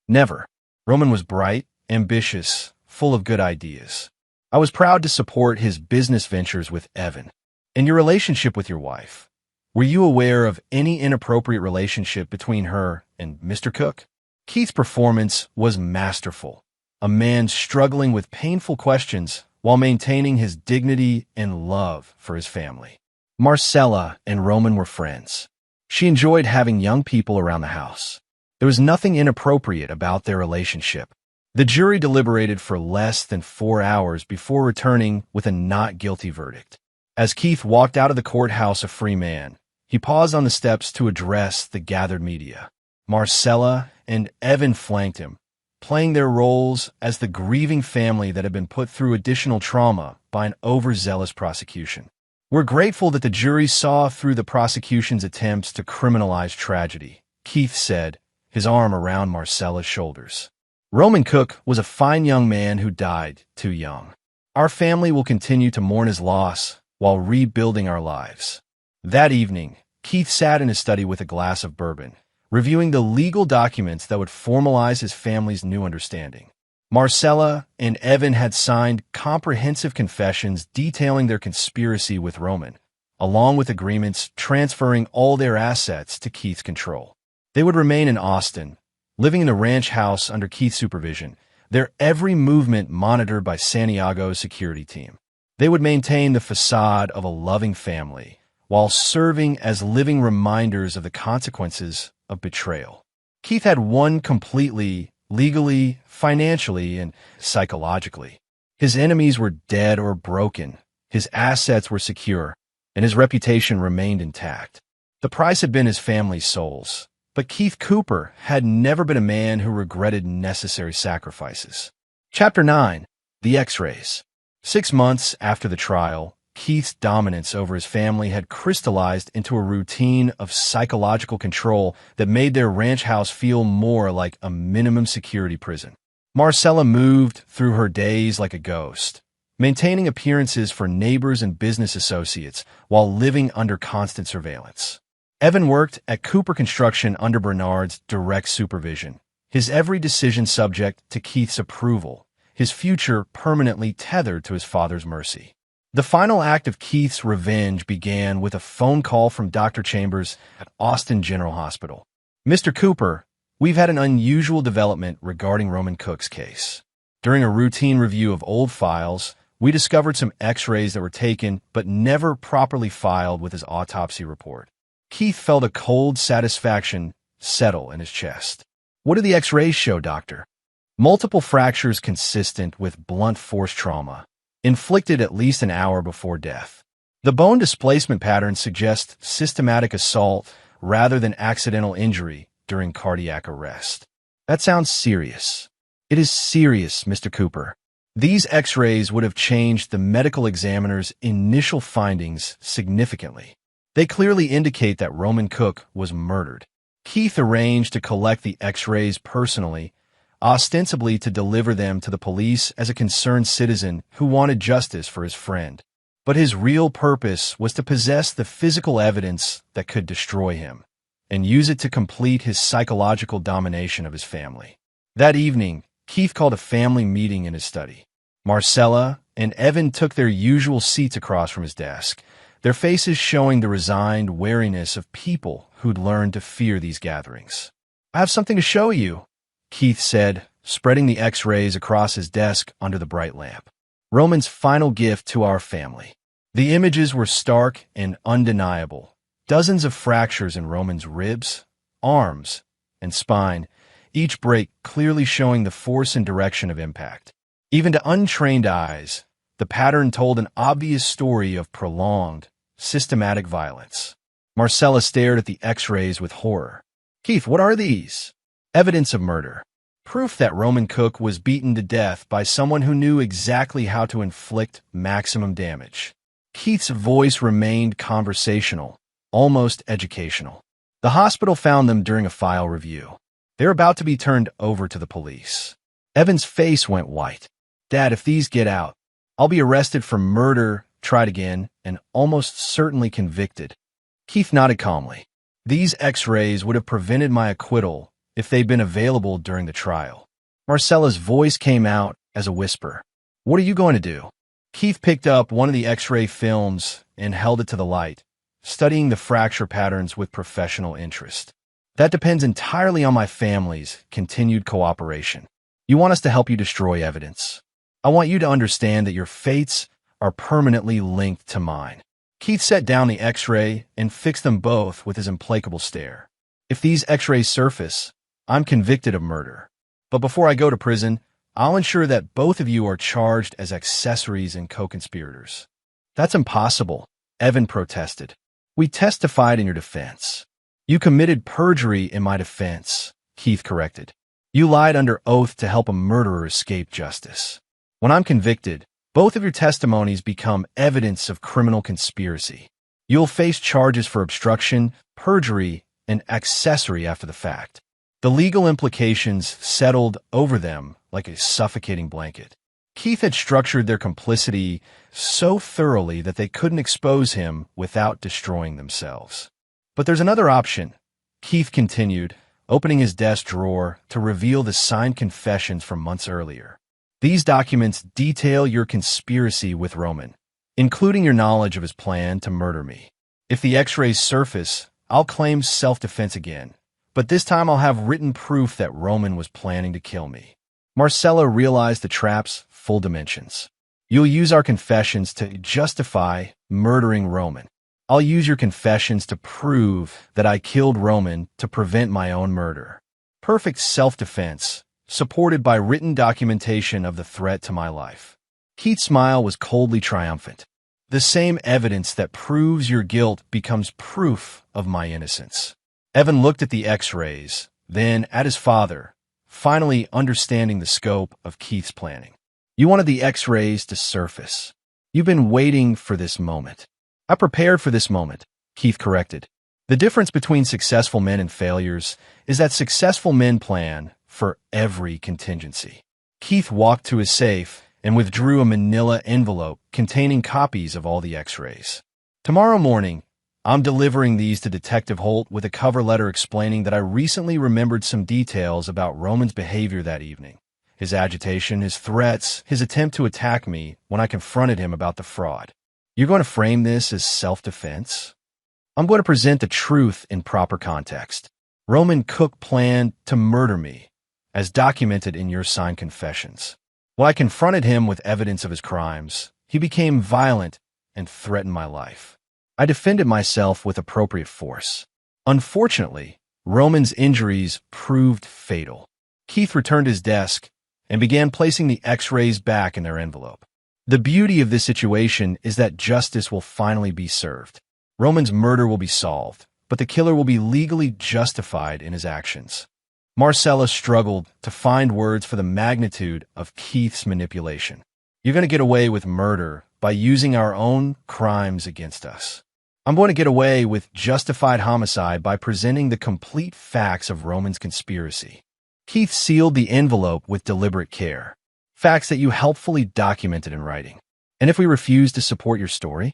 Never. Roman was bright, ambitious, full of good ideas. I was proud to support his business ventures with Evan. In your relationship with your wife, were you aware of any inappropriate relationship between her and Mr. Cook? Keith's performance was masterful, a man struggling with painful questions while maintaining his dignity and love for his family. Marcella and Roman were friends. She enjoyed having young people around the house. There was nothing inappropriate about their relationship. The jury deliberated for less than 4 hours before returning with a not guilty verdict. As Keith walked out of the courthouse a free man, he paused on the steps to address the gathered media. Marcella and Evan flanked him, playing their roles as the grieving family that had been put through additional trauma by an overzealous prosecution. We're grateful that the jury saw through the prosecution's attempts to criminalize tragedy, Keith said, his arm around Marcella's shoulders. Roman Cook was a fine young man who died too young. Our family will continue to mourn his loss while rebuilding our lives. That evening, Keith sat in his study with a glass of bourbon, reviewing the legal documents that would formalize his family's new understanding. Marcella and Evan had signed comprehensive confessions detailing their conspiracy with Roman, along with agreements transferring all their assets to Keith's control. They would remain in Austin, living in the ranch house under Keith's supervision, their every movement monitored by Santiago's security team. They would maintain the facade of a loving family, while serving as living reminders of the consequences of betrayal. Keith had won completely, legally, financially, and psychologically. His enemies were dead or broken, his assets were secure, and his reputation remained intact. The price had been his family's souls. But Keith Cooper had never been a man who regretted necessary sacrifices. Chapter 9. The X-Rays. 6 months after the trial, Keith's dominance over his family had crystallized into a routine of psychological control that made their ranch house feel more like a minimum security prison. Marcella moved through her days like a ghost, maintaining appearances for neighbors and business associates while living under constant surveillance. Evan worked at Cooper Construction under Bernard's direct supervision, his every decision subject to Keith's approval, his future permanently tethered to his father's mercy. The final act of Keith's revenge began with a phone call from Dr. Chambers at Austin General Hospital. "Mr. Cooper, we've had an unusual development regarding Roman Cook's case. During a routine review of old files, we discovered some X-rays that were taken but never properly filed with his autopsy report." Keith felt a cold satisfaction settle in his chest. "What do the X-rays show, doctor?" "Multiple fractures consistent with blunt force trauma, inflicted at least an hour before death. The bone displacement pattern suggests systematic assault rather than accidental injury during cardiac arrest." "That sounds serious." "It is serious, Mr. Cooper. These X-rays would have changed the medical examiner's initial findings significantly. They clearly indicate that Roman Cook was murdered." Keith arranged to collect the X-rays personally, ostensibly to deliver them to the police as a concerned citizen who wanted justice for his friend. But his real purpose was to possess the physical evidence that could destroy him, and use it to complete his psychological domination of his family. That evening, Keith called a family meeting in his study. Marcella and Evan took their usual seats across from his desk, their faces showing the resigned wariness of people who'd learned to fear these gatherings. "I have something to show you," Keith said, spreading the X-rays across his desk under the bright lamp. "Roman's final gift to our family." The images were stark and undeniable. Dozens of fractures in Roman's ribs, arms, and spine, each break clearly showing the force and direction of impact. Even to untrained eyes, the pattern told an obvious story of prolonged, systematic violence. Marcella stared at the X-rays with horror. "Keith, what are these?" "Evidence of murder. Proof that Roman Cook was beaten to death by someone who knew exactly how to inflict maximum damage." Keith's voice remained conversational, almost educational. "The hospital found them during a file review. They're about to be turned over to the police." Evan's face went white. "Dad, if these get out, I'll be arrested for murder, tried again, and almost certainly convicted." Keith nodded calmly. "These X-rays would have prevented my acquittal if they'd been available during the trial." Marcella's voice came out as a whisper. "What are you going to do?" Keith picked up one of the X-ray films and held it to the light, studying the fracture patterns with professional interest. "That depends entirely on my family's continued cooperation. You want us to help you destroy evidence. I want you to understand that your fates are permanently linked to mine." Keith set down the X-ray and fixed them both with his implacable stare. "If these X-rays surface, I'm convicted of murder. But before I go to prison, I'll ensure that both of you are charged as accessories and co-conspirators." "That's impossible," Evan protested. "We testified in your defense." "You committed perjury in my defense," Keith corrected. "You lied under oath to help a murderer escape justice. When I'm convicted, both of your testimonies become evidence of criminal conspiracy. You'll face charges for obstruction, perjury, and accessory after the fact." The legal implications settled over them like a suffocating blanket. Keith had structured their complicity so thoroughly that they couldn't expose him without destroying themselves. "But there's another option," Keith continued, opening his desk drawer to reveal the signed confessions from months earlier. "These documents detail your conspiracy with Roman, including your knowledge of his plan to murder me. If the X-rays surface, I'll claim self-defense again, but this time I'll have written proof that Roman was planning to kill me." Marcella realized the trap's full dimensions. "You'll use our confessions to justify murdering Roman. I'll use your confessions to prove that I killed Roman to prevent my own murder. Perfect self-defense, supported by written documentation of the threat to my life." Keith's smile was coldly triumphant. The same evidence that proves your guilt becomes proof of my innocence. Evan looked at the X-rays, then at his father, finally understanding the scope of Keith's planning. You wanted the X-rays to surface. You've been waiting for this moment. I prepared for this moment, Keith corrected. The difference between successful men and failures is that successful men plan for every contingency. Keith walked to his safe and withdrew a manila envelope containing copies of all the X-rays. Tomorrow morning, I'm delivering these to Detective Holt with a cover letter explaining that I recently remembered some details about Roman's behavior that evening. His agitation, his threats, his attempt to attack me when I confronted him about the fraud. You're going to frame this as self-defense? I'm going to present the truth in proper context. Roman Cook planned to murder me, as documented in your signed confessions. When I confronted him with evidence of his crimes, he became violent and threatened my life. I defended myself with appropriate force. Unfortunately, Roman's injuries proved fatal. Keith returned to his desk and began placing the X-rays back in their envelope. The beauty of this situation is that justice will finally be served. Roman's murder will be solved, but the killer will be legally justified in his actions. Marcella struggled to find words for the magnitude of Keith's manipulation. You're going to get away with murder by using our own crimes against us. I'm going to get away with justified homicide by presenting the complete facts of Roman's conspiracy. Keith sealed the envelope with deliberate care, facts that you helpfully documented in writing. And if we refuse to support your story?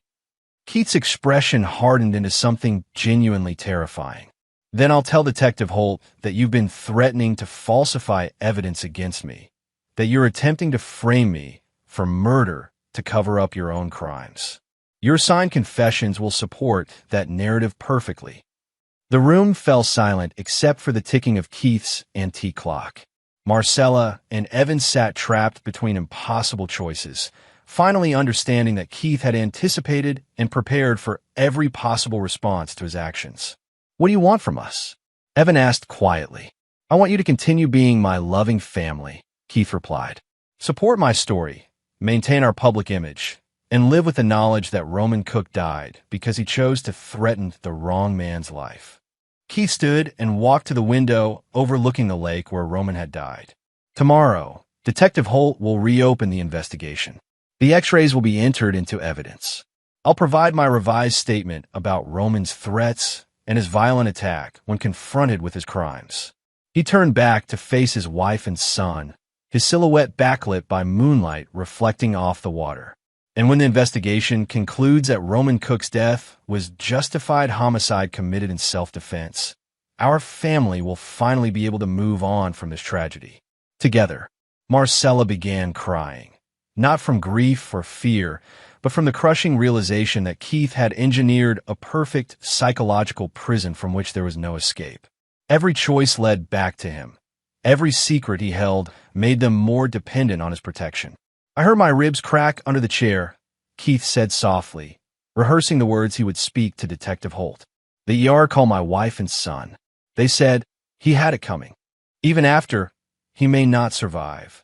Keith's expression hardened into something genuinely terrifying. Then I'll tell Detective Holt that you've been threatening to falsify evidence against me, that you're attempting to frame me for murder to cover up your own crimes. Your signed confessions will support that narrative perfectly. The room fell silent except for the ticking of Keith's antique clock. Marcella and Evan sat trapped between impossible choices, finally understanding that Keith had anticipated and prepared for every possible response to his actions. What do you want from us? Evan asked quietly. I want you to continue being my loving family, Keith replied. Support my story, maintain our public image, and live with the knowledge that Roman Cook died because he chose to threaten the wrong man's life. Keith stood and walked to the window overlooking the lake where Roman had died. Tomorrow, Detective Holt will reopen the investigation. The X-rays will be entered into evidence. I'll provide my revised statement about Roman's threats and his violent attack when confronted with his crimes. He turned back to face his wife and son, his silhouette backlit by moonlight reflecting off the water. And when the investigation concludes that Roman Cook's death was justified homicide committed in self-defense, our family will finally be able to move on from this tragedy. Together, Marcella began crying, not from grief or fear, but from the crushing realization that Keith had engineered a perfect psychological prison from which there was no escape. Every choice led back to him. Every secret he held made them more dependent on his protection. I heard my ribs crack under the chair, Keith said softly, rehearsing the words he would speak to Detective Holt. The ER called my wife and son. They said he had it coming. Even after, he may not survive.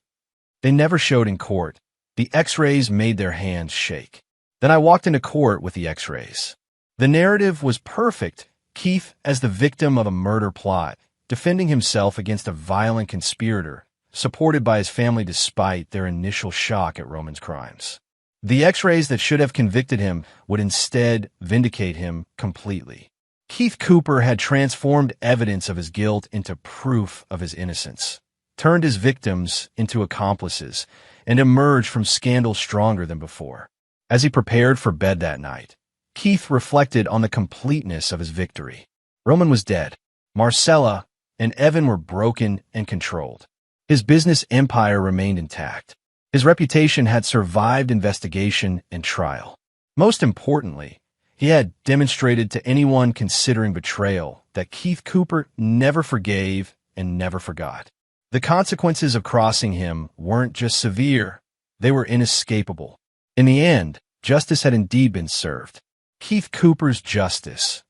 They never showed in court. The X-rays made their hands shake. Then I walked into court with the X-rays. The narrative was perfect. Keith as the victim of a murder plot, defending himself against a violent conspirator, supported by his family despite their initial shock at Roman's crimes. The X-rays that should have convicted him would instead vindicate him completely. Keith Cooper had transformed evidence of his guilt into proof of his innocence, turned his victims into accomplices, and emerged from scandal stronger than before. As he prepared for bed that night, Keith reflected on the completeness of his victory. Roman was dead. Marcella and Evan were broken and controlled. His business empire remained intact. His reputation had survived investigation and trial. Most importantly, he had demonstrated to anyone considering betrayal that Keith Cooper never forgave and never forgot. The consequences of crossing him weren't just severe, they were inescapable. In the end, justice had indeed been served. Keith Cooper's justice,